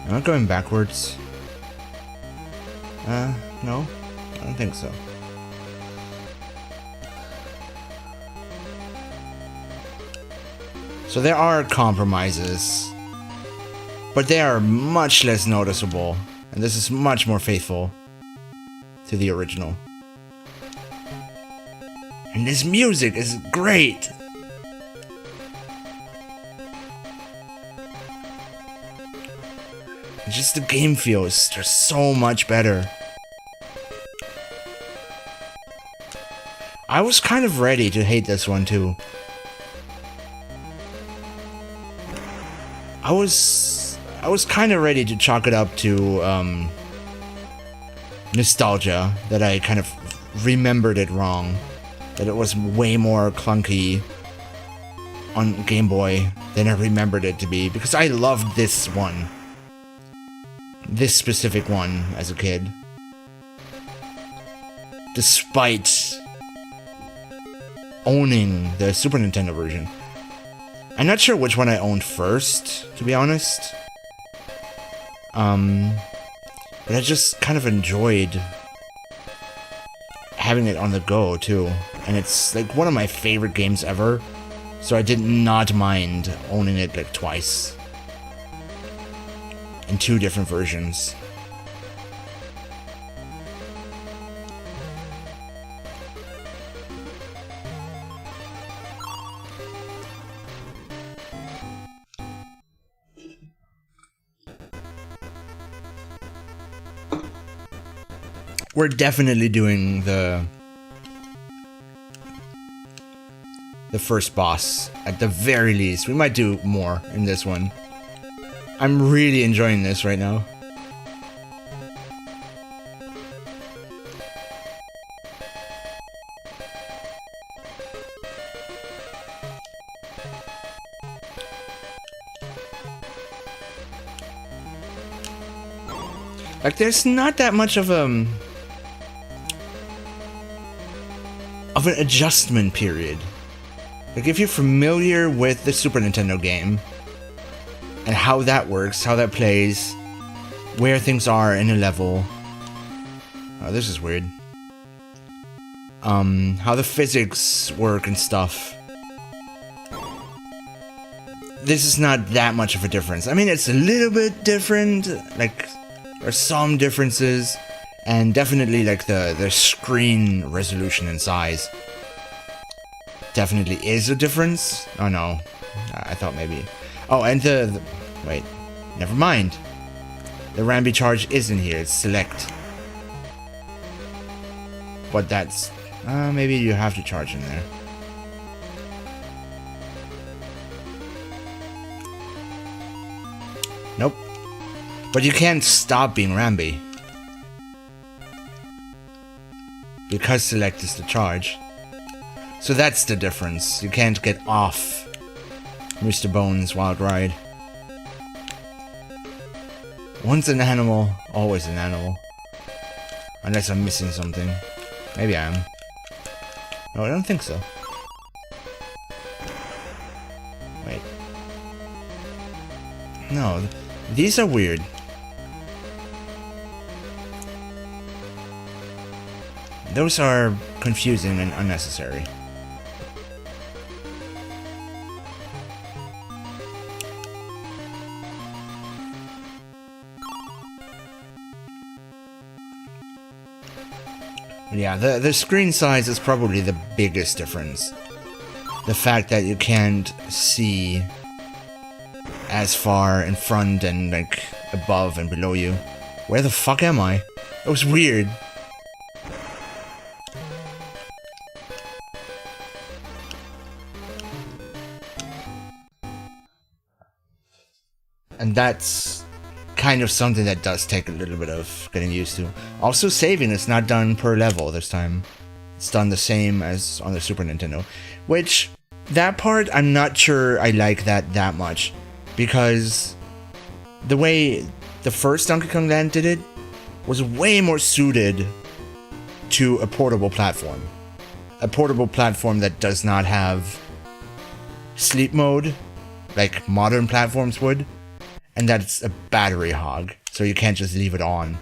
Am I going backwards? No, I don't think so. So there are compromises, but they are much less noticeable, and this is much more faithful to the original. And this music is great! Just the game feels just so much better. I was kind of ready to hate this one too. I was kind of ready to chalk it up to nostalgia, that I kind of remembered it wrong, that it was way more clunky on Game Boy than I remembered it to be, because I loved this one. This specific one as a kid. Despite owning the Super Nintendo version. I'm not sure which one I owned first, to be honest. But I just kind of enjoyed having it on the go, too. And it's like one of my favorite games ever. So I did not mind owning it like twice. In 2 different versions. We're definitely doing the first boss, at the very least. We might do more in this one. I'm really enjoying this right now. Like, there's not that much of an adjustment period. Like, if you're familiar with the Super Nintendo game and how that works, how that plays, where things are in a level. Oh, this is weird. How the physics work and stuff. This is not that much of a difference. I mean, it's a little bit different. Like, there are some differences. And definitely, like, the screen resolution and size definitely is a difference. Oh, no. I thought maybe... Oh, and wait. Never mind. The Rambi charge isn't here. It's select. But that's... maybe you have to charge in there. Nope. But you can't stop being Rambi. Because select is the charge. So that's the difference. You can't get off Mr. Bones' Wild Ride. Once an animal, always an animal. Unless I'm missing something. Maybe I am. No, I don't think so. Wait. No, these are weird. Those are confusing and unnecessary. Yeah, the screen size is probably the biggest difference. The fact that you can't see as far in front and like above and below you. Where the fuck am I? That was weird. And that's kind of something that does take a little bit of getting used to. Also, saving is not done per level this time. It's done the same as on the Super Nintendo. Which, that part, I'm not sure I like that much. Because the way the first Donkey Kong Land did it was way more suited to a portable platform. A portable platform that does not have sleep mode, like modern platforms would. And that's a battery hog, so you can't just leave it on.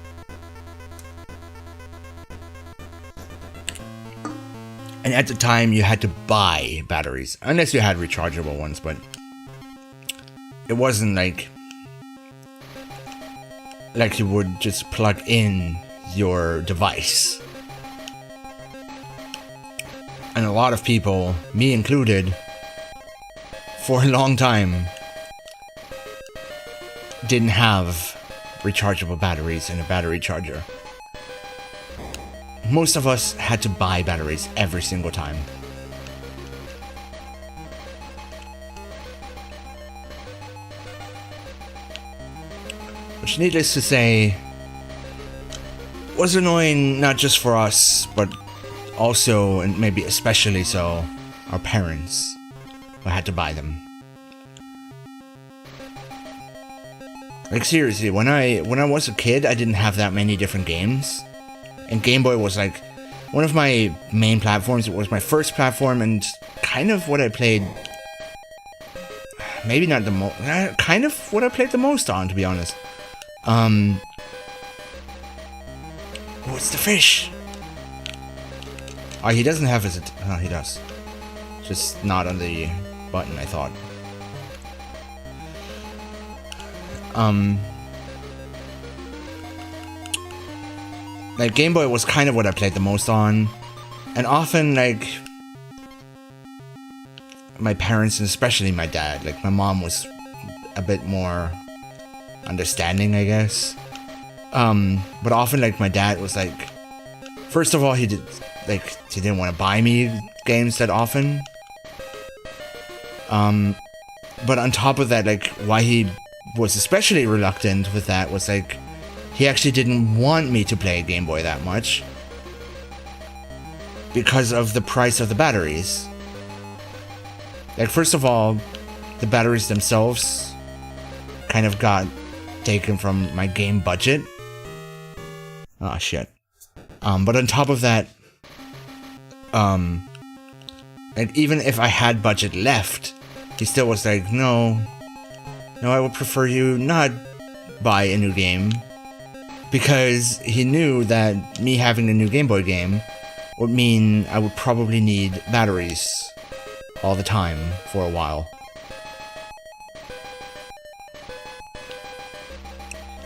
And at the time, you had to buy batteries, unless you had rechargeable ones, but it wasn't like you would just plug in your device. And a lot of people, me included, for a long time, didn't have rechargeable batteries and a battery charger. Most of us had to buy batteries every single time. Which, needless to say, was annoying not just for us, but also, and maybe especially so, our parents, who had to buy them. Like, seriously, when I was a kid, I didn't have that many different games. And Game Boy was like one of my main platforms. It was my first platform and kind of what I played. Maybe not the most, kind of what I played the most on, to be honest. Oh, it's the fish! Oh, he doesn't have his... Oh, he does. Just not on the button, I thought. Like, Game Boy was kind of what I played the most on. And often, like, my parents, and especially my dad, like, my mom was a bit more understanding, I guess. But often, like, my dad was like, first of all, he didn't want to buy me games that often. But on top of that, like, why he was especially reluctant with that was, like, he actually didn't want me to play Game Boy that much because of the price of the batteries. Like, first of all, the batteries themselves kind of got taken from my game budget. Oh, shit. But on top of that, like, even if I had budget left, he still was like, no, I would prefer you not buy a new game. Because he knew that me having a new Game Boy game would mean I would probably need batteries all the time for a while.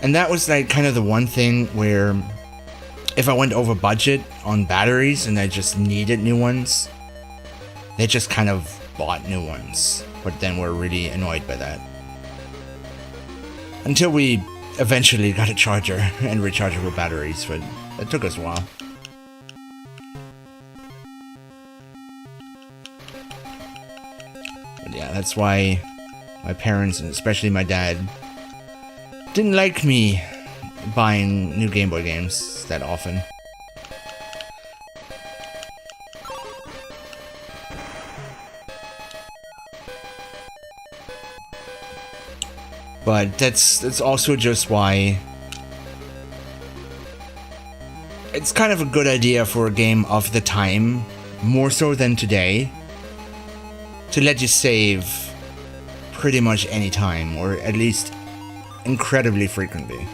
And that was like kind of the one thing where if I went over budget on batteries and I just needed new ones, they just kind of bought new ones, but then were really annoyed by that. Until we eventually got a charger and rechargeable batteries, but that took us a while. But yeah, that's why my parents, and especially my dad, didn't like me buying new Game Boy games that often. But that's also just why it's kind of a good idea for a game of the time, more so than today, to let you save pretty much any time, or at least incredibly frequently.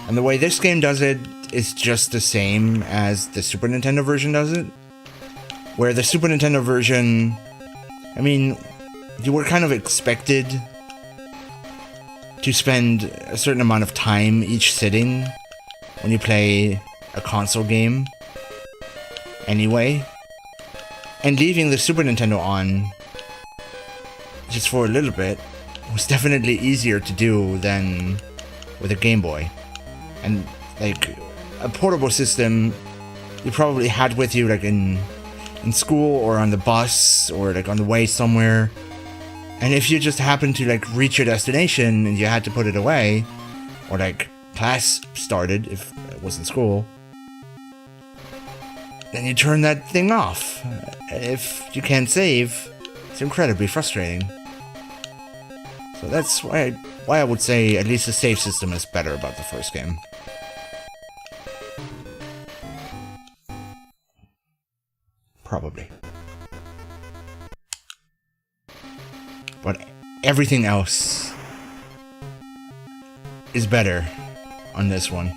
And the way this game does it is just the same as the Super Nintendo version does it, where the Super Nintendo version, I mean, you were kind of expected to spend a certain amount of time each sitting when you play a console game anyway. And leaving the Super Nintendo on just for a little bit was definitely easier to do than with a Game Boy. And like a portable system you probably had with you like in school or on the bus or like on the way somewhere. And if you just happened to like reach your destination and you had to put it away, or like class started if it was in school, then you turn that thing off. If you can't save, it's incredibly frustrating. So that's why I would say at least the save system is better about the first game. Probably. But everything else is better on this one.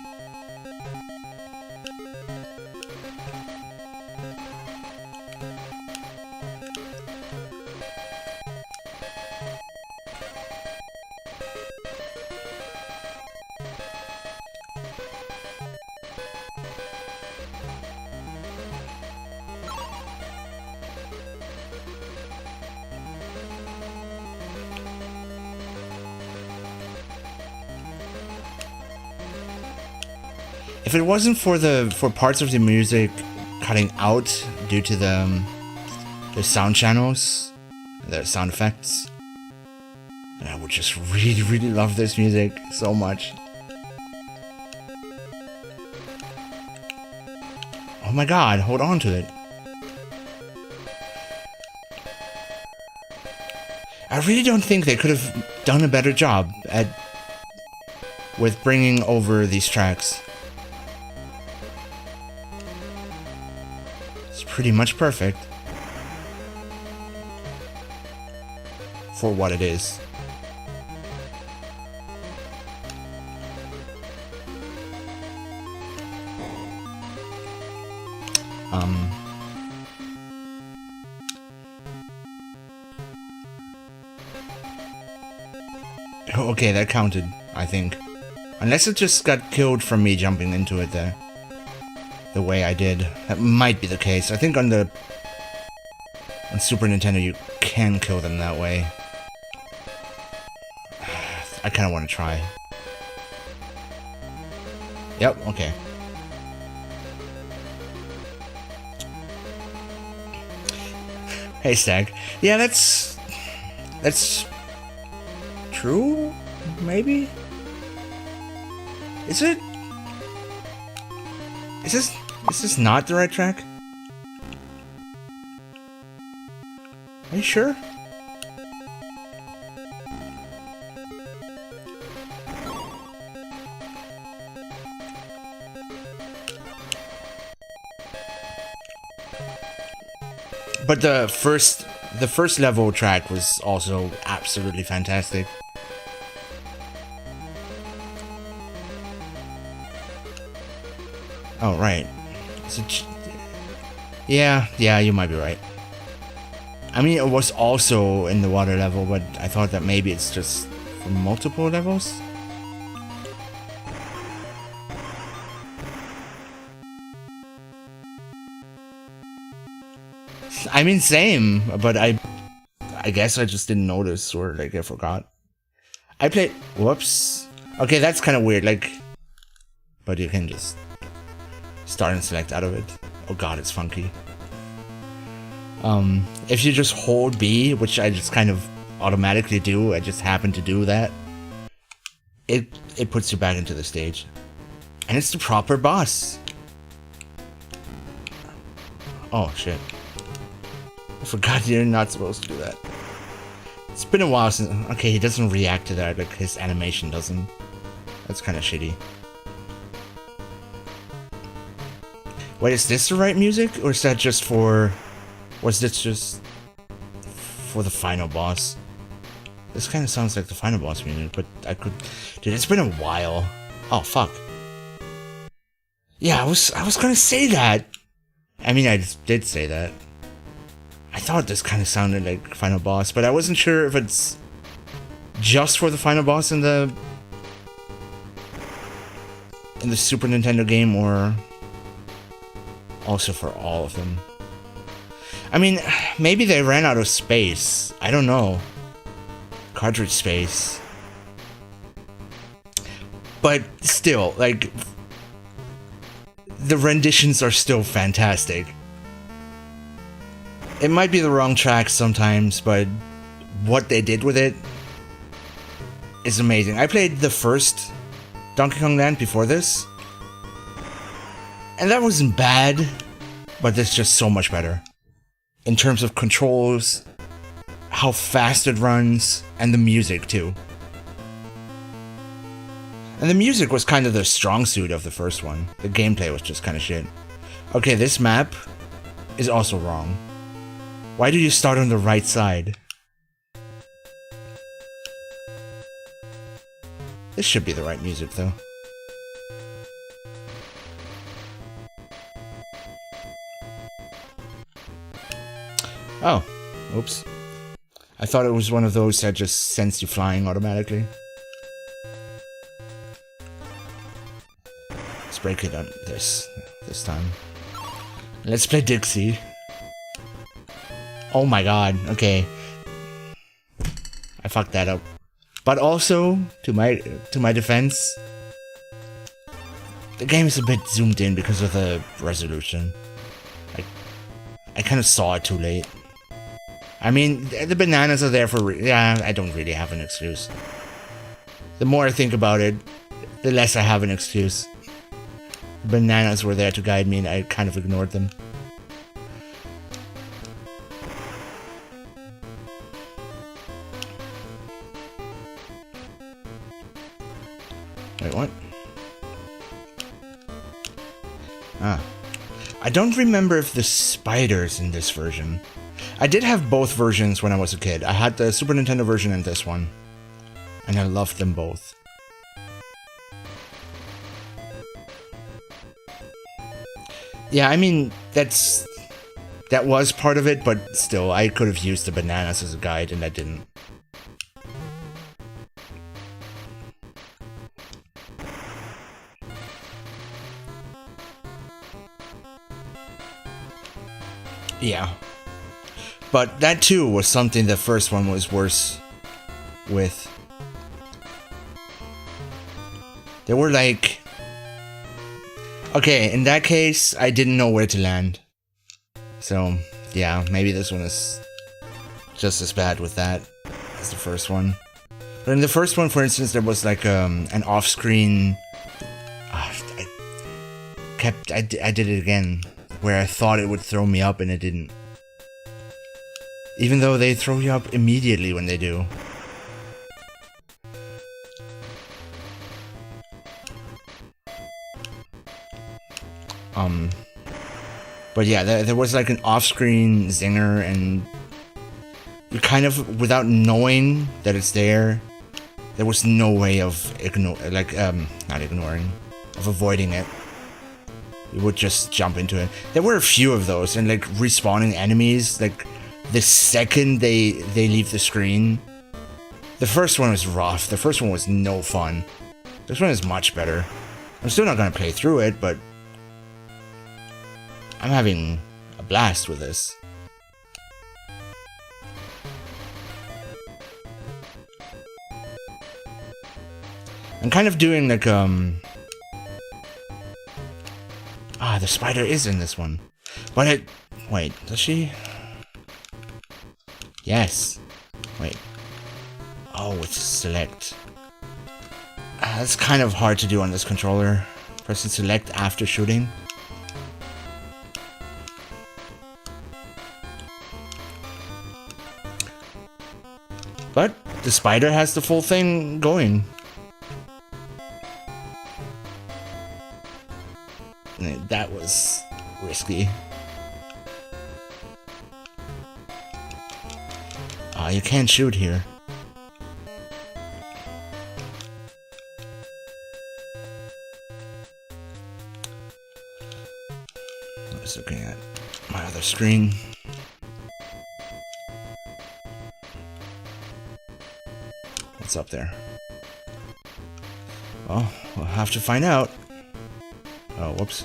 If it wasn't for parts of the music cutting out due to the sound channels, the sound effects, then I would just really, really love this music so much. Oh my god, hold on to it. I really don't think they could have done a better job with bringing over these tracks. It's pretty much perfect for what it is. Okay, that counted, I think. Unless it just got killed from me jumping into it there. The way I did. That might be the case. I think on Super Nintendo you can kill them that way. I kinda wanna try. Yep, okay. Hey, Stag. Yeah, that's true? Maybe? Is it? Is this not the right track? Are you sure? But the first level track was also absolutely fantastic. Oh, right. Yeah, you might be right. I mean, it was also in the water level, but I thought that maybe it's just for multiple levels? I mean, same, but I guess I just didn't notice, or like I forgot. I played... Whoops. Okay, that's kind of weird, like... But you can just start and select out of it. Oh god, it's funky. If you just hold B, which I just kind of automatically do, I just happen to do that, it puts you back into the stage. And it's the proper boss. Oh shit. I forgot you're not supposed to do that. It's been a while since... Okay, he doesn't react to that, like his animation doesn't. That's kind of shitty. Wait, is this the right music? Or is that just for... Was this just for the final boss? This kind of sounds like the final boss music, but I could... Dude, it's been a while. Oh, fuck. Yeah, I was gonna say that. I mean, I did say that. I thought this kind of sounded like final boss, but I wasn't sure if it's just for the final boss in the Super Nintendo game or also for all of them. I mean, maybe they ran out of space. I don't know. Cartridge space. But still, like, the renditions are still fantastic. It might be the wrong track sometimes, but what they did with it is amazing. I played the first Donkey Kong Land before this, and that wasn't bad, but it's just so much better. In terms of controls, how fast it runs, and the music too. And the music was kind of the strong suit of the first one. The gameplay was just kind of shit. Okay, this map is also wrong. Why do you start on the right side? This should be the right music, though. Oh, oops. I thought it was one of those that just sends you flying automatically. Let's break it on this time. Let's play Dixie. Oh my god, okay. I fucked that up. But also, to my defense, The game is a bit zoomed in because of the resolution. I kind of saw it too late. I mean, the bananas are there for... yeah, I don't really have an excuse. The more I think about it, the less I have an excuse. The bananas were there to guide me and I kind of ignored them. Wait, what? Ah. I don't remember if the spiders in this version. I did have both versions when I was a kid. I had the Super Nintendo version and this one. And I loved them both. Yeah, I mean, that was part of it, but still, I could have used the bananas as a guide and I didn't. Yeah. But that too was something the first one was worse with. They were like... okay, in that case, I didn't know where to land. So, yeah, maybe this one is just as bad with that as the first one. But in the first one, for instance, there was like an off-screen... I did it again, where I thought it would throw me up and it didn't. Even though they throw you up immediately when they do. But yeah, there was like an off-screen zinger, and you kind of, without knowing that it's there, there was no way of not ignoring, of avoiding it. You would just jump into it. There were a few of those, and like respawning enemies, like the second they leave the screen. The first one was rough. The first one was no fun. This one is much better. I'm still not gonna play through it, but I'm having a blast with this. I'm kind of doing like the spider is in this one. But wait, does she? Yes. Wait. Oh, it's select. That's kind of hard to do on this controller. Pressing select after shooting. But the spider has the full thing going. That was risky. You can't shoot here. I was looking at my other screen. What's up there? Well, we'll have to find out. Oh, whoops.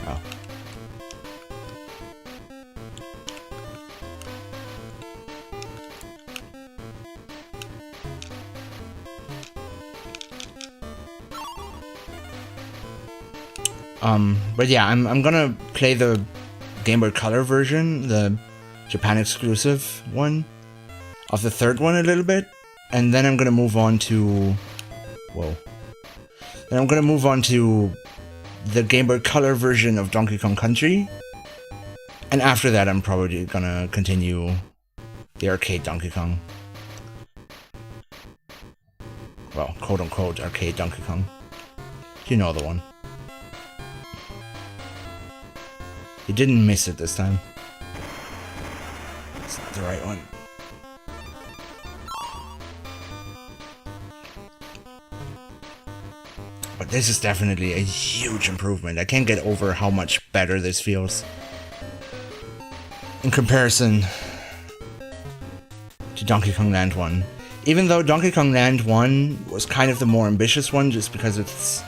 Oh. But yeah, I'm gonna play the Game Boy Color version, the Japan exclusive one, of the third one a little bit, and then I'm gonna move on to... whoa. Then I'm gonna move on to the Game Boy Color version of Donkey Kong Country, and after that I'm probably gonna continue the arcade Donkey Kong. Well, quote-unquote arcade Donkey Kong. You know the one. You didn't miss it this time. It's not the right one. But this is definitely a huge improvement. I can't get over how much better this feels in comparison to Donkey Kong Land 1. Even though Donkey Kong Land 1 was kind of the more ambitious one just because it's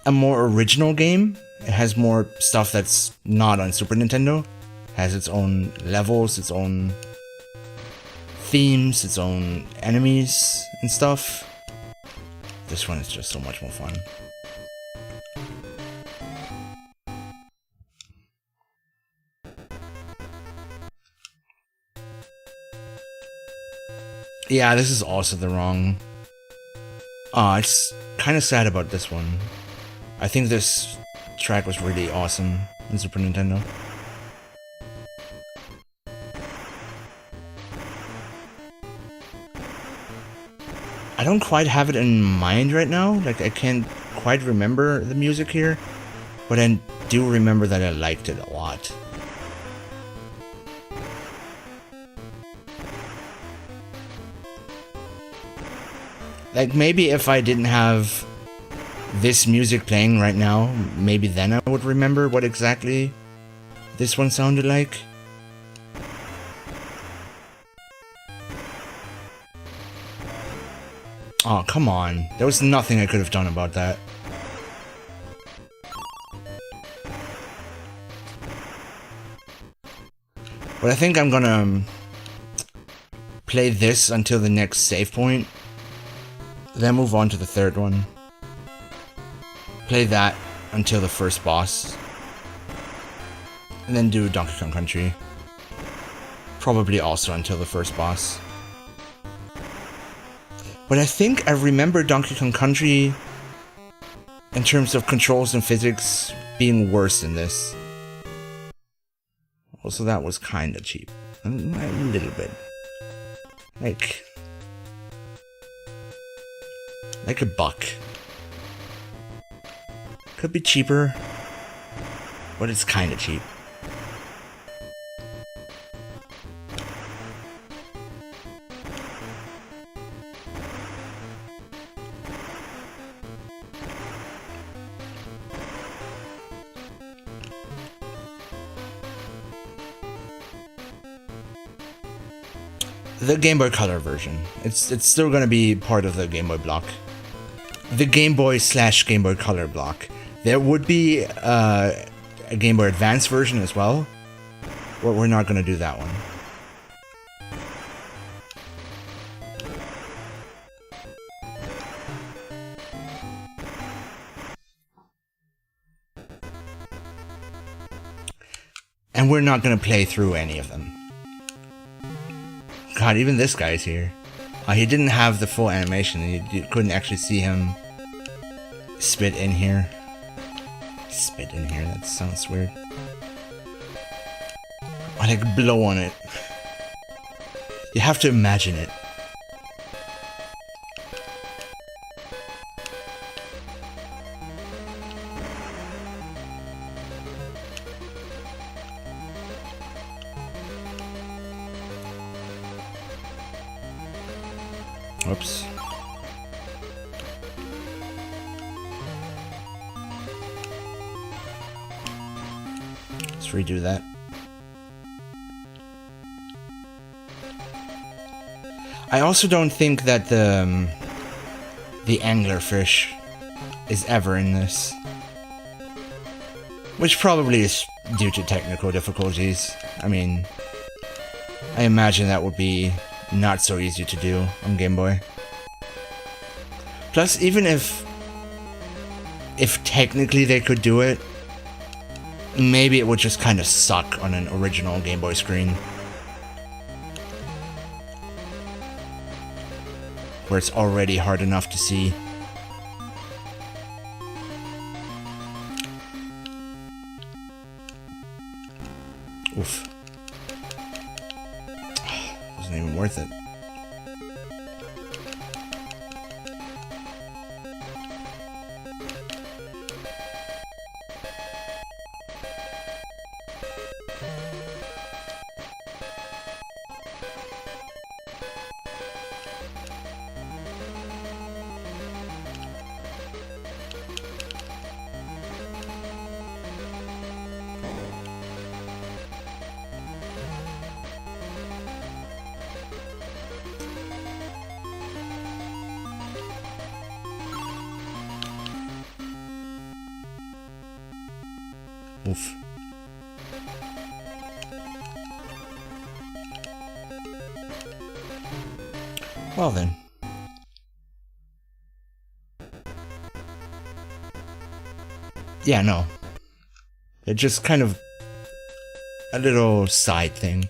a more original game. It has more stuff that's not on Super Nintendo. It has its own levels, its own themes, its own enemies and stuff. This one is just so much more fun. Yeah, this is also the wrong... it's kind of sad about this one. I think this track was really awesome in Super Nintendo. I don't quite have it in mind right now. Like, I can't quite remember the music here. But I do remember that I liked it a lot. Like, maybe if I didn't have this music playing right now, maybe then I would remember what exactly this one sounded like. Oh, come on. There was nothing I could have done about that. But I think I'm gonna play this until the next save point. Then move on to the third one. Play that until the first boss. And then do Donkey Kong Country. Probably also until the first boss. But I think I remember Donkey Kong Country in terms of controls and physics being worse than this. Also, that was kinda cheap. A little bit. Like $1. Could be cheaper, but it's kinda cheap. The Game Boy Color version. It's still gonna be part of the Game Boy block. The Game Boy / Game Boy Color block. There would be a Game Boy Advance version as well, but we're not gonna do that one. And we're not gonna play through any of them. God, even this guy's here. He didn't have the full animation. You couldn't actually see him spit in here. Spit in here, that sounds weird. Or like blow on it. You have to imagine it. Whoops. Let's redo that. I also don't think that the anglerfish is ever in this. Which probably is due to technical difficulties. I mean, I imagine that would be not so easy to do on Game Boy. Plus, even if technically they could do it, maybe it would just kind of suck on an original Game Boy screen. Where it's already hard enough to see. Oof. Wasn't even worth it. Oof. Well then. yeah, no. It's just kind of a little side thing.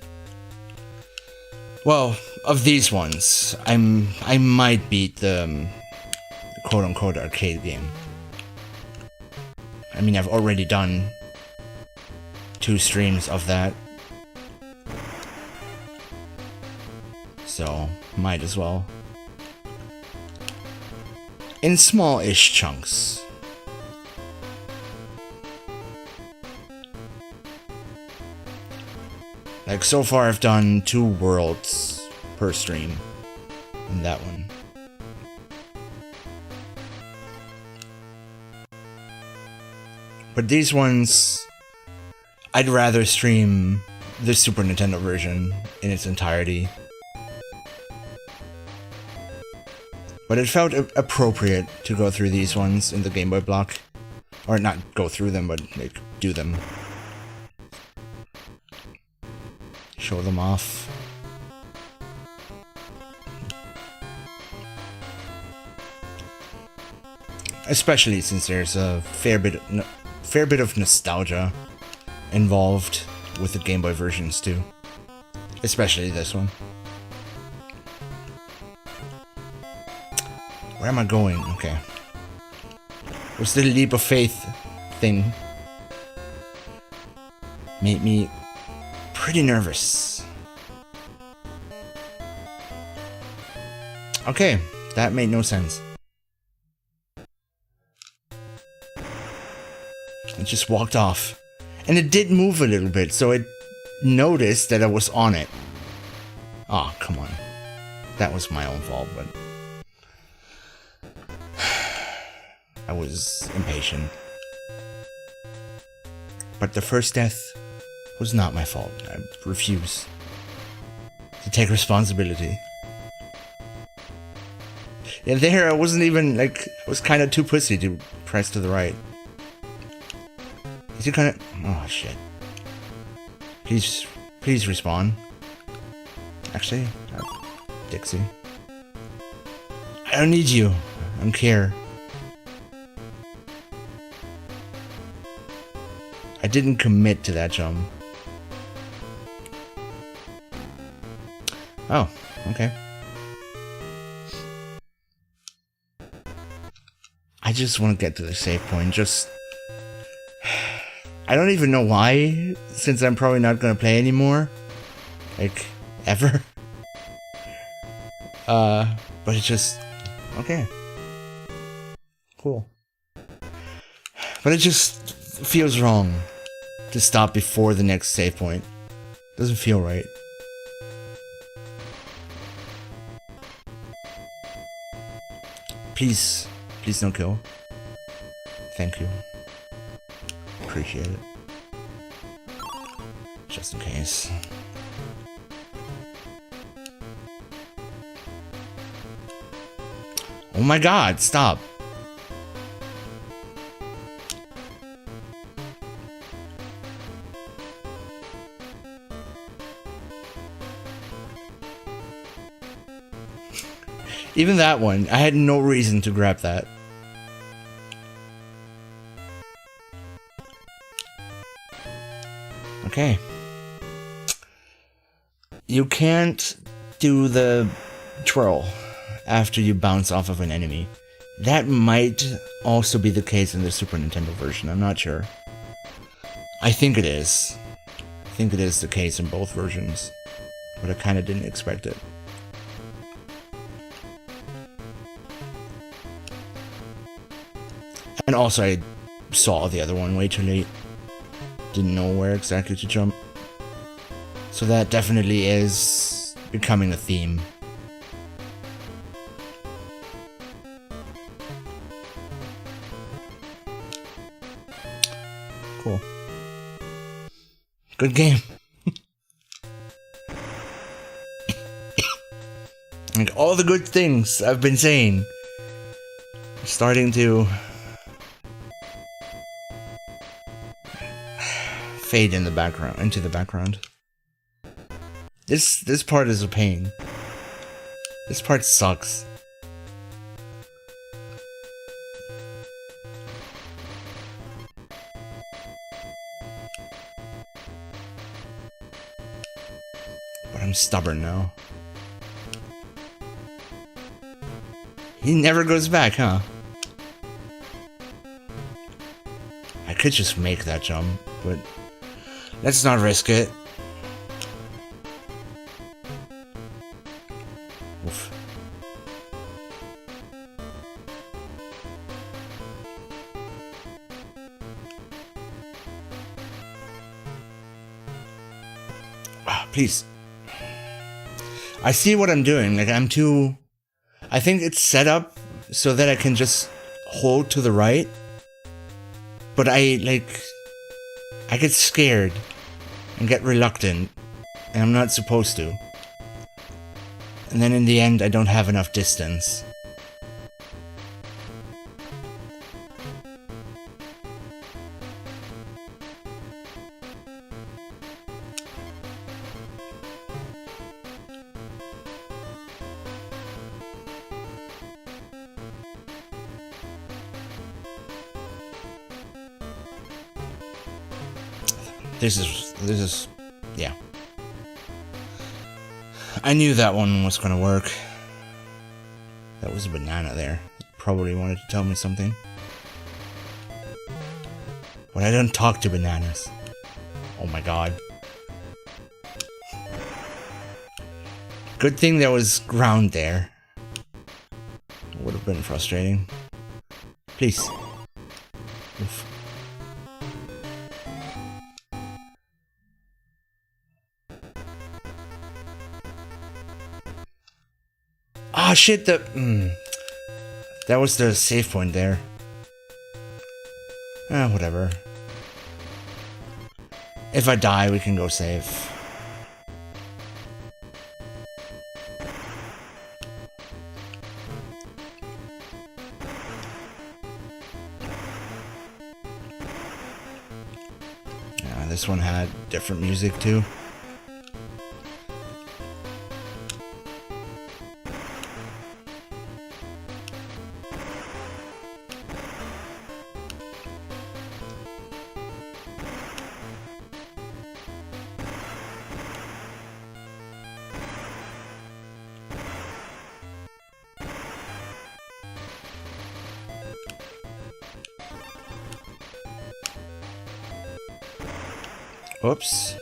Well, of these ones, I might beat the quote-unquote arcade game. I mean, I've already done 2 streams of that. So, might as well. In small-ish chunks. Like, so far I've done 2 worlds per stream in that one. But these ones, I'd rather stream the Super Nintendo version in its entirety. But it felt appropriate to go through these ones in the Game Boy block. Or not go through them, but like, do them. Show them off. Especially since there's a fair bit of nostalgia involved with the Game Boy versions too. Especially this one. Where am I going? Okay. What's the leap of faith thing? Made me pretty nervous. Okay, that made no sense. It just walked off. And it did move a little bit, so it noticed that I was on it. Oh, come on. That was my own fault, but I was impatient. But the first death was not my fault. I refuse to take responsibility. Yeah, there I wasn't even, like, I was kind of too pussy to press to the right. Is he kind of... Oh, shit. Please respawn. Actually, Dixie. I don't need you. I don't care. I didn't commit to that jump. Oh, okay. I just want to get to the save point, just... I don't even know why, since I'm probably not gonna play anymore. Like, ever. But it's just... Okay. Cool. But it just feels wrong to stop before the next save point. Doesn't feel right. Please don't kill. Thank you. Appreciate it. Just in case. Oh my god, stop. Even that one, I had no reason to grab that. Okay. You can't do the twirl after you bounce off of an enemy. That might also be the case in the Super Nintendo version, I'm not sure. I think it is. I think it is the case in both versions, but I kinda didn't expect it. And also I saw the other one way too late. Didn't know where exactly to jump. So that definitely is becoming a theme. Cool. Good game. Like all the good things I've been saying are starting to fade in the background, into the background. This part is a pain. This part sucks. But I'm stubborn now. He never goes back, huh? I could just make that jump, but let's not risk it. Oof. Please. I see what I'm doing. Like, I'm too... I think it's set up so that I can just hold to the right. But I get scared and get reluctant. And I'm not supposed to. And then in the end, I don't have enough distance. This is, yeah. I knew that one was gonna work. That was a banana there. Probably wanted to tell me something. But I don't talk to bananas. Oh my god. Good thing there was ground there. Would have been frustrating. Please. Oof. Ah, shit, that was the save point there. Whatever. If I die, we can go save. Yeah, this one had different music too. Oops.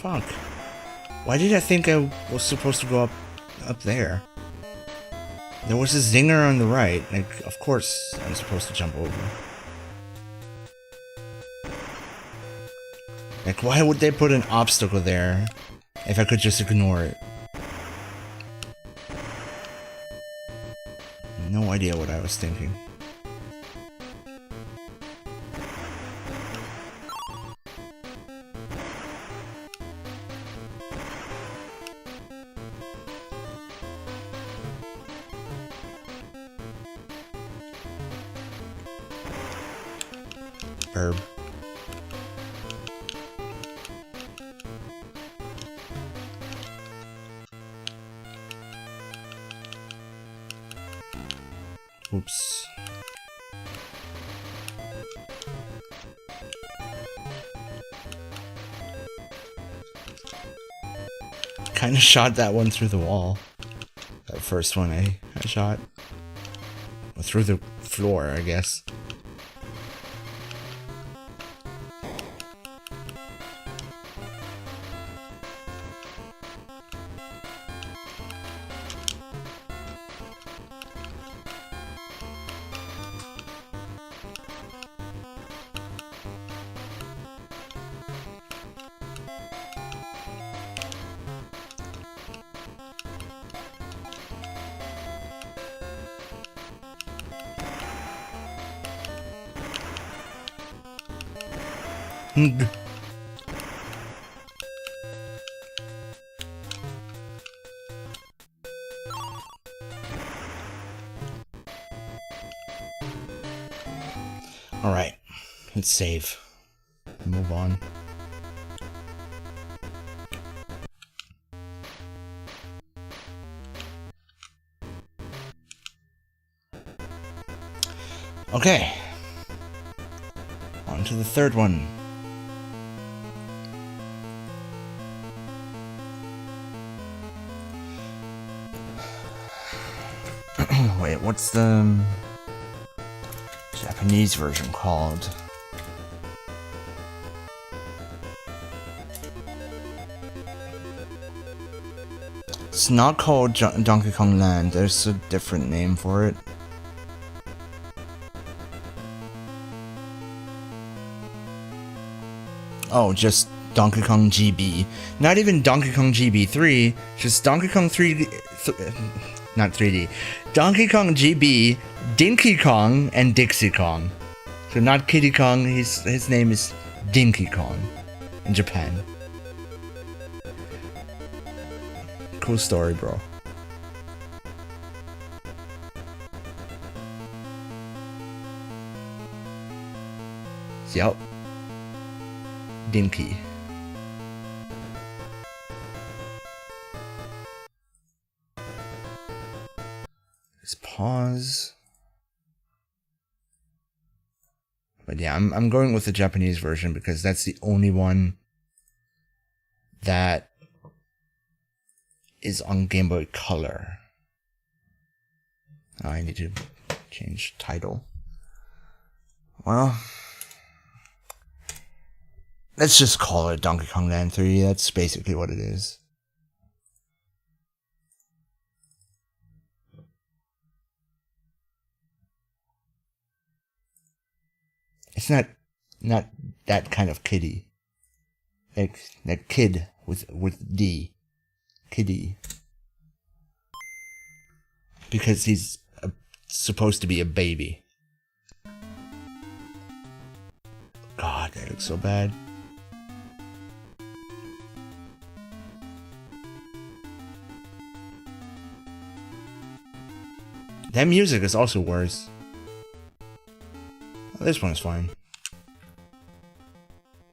Fuck. Why did I think I was supposed to go up there? There was a zinger on the right. Like, of course I'm supposed to jump over. Like, why would they put an obstacle there if I could just ignore it? No idea what I was thinking. Herb. Oops. Kind of shot that one through the wall. That first one I shot. Or through the floor, I guess. Alright, let's save. Move on. Okay. On to the third one. Wait, what's the Japanese version called? It's not called Donkey Kong Land. There's a different name for it. Oh, just Donkey Kong GB. Not even Donkey Kong GB 3, just Donkey Kong 3D... not 3D. Donkey Kong GB, Dinky Kong, and Dixie Kong. So not Kiddy Kong, his name is Dinky Kong in Japan. Cool story, bro. Yup. Dinky. Let's pause. But yeah, I'm going with the Japanese version because that's the only one that is on Game Boy Color. Oh, I need to change title. Well, let's just call it Donkey Kong Land 3. That's basically what it is. It's not that kind of kiddie. Like that kid with D. Kiddie. Because he's supposed to be a baby. God, that looks so bad. That music is also worse. Oh, this one is fine.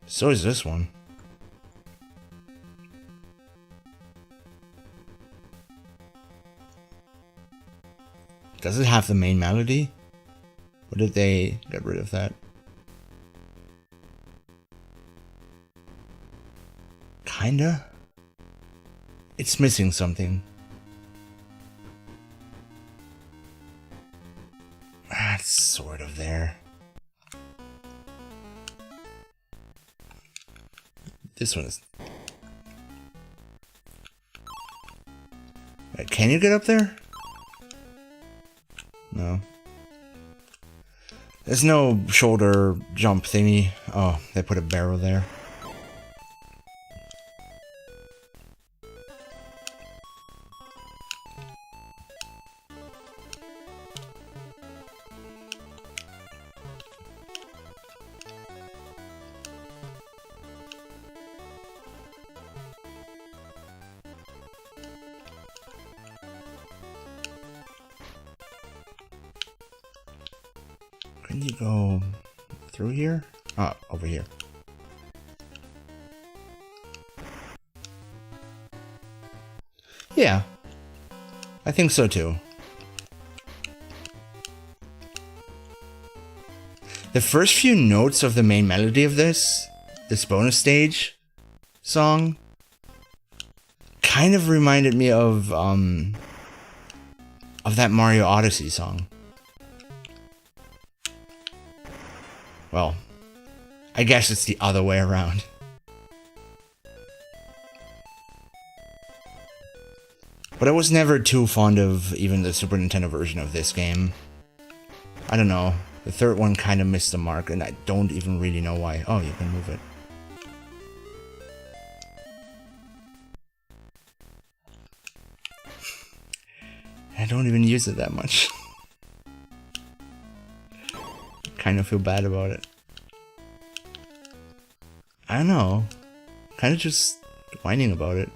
So is this one. Does it have the main melody? Or did they get rid of that? Kinda? It's missing something. It's sort of there. This one is... Can you get up there? No. There's no shoulder jump thingy. Oh, they put a barrel there. Can you go through here? Oh, over here. Yeah, I think so too. The first few notes of the main melody of this bonus stage song, kind of reminded me of that Mario Odyssey song. Well, I guess it's the other way around. But I was never too fond of even the Super Nintendo version of this game. I don't know. The third one kind of missed the mark, and I don't even really know why. Oh, you can move it. I don't even use it that much. Kind of feel bad about it. I don't know. Kind of just whining about it.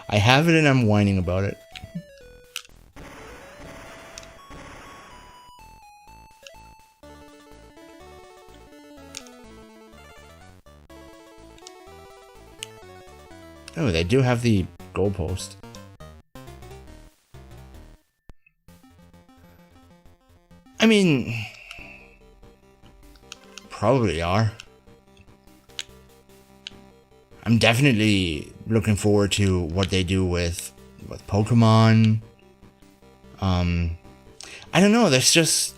I have it and I'm whining about it. Oh, they do have the goalpost. I mean, probably are. I'm definitely looking forward to what they do with Pokemon. I don't know, there's just...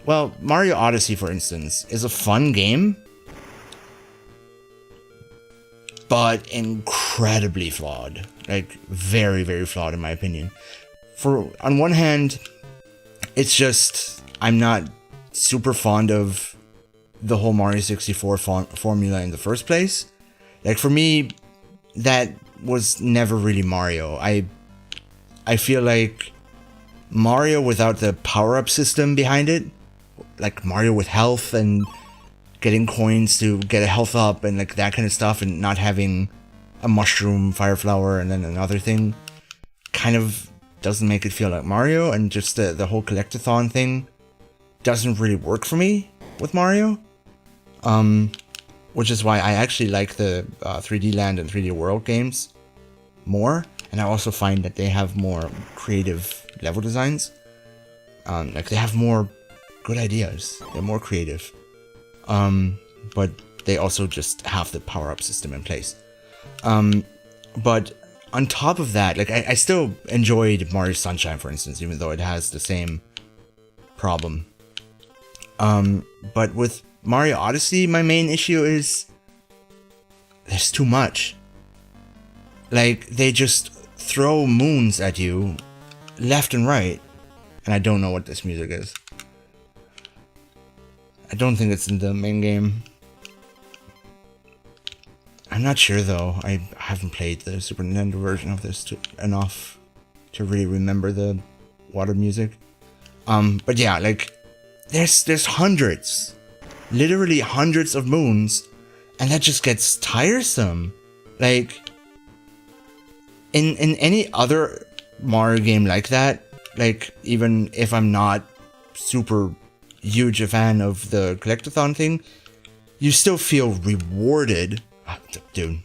Well, Mario Odyssey, for instance, is a fun game, but incredibly flawed. Like, very, very flawed in my opinion. On one hand, it's just, I'm not super fond of the whole Mario 64 formula in the first place. Like, for me, that was never really Mario. I feel like Mario without the power-up system behind it, like Mario with health and getting coins to get a health up and like that kind of stuff, and not having a mushroom, fire flower, and then another thing, kind of doesn't make it feel like Mario. And just the whole collectathon thing doesn't really work for me with Mario. Which is why I actually like the 3D Land and 3D World games more. And I also find that they have more creative level designs. Like, they have more good ideas. They're more creative. But they also just have the power-up system in place. But on top of that, like, I still enjoyed Mario Sunshine, for instance, even though it has the same problem. But with Mario Odyssey, my main issue is there's too much. Like, they just throw moons at you left and right. And I don't know what this music is. I don't think it's in the main game. I'm not sure though. I haven't played the Super Nintendo version of this enough to really remember the water music. But yeah, like, there's hundreds. Literally hundreds of moons, and that just gets tiresome. Like, in any other Mario game like that, like, even if I'm not super huge a fan of the collectathon thing, you still feel rewarded. Dude,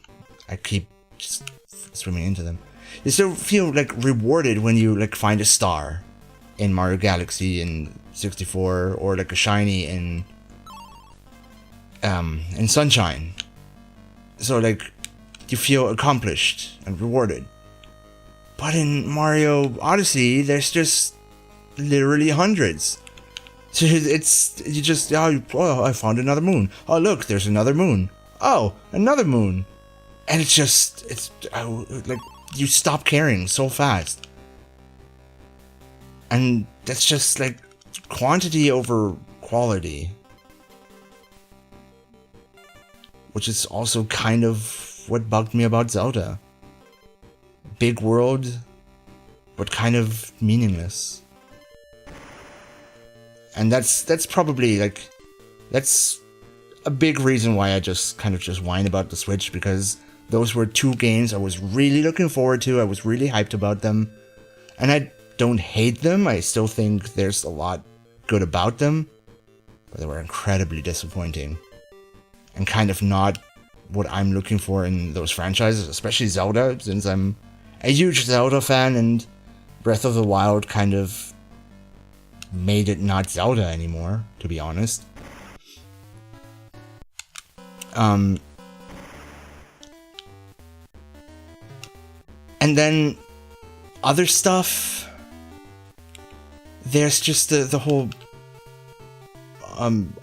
I keep just swimming into them. You still feel like rewarded when you like find a star in Mario Galaxy in 64, or like a shiny in Sunshine. So like, you feel accomplished and rewarded. But in Mario Odyssey, there's just literally hundreds. So you just, oh, I found another moon. Oh, look, there's another moon. Oh, another moon. And it's like, you stop caring so fast. And that's just like quantity over quality. Which is also kind of what bugged me about Zelda. Big world, but kind of meaningless. And that's probably like, that's a big reason why I just kind of just whine about the Switch, because those were two games I was really looking forward to. I was really hyped about them. And I don't hate them. I still think there's a lot good about them. But they were incredibly disappointing. And kind of not what I'm looking for in those franchises, especially Zelda, since I'm a huge Zelda fan, and Breath of the Wild kind of made it not Zelda anymore, to be honest. And then other stuff, there's just the whole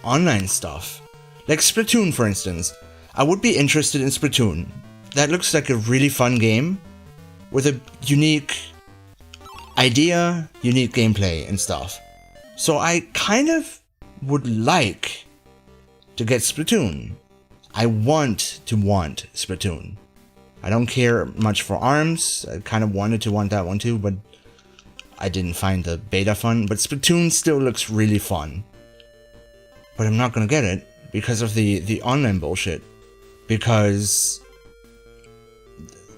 online stuff. Like Splatoon, for instance. I would be interested in Splatoon. That looks like a really fun game with a unique idea, unique gameplay and stuff. So I kind of would like to get Splatoon. I want Splatoon. I don't care much for ARMS. I kind of wanted to want that one too, but I didn't find the beta fun. But Splatoon still looks really fun. But I'm not gonna get it, because of the online bullshit. Because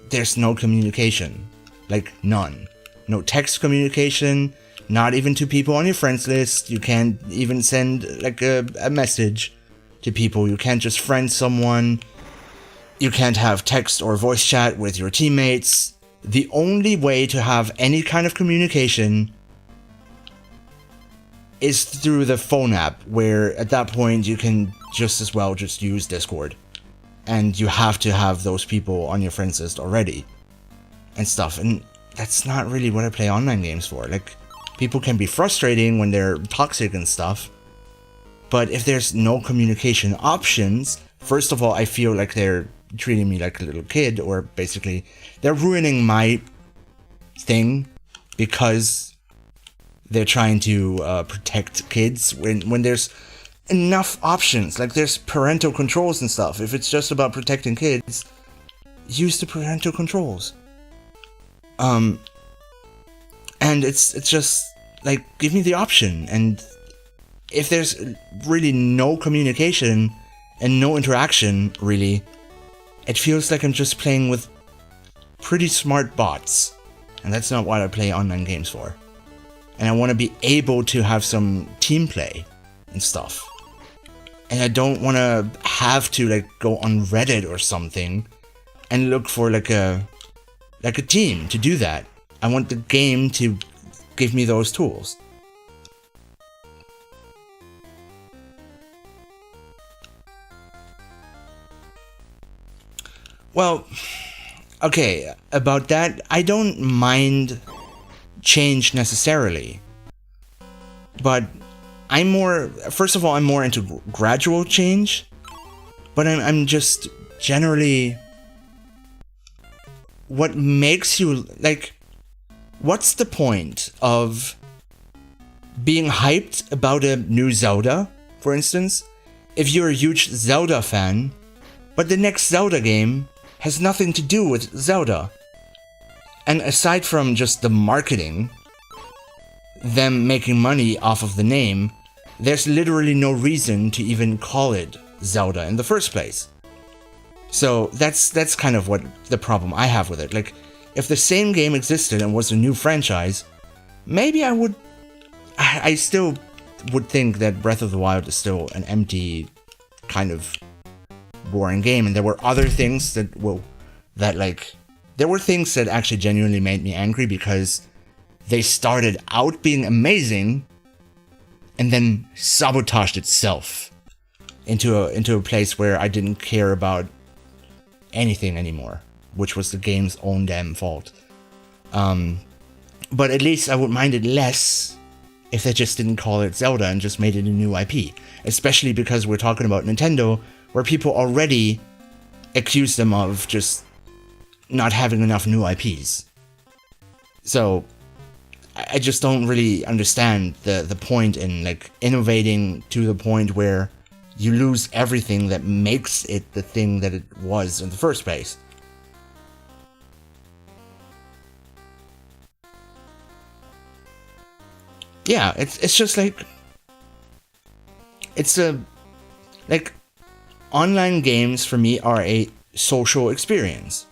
there's no communication. Like, none. No text communication, not even to people on your friends list. You can't even send, like, a message to people. You can't just friend someone. You can't have text or voice chat with your teammates. The only way to have any kind of communication is through the phone app, where at that point you can just as well just use Discord. And you have to have those people on your friends list already and stuff. And that's not really what I play online games for. Like, people can be frustrating when they're toxic and stuff. But if there's no communication options, first of all, I feel like they're treating me like a little kid, or basically they're ruining my thing because they're trying to protect kids when there's enough options. Like, there's parental controls and stuff. If it's just about protecting kids, use the parental controls. And it's just like, give me the option. And if there's really no communication and no interaction, really, it feels like I'm just playing with pretty smart bots. And that's not what I play online games for. And I want to be able to have some team play and stuff. And I don't want to have to, like, go on Reddit or something and look for like a team to do that. I want the game to give me those tools. Well, okay, about that, I don't mind change necessarily. But I'm more into gradual change. But I'm just generally, what makes you, like, what's the point of being hyped about a new Zelda, for instance, if you're a huge Zelda fan, but the next Zelda game has nothing to do with Zelda? And aside from just the marketing, them making money off of the name, there's literally no reason to even call it Zelda in the first place. So that's kind of what the problem I have with it. Like, if the same game existed and was a new franchise, maybe I still would think that Breath of the Wild is still an empty, kind of boring game, and there were other things there were things that actually genuinely made me angry, because they started out being amazing and then sabotaged itself into a place where I didn't care about anything anymore, which was the game's own damn fault. But at least I would mind it less if they just didn't call it Zelda and just made it a new IP, especially because we're talking about Nintendo, where people already accuse them of just not having enough new IPs. So I just don't really understand the point in, like, innovating to the point where you lose everything that makes it the thing that it was in the first place. Yeah, it's just like, it's like, online games for me are a social experience,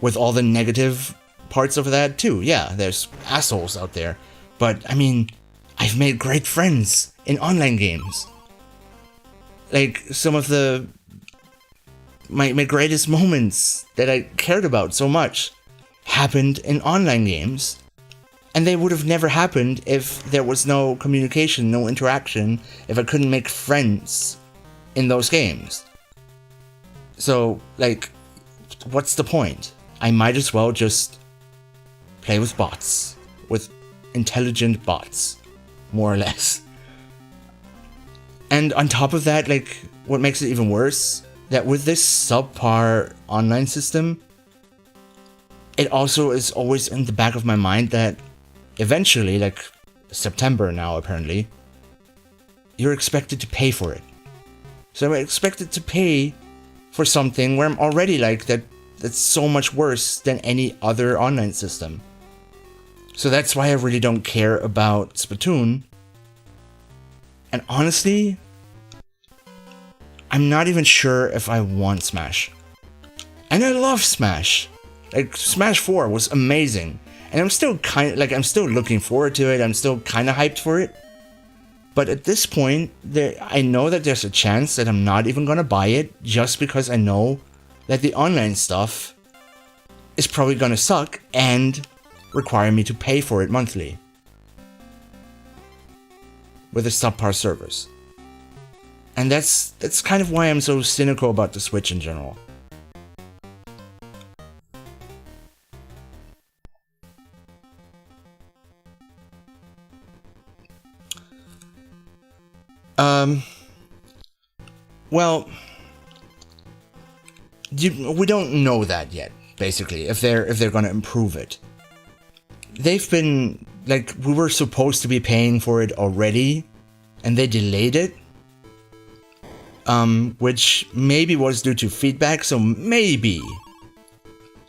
with all the negative parts of that too. Yeah, there's assholes out there, but I mean, I've made great friends in online games. Like, some of my greatest moments that I cared about so much happened in online games, and they would have never happened if there was no communication, no interaction, if I couldn't make friends in those games. So, like, what's the point? I might as well just play with bots, with intelligent bots, more or less. And on top of that, like, what makes it even worse, that with this subpar online system, it also is always in the back of my mind that eventually, like September now apparently, you're expected to pay for it. So I'm expected to pay for something where I'm already like, that's so much worse than any other online system. So that's why I really don't care about Splatoon. And honestly, I'm not even sure if I want Smash. And I love Smash. Like, Smash 4 was amazing. And I'm still I'm still looking forward to it. I'm still kind of hyped for it. But at this point, I know that there's a chance that I'm not even gonna buy it just because I know that the online stuff is probably gonna suck and require me to pay for it monthly. With a subpar service. And that's kind of why I'm so cynical about the Switch in general. Well, we don't know that yet, basically, if they're gonna improve it. They've been, like, we were supposed to be paying for it already, and they delayed it. Which maybe was due to feedback, so maybe.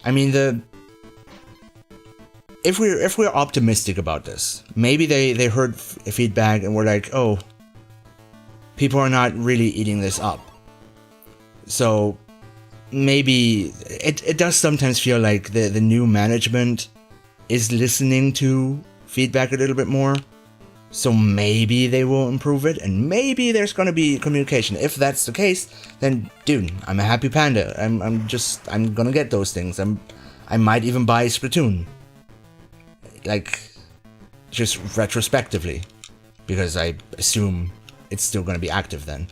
I mean, if we're optimistic about this, maybe they heard feedback and were like, oh, people are not really eating this up. So maybe it does sometimes feel like the new management is listening to feedback a little bit more. So maybe they will improve it, and maybe there's gonna be communication. If that's the case, then dude, I'm a happy panda. I'm gonna get those things. I might even buy Splatoon. Like, just retrospectively, because I assume it's still gonna be active then.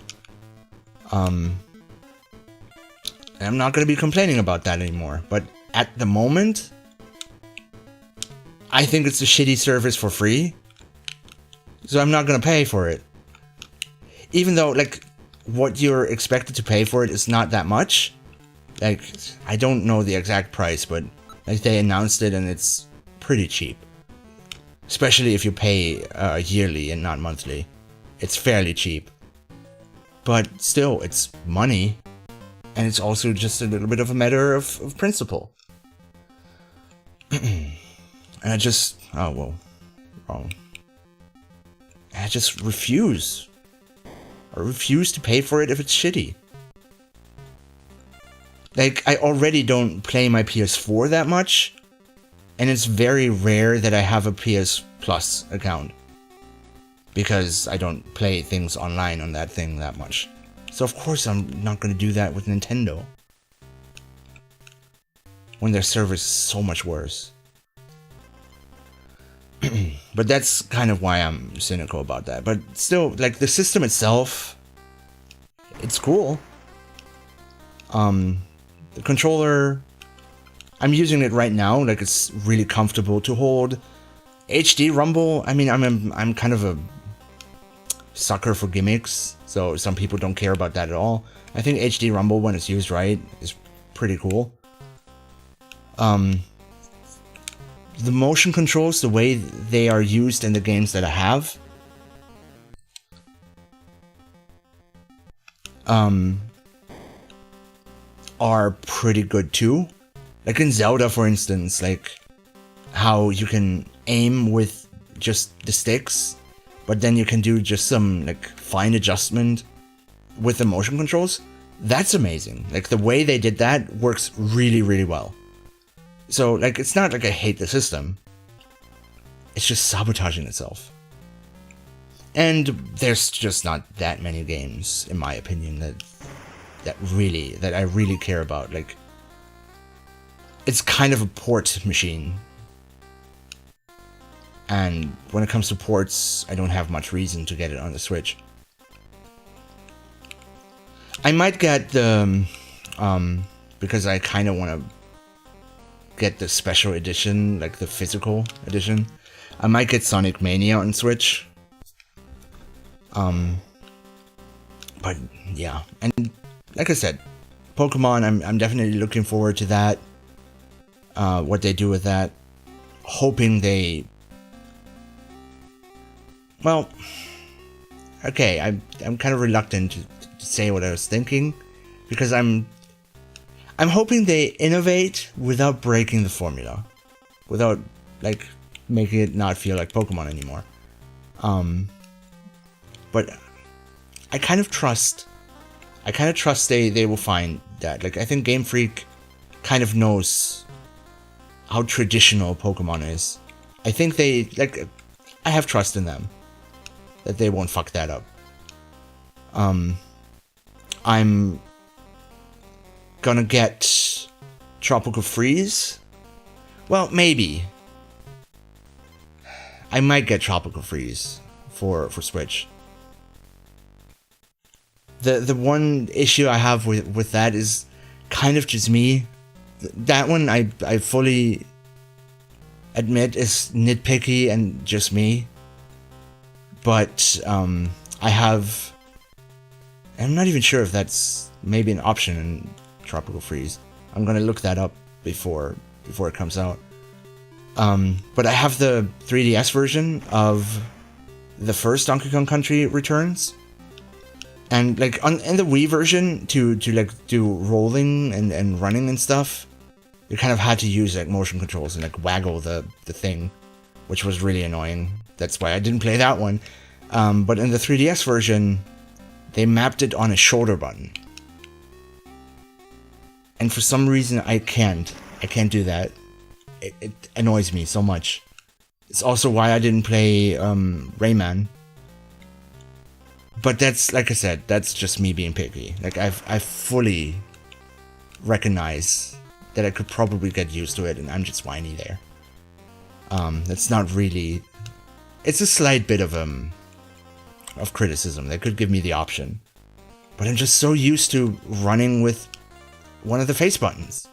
And I'm not gonna be complaining about that anymore. But at the moment, I think it's a shitty service for free. So I'm not gonna pay for it. Even though, like, what you're expected to pay for it is not that much. Like, I don't know the exact price, but, like, they announced it and it's pretty cheap. Especially if you pay yearly and not monthly. It's fairly cheap. But still, it's money. And it's also just a little bit of a matter of principle. And I just... oh, well. Wrong. I just refuse. I refuse to pay for it if it's shitty. Like, I already don't play my PS4 that much. And it's very rare that I have a PS Plus account. Because I don't play things online on that thing that much. So of course I'm not going to do that with Nintendo. When their service is so much worse. But that's kind of why I'm cynical about that. But still, like, the system itself, it's cool. The controller, I'm using it right now. Like, it's really comfortable to hold. HD rumble, I mean, I'm kind of a sucker for gimmicks, so some people don't care about that at all. I think HD rumble, when it's used right, is pretty cool. The motion controls, the way they are used in the games that I have, are pretty good too. Like in Zelda, for instance, like how you can aim with just the sticks, but then you can do just some like fine adjustment with the motion controls. That's amazing. Like the way they did that works really, really well. So, like, it's not like I hate the system. It's just sabotaging itself. And there's just not that many games, in my opinion, that I really care about. Like, it's kind of a port machine. And when it comes to ports, I don't have much reason to get it on the Switch. I might get the, because I kind of want to get the special edition, like the physical edition. I might get Sonic Mania on Switch. But yeah, and like I said, Pokemon, I'm definitely looking forward to that. What they do with that. Hoping they... Well, okay, I'm kind of reluctant to say what I was thinking, because I'm hoping they innovate without breaking the formula. Without, like, making it not feel like Pokemon anymore. But I kind of trust I kind of trust they will find that. Like, I think Game Freak kind of knows how traditional Pokemon is. I think they, like, I have trust in them that they won't fuck that up. I'm gonna get Tropical Freeze. Well, maybe. I might get Tropical Freeze for Switch. The one issue I have with that is kind of just me. That one I fully admit is nitpicky and just me. But I'm not even sure if that's maybe an option in Tropical Freeze. I'm gonna look that up before it comes out. But I have the 3DS version of the first Donkey Kong Country Returns. And like in the Wii version to like do rolling and running and stuff, you kind of had to use like motion controls and like waggle the thing, which was really annoying. That's why I didn't play that one. But in the 3DS version, they mapped it on a shoulder button. And for some reason I can't do that. It annoys me so much. It's also why I didn't play Rayman. But that's, like I said, that's just me being picky. Like, I fully recognize that I could probably get used to it, and I'm just whiny there. That's not really... It's a slight bit of criticism. They could give me the option. But I'm just so used to running with one of the face buttons.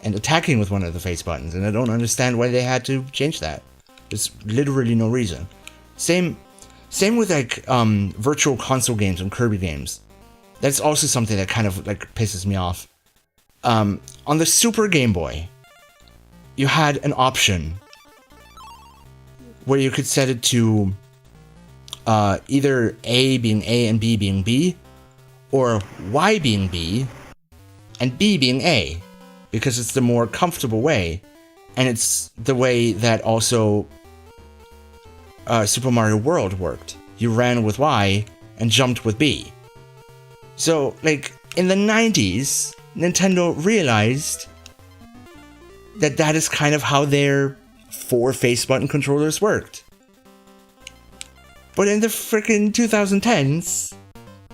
And attacking with one of the face buttons, and I don't understand why they had to change that. There's literally no reason. Same with like virtual console games and Kirby games. That's also something that kind of like pisses me off. On the Super Game Boy, you had an option where you could set it to either A being A and B being B, or Y being B and B being A, because it's the more comfortable way, and it's the way that also Super Mario World worked. You ran with Y and jumped with B. So, like, in the 90s, Nintendo realized that that is kind of how their 4 face button controllers worked. But in the frickin' 2010s,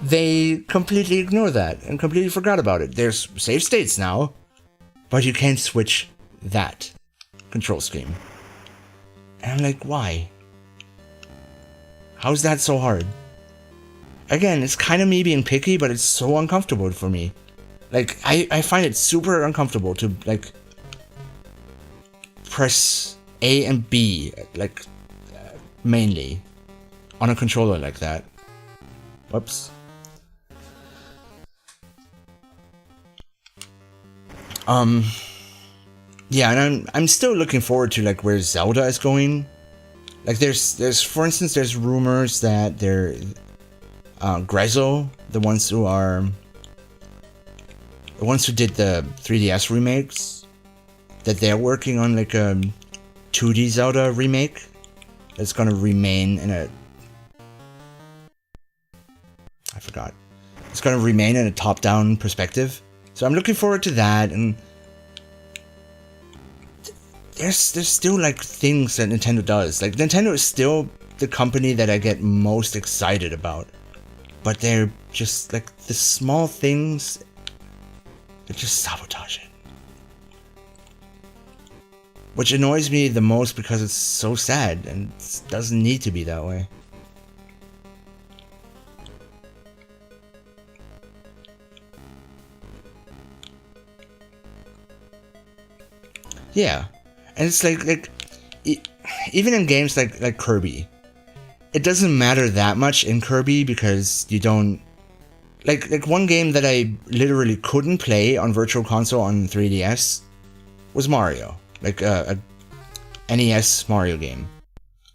they completely ignored that and completely forgot about it. There's save states now, but you can't switch that control scheme. And I'm like, why? How's that so hard? Again, it's kind of me being picky, but it's so uncomfortable for me. Like, I find it super uncomfortable to, like, press A and B, like, mainly, on a controller like that. Whoops. Yeah, and I'm still looking forward to, like, where Zelda is going. Like, there's for instance, there's rumors that Grezzo, the ones who did the 3DS remakes, that they're working on like a 2D Zelda remake that's gonna remain in a... It's gonna remain in a top-down perspective. So I'm looking forward to that, and there's still like things that Nintendo does. Like, Nintendo is still the company that I get most excited about. But they're just like the small things that just sabotage it. Which annoys me the most because it's so sad and it doesn't need to be that way. Yeah. And it's like even in games like Kirby, it doesn't matter that much in Kirby because you don't... Like one game that I literally couldn't play on Virtual Console on 3DS was Mario. Like a NES Mario game.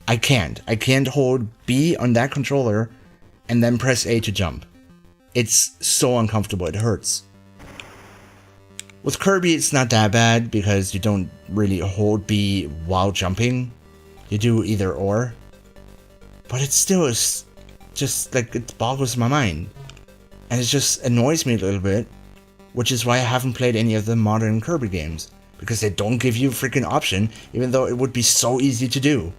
I can't hold B on that controller and then press A to jump. It's so uncomfortable, it hurts. With Kirby, it's not that bad because you don't really hold B while jumping. You do either or. But it still is just like, it boggles my mind. And it just annoys me a little bit, which is why I haven't played any of the modern Kirby games. Because they don't give you a freaking option, even though it would be so easy to do.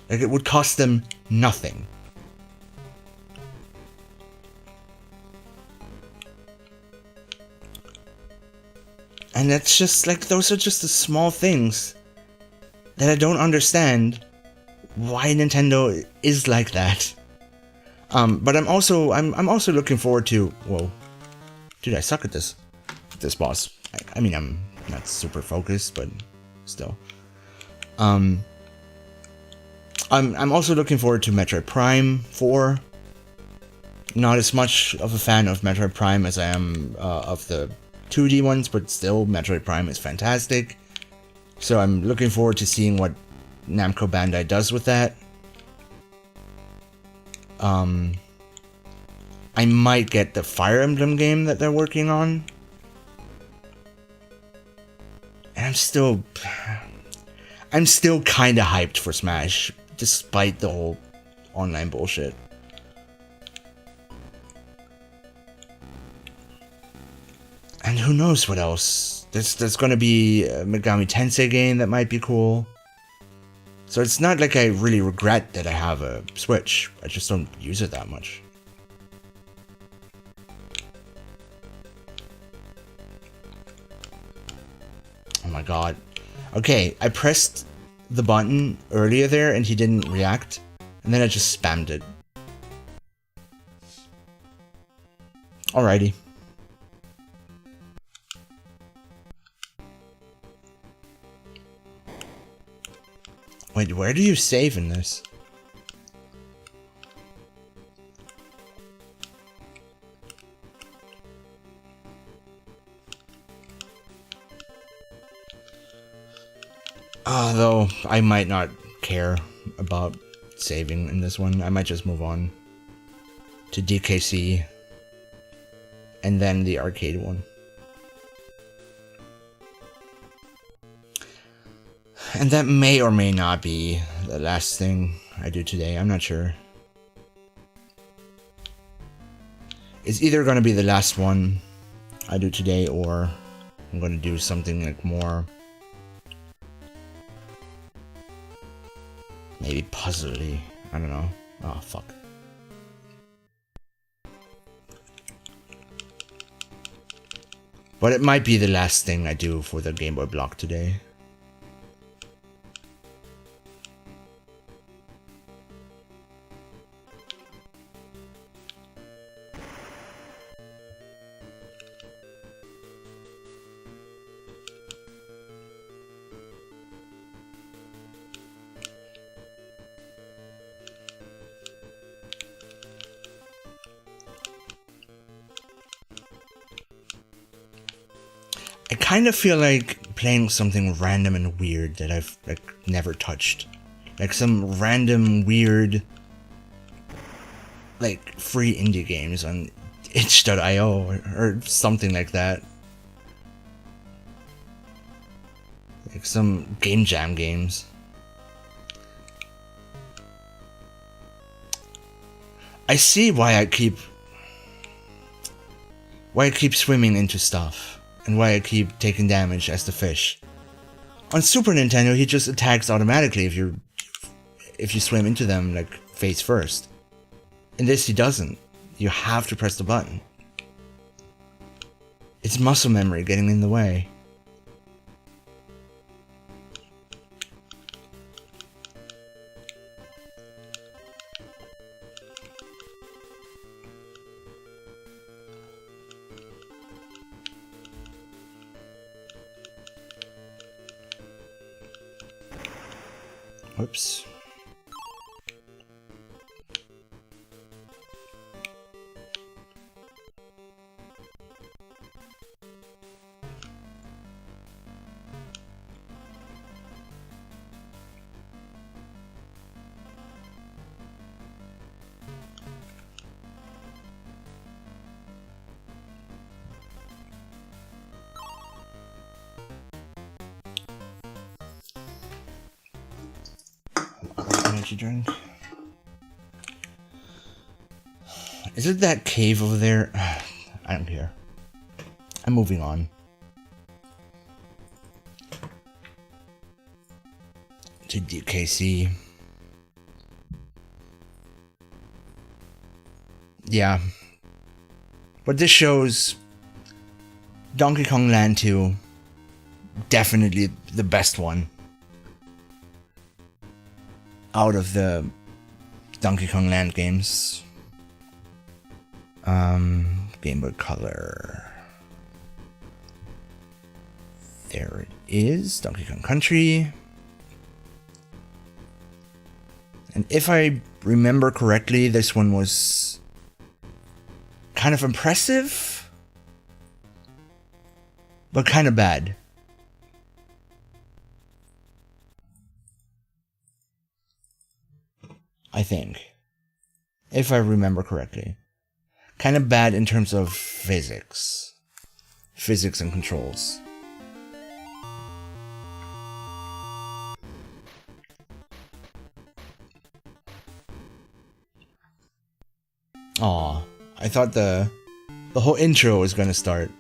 Like, it would cost them nothing. And that's just, like, those are just the small things that I don't understand why Nintendo is like that. But I'm also looking forward to, whoa. Dude, I suck at this boss. I mean, I'm not super focused, but still. I'm also looking forward to Metroid Prime 4. Not as much of a fan of Metroid Prime as I am of the 2D ones, but still, Metroid Prime is fantastic. So I'm looking forward to seeing what Namco Bandai does with that. I might get the Fire Emblem game that they're working on. And I'm still kinda hyped for Smash, despite the whole online bullshit. And who knows what else? There's gonna be a Megami Tensei game that might be cool. So it's not like I really regret that I have a Switch. I just don't use it that much. Oh my god. Okay, I pressed the button earlier there and he didn't react. And then I just spammed it. Alrighty. Wait, where do you save in this? Though I might not care about saving in this one. I might just move on to DKC and then the arcade one. And that may or may not be the last thing I do today. I'm not sure. It's either going to be the last one I do today, or I'm going to do something like more, maybe puzzly. I don't know. Oh, fuck. But it might be the last thing I do for the Game Boy block today. I kind of feel like playing something random and weird that I've like never touched. Like some random weird like free indie games on itch.io or something like that. Like some game jam games. I see why I keep swimming into stuff. And why I keep taking damage as the fish. On Super Nintendo, he just attacks automatically if you swim into them like face first. In this, he doesn't. You have to press the button. It's muscle memory getting in the way. Whoops. Energy drink. Is it that cave over there? I don't care. I'm moving on. To DKC. Yeah. But this shows Donkey Kong Land 2, definitely the best one out of the Donkey Kong Land games. Game Boy Color. There it is, Donkey Kong Country. And if I remember correctly, this one was kind of impressive, but kind of bad. I think. If I remember correctly. Kind of bad in terms of physics. Physics and controls. Aw, I thought the whole intro was gonna start.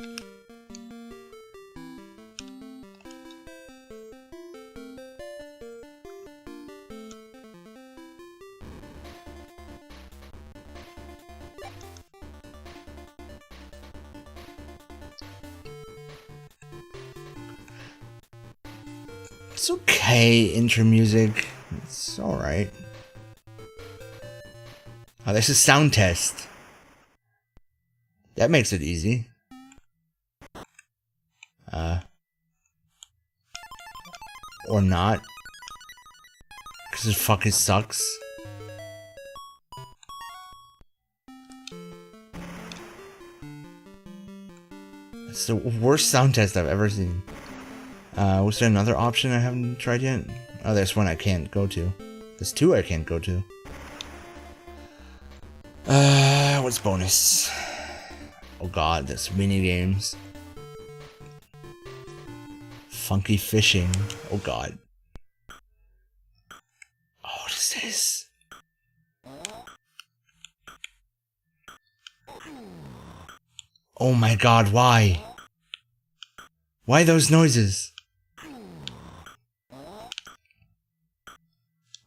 It's okay, intro music. It's alright. Oh, this is sound test. That makes it easy. Or not. Because it fucking sucks. It's the worst sound test I've ever seen. Was there another option I haven't tried yet? Oh, there's one I can't go to. There's two I can't go to. What's bonus? Oh god, there's mini games. Funky fishing. Oh god. Oh, what is this? Oh my god, why? Why those noises?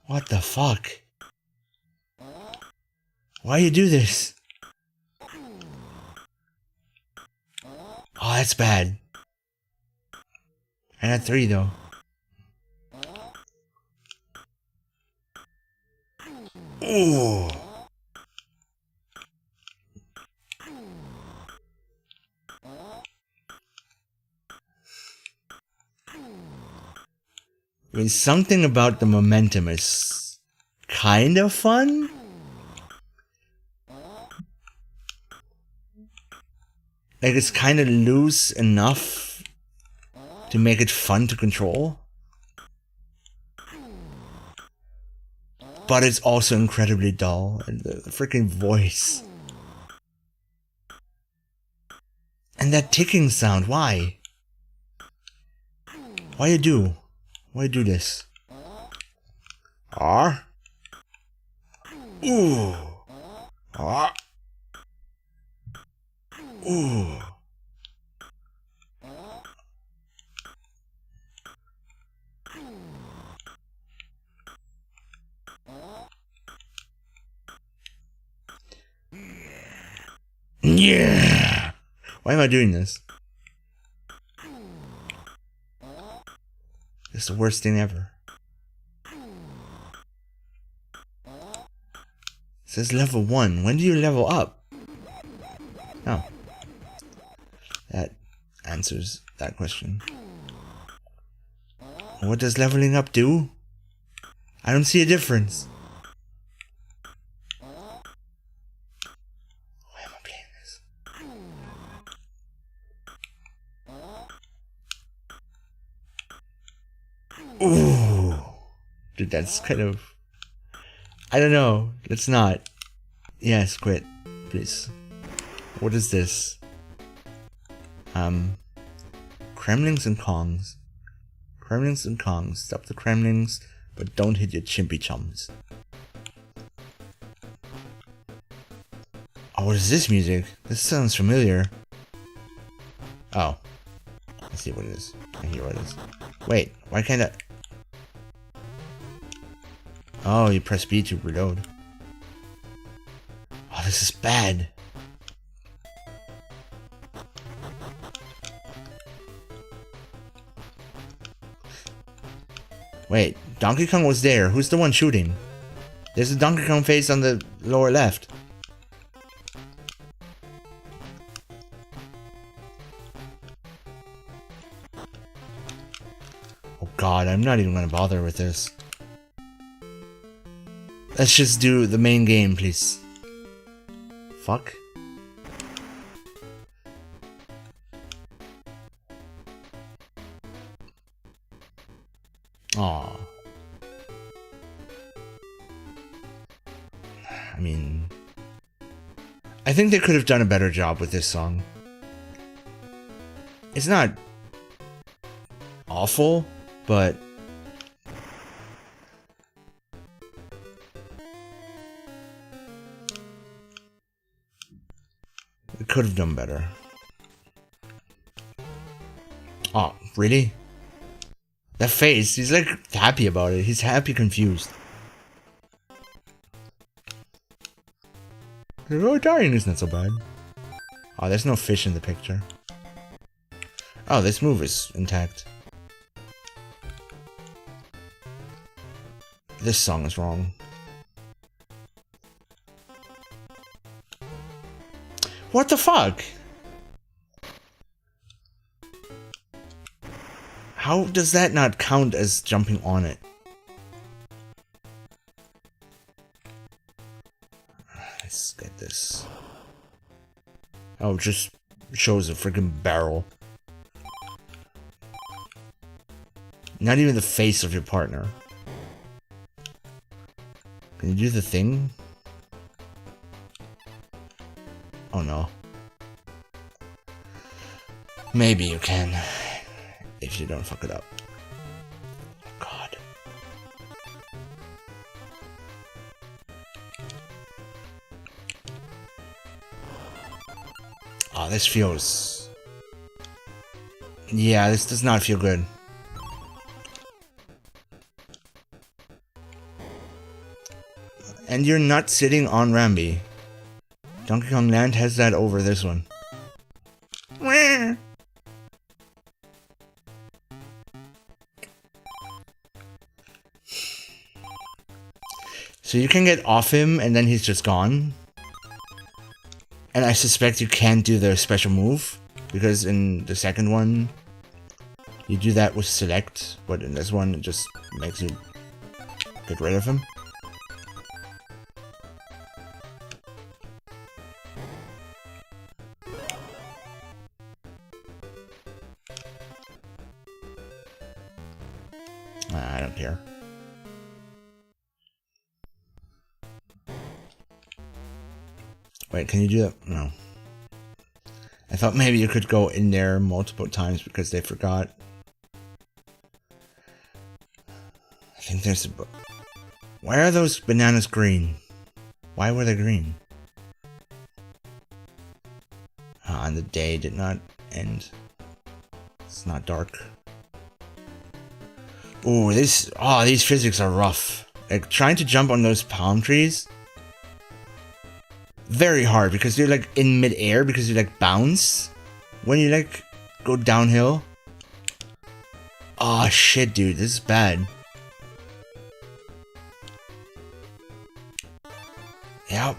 What the fuck? Why you do this? Oh, that's bad. I had 3 though. Ooh. I mean, something about the momentum is kind of fun. Like, it's kind of loose enough to make it fun to control. But it's also incredibly dull. And the freaking voice. And that ticking sound, why? Why you do? Why you do this? Ah? Ooh. Ah. Ooh. Yeah. Why am I doing this? It's the worst thing ever. It says level 1. When do you level up? Oh. That answers that question. What does leveling up do? I don't see a difference. Why am I playing this? Ooh. Dude, that's kind of... I don't know. Let's not. Yes, quit. Please. What is this? Kremlings and Kongs. Kremlings and Kongs. Stop the Kremlings, but don't hit your chimpy chums. what is this music? This sounds familiar. Oh. Let's see what it is. I hear what it is. Wait, why can't I... Oh, you press B to reload. Oh, this is bad. Wait, Donkey Kong was there. Who's the one shooting? There's a Donkey Kong face on the lower left. Oh god, I'm not even gonna bother with this. Let's just do the main game, please. Fuck. Aw. I mean... I think they could have done a better job with this song. It's not... awful, but... we could have done better. Oh, really? That face, he's like happy about it. He's happy confused. Oh, dying is not so bad. Oh, there's no fish in the picture. Oh, this move is intact. This song is wrong. What the fuck? How does that not count as jumping on it? Let's get this. Oh, it just shows a freaking barrel. Not even the face of your partner. Can you do the thing? Oh no. Maybe you can. If you don't fuck it up. God. Oh, this feels... yeah, this does not feel good. And you're not sitting on Rambi. Donkey Kong Land has that over this one. So you can get off him and then he's just gone. And I suspect you can't do the special move, because in the second one you do that with select, but in this one it just makes you get rid of him. I don't care. Wait, can you do that? No. I thought maybe you could go in there multiple times because they forgot. I think there's a... why are those bananas green? Why were they green? And the day did not end. It's not dark. Ooh, these physics are rough. Like, trying to jump on those palm trees... very hard, because you're like in mid-air, because you like bounce when you like go downhill. Oh shit, dude, this is bad. Yep,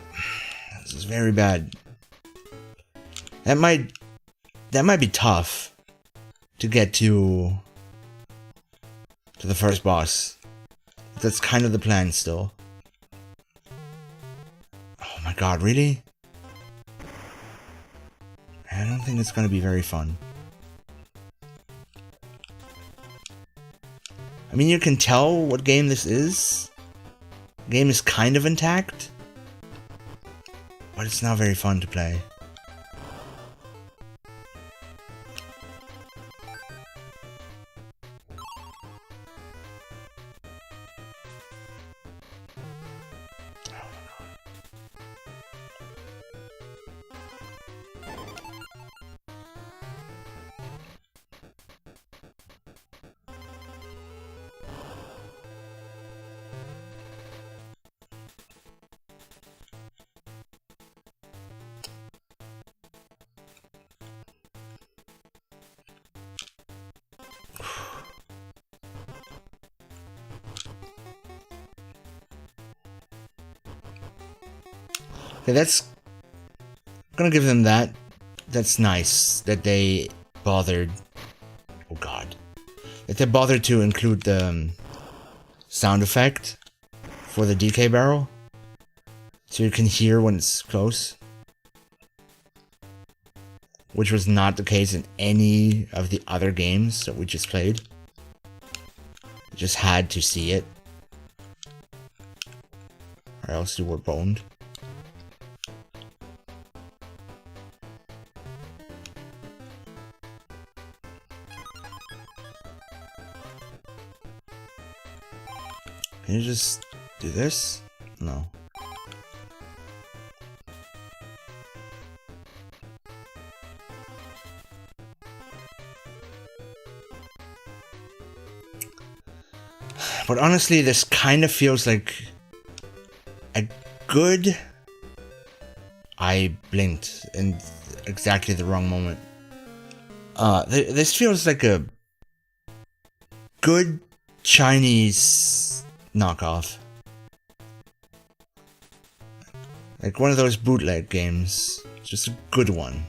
this is very bad. That might be tough to get to the first boss. That's kind of the plan still. Oh my god, really? I don't think it's gonna be very fun. I mean, you can tell what game this is. The game is kind of intact, but it's not very fun to play. Okay, that's... I'm gonna give them that. That's nice that they bothered... Oh god. That they bothered to include the sound effect for the DK barrel. So you can hear when it's close. Which was not the case in any of the other games that we just played. You just had to see it. Or else you were boned. Can you just do this? No. But honestly, this kind of feels like a good... I blinked in exactly the wrong moment. This feels like a good Chinese knockoff. Like one of those bootleg games. Just a good one.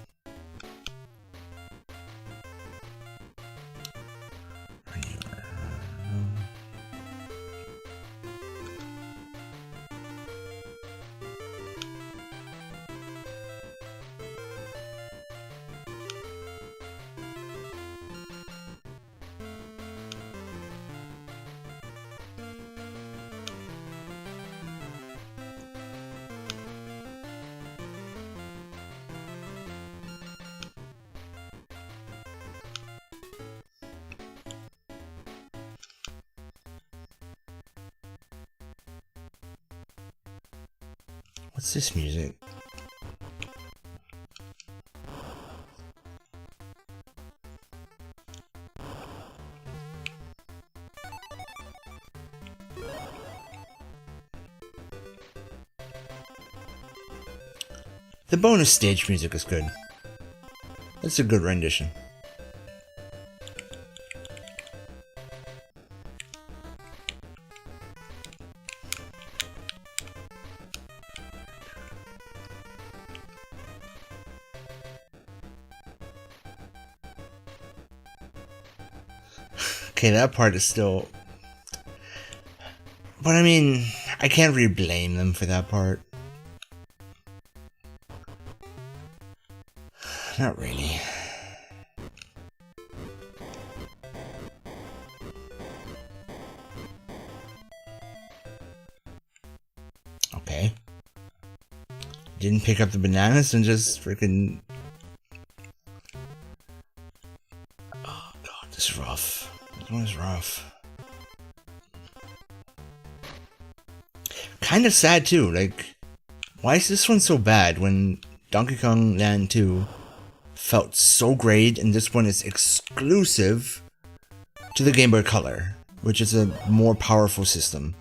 What's this music? The bonus stage music is good. That's a good rendition. Okay, that part is still... But I mean, I can't really blame them for that part. Not really. Okay. Didn't pick up the bananas and just freaking... Oh god, this is rough. This one is rough. Kind of sad too, like... Why is this one so bad when Donkey Kong Land 2 felt so great and this one is exclusive to the Game Boy Color, which is a more powerful system?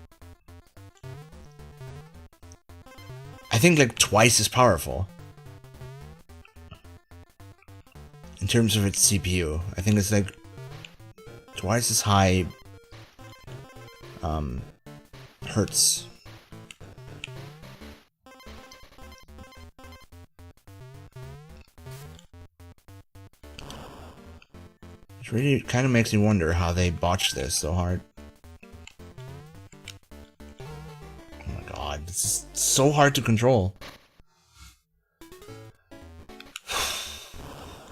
I think like twice as powerful in terms of its CPU. I think it's like twice as high hertz. It really kind of makes me wonder how they botched this so hard. Oh my god, this is so hard to control.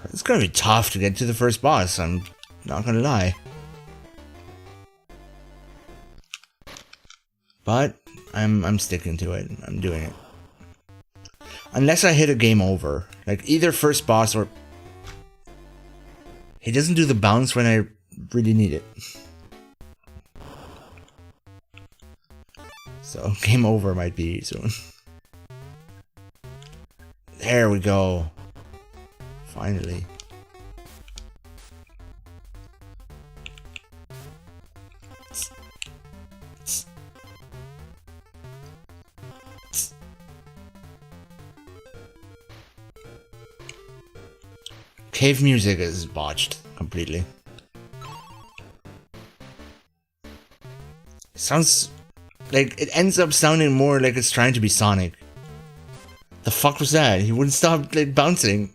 It's gonna be tough to get to the first boss, I'm not gonna lie. But I'm sticking to it. I'm doing it. Unless I hit a game over. Like either first boss or... He doesn't do the bounce when I really need it. So game over might be soon. There we go. Finally. Cave music is botched completely. It sounds like it ends up sounding more like it's trying to be Sonic. The fuck was that? He wouldn't stop like bouncing.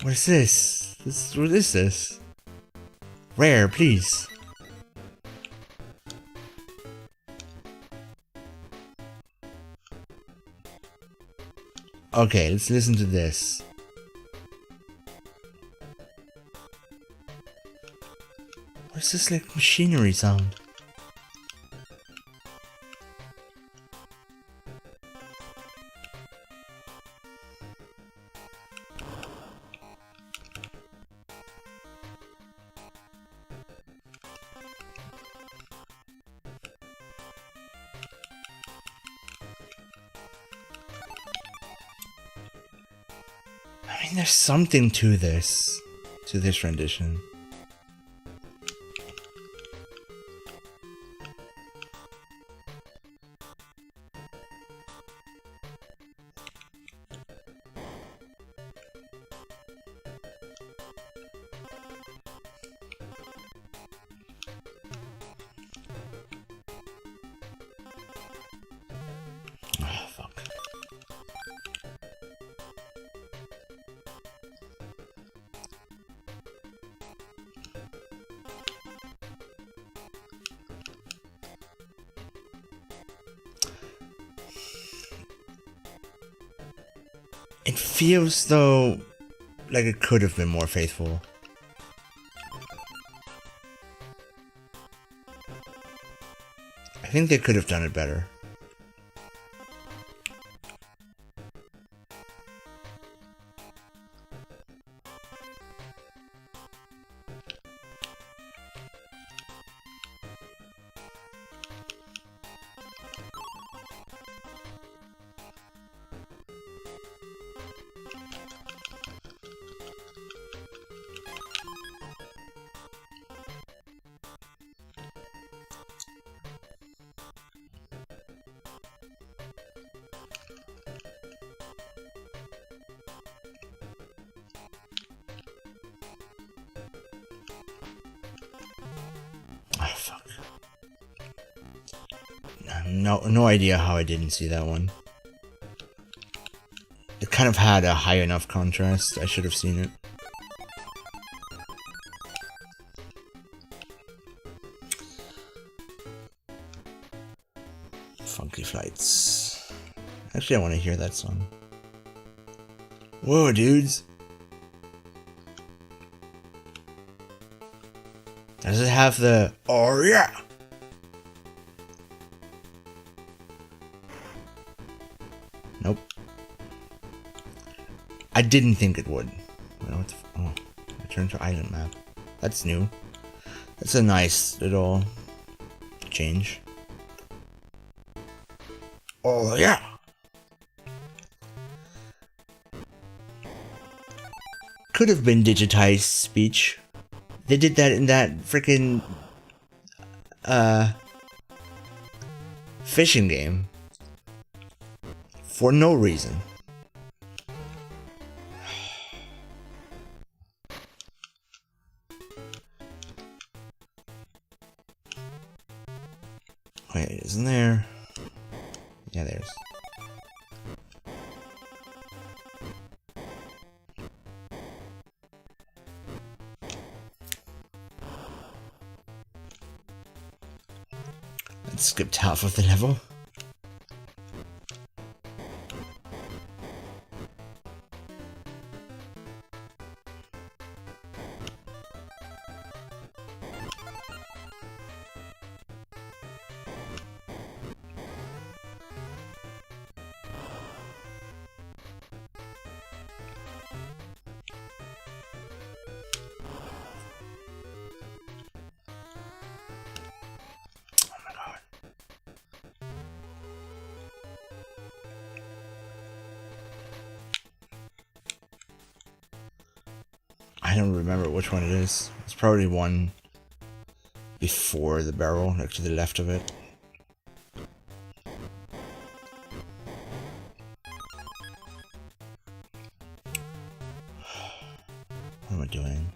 What is this? What is this? Rare, please. Okay, let's listen to this. What's this like machinery sound? I mean, there's something to this rendition. Oh, fuck. It feels though like it could have been more faithful. I think they could have done it better. Oh, fuck. No idea how I didn't see that one. It kind of had a high enough contrast. I should have seen it. Funky Flights. Actually, I want to hear that song. Whoa, dudes. Does it have the oh yeah? Nope. I didn't think it would. What the oh, return to island map. That's new. That's a nice little change. Oh yeah. Could have been digitized speech. They did that in that freaking fishing game for no reason. Wait, isn't there? Yeah, there's. Let's skip half of the level. I don't remember which one it is. It's probably one before the barrel, like to the left of it. What am I doing?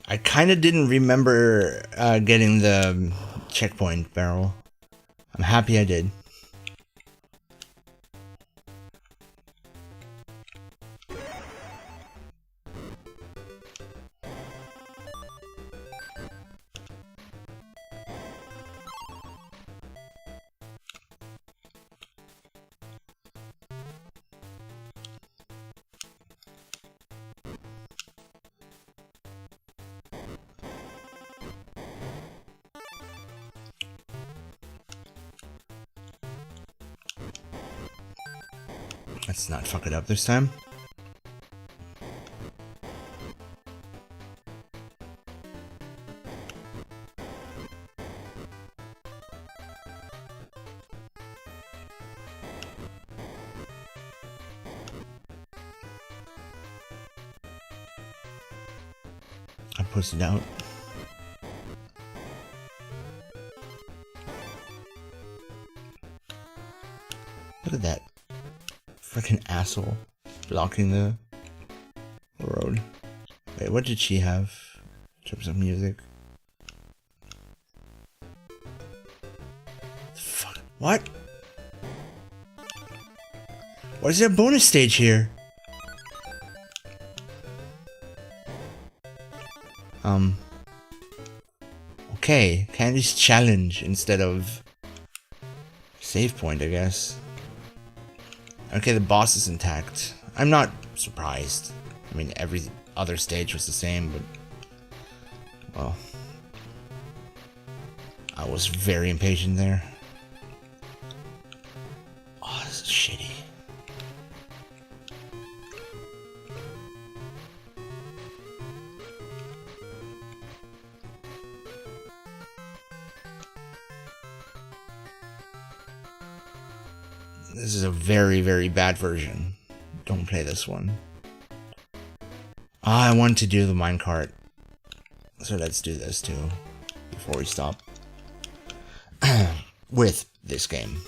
I kind of didn't remember getting the checkpoint barrel. I'm happy I did. Let's not fuck it up this time. I pushed it out. Look at that. Freaking asshole blocking the road. Wait, what did she have in terms of music? Fuck. What? Why is there a bonus stage here? Okay, Candy's challenge instead of save point, I guess. Okay, the boss is intact. I'm not surprised. I mean, every other stage was the same, but... well... I was very impatient there. Oh, this is shitty. This is a very, very bad version. Don't play this one. I want to do the minecart. So let's do this too. Before we stop. With this game.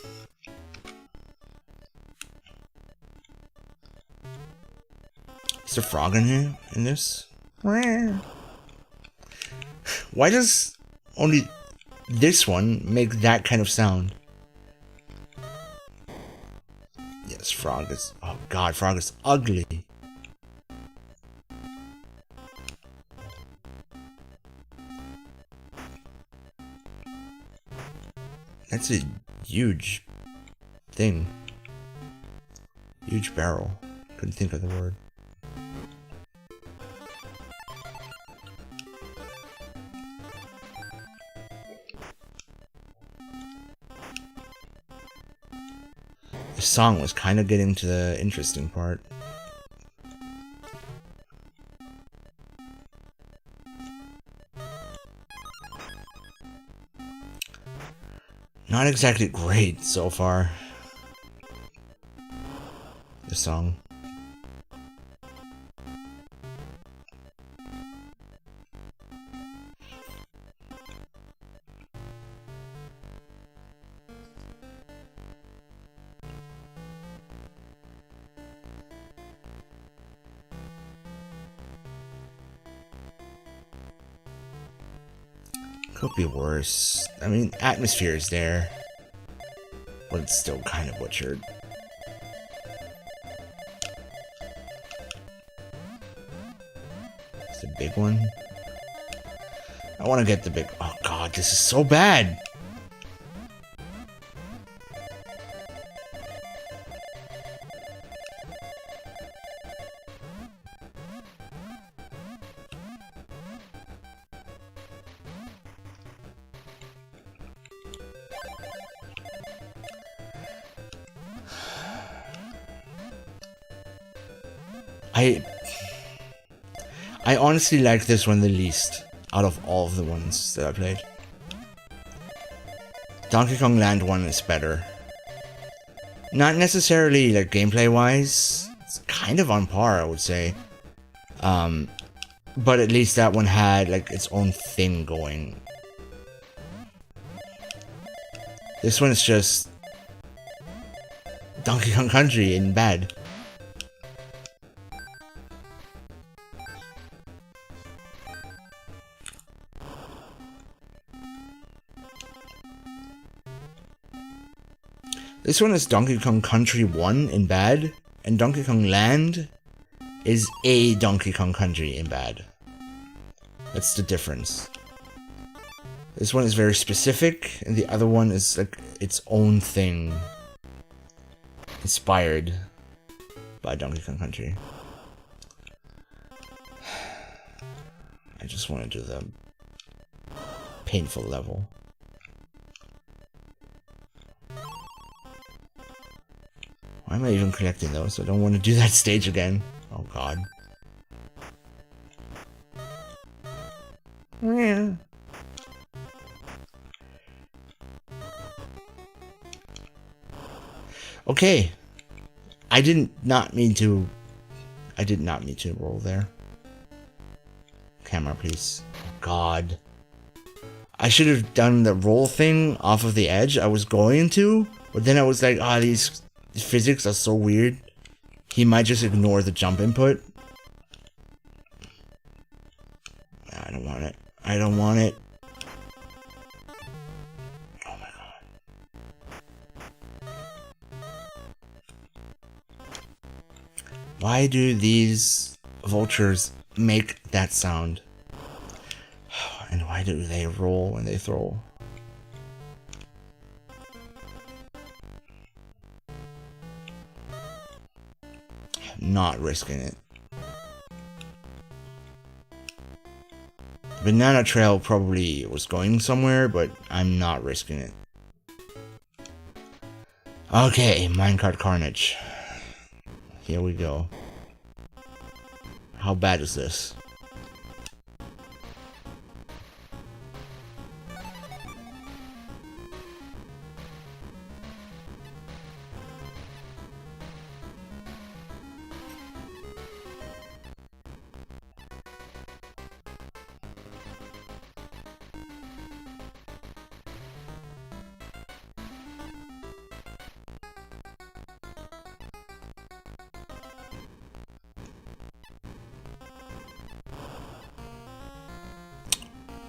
Is there a frog in here? In this? Why does only this one make that kind of sound? Yes, frog is... oh god, frog is ugly. That's a huge thing. Huge barrel. Couldn't think of the word. The song was kind of getting to the interesting part. Not exactly great so far. The song. Could be worse. I mean, atmosphere is there, but it's still kind of butchered. It's a big one. I want to get the big... oh god, this is so bad! I honestly like this one the least out of all of the ones that I played. Donkey Kong Land 1 is better. Not necessarily like gameplay wise, it's kind of on par I would say. But at least that one had like its own thing going. This one's just Donkey Kong Country in bad. This one is Donkey Kong Country 1 in bad, and Donkey Kong Land is a Donkey Kong Country in bad. That's the difference. This one is very specific, and the other one is like its own thing. Inspired by Donkey Kong Country. I just want to do the painful level. Why am I even collecting those? I don't want to do that stage again. Oh god. Yeah. Okay. I did not mean to roll there. Camera, please. Oh god. I should have done the roll thing off of the edge. I was going to, but then I was like, ah, these physics are so weird. He might just ignore the jump input. I don't want it. I don't want it. Oh my god. Why do these vultures make that sound? And why do they roll when they throw? I'm not risking it. Banana Trail probably was going somewhere, but I'm not risking it. Okay, Minecart Carnage. Here we go. How bad is this?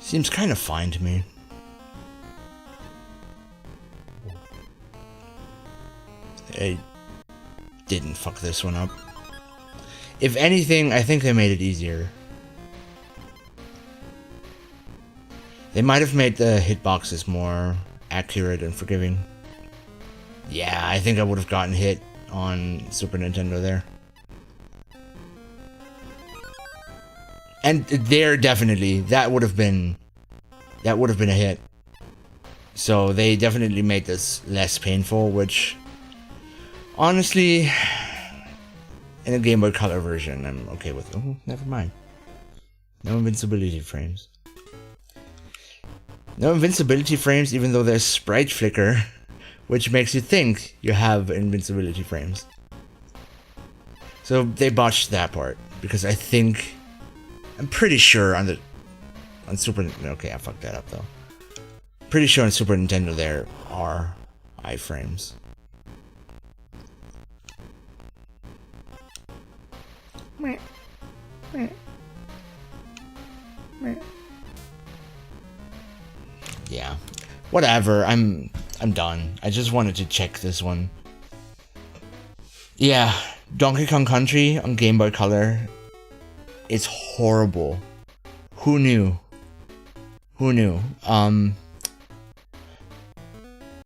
Seems kind of fine to me. I didn't fuck this one up. If anything, I think they made it easier. They might have made the hitboxes more accurate and forgiving. Yeah, I think I would have gotten hit on Super Nintendo there. And there, definitely, that would have been a hit. So they definitely made this less painful, which, honestly, in a Game Boy Color version, I'm okay with. Oh, never mind. No invincibility frames. No invincibility frames, even though there's sprite flicker, which makes you think you have invincibility frames. So they botched that part, because I'm pretty sure on Super... Okay, I fucked that up, though. Pretty sure on Super Nintendo there are iframes. Yeah. Whatever, I'm done. I just wanted to check this one. Yeah, Donkey Kong Country on Game Boy Color. It's horrible. Who knew? Who knew?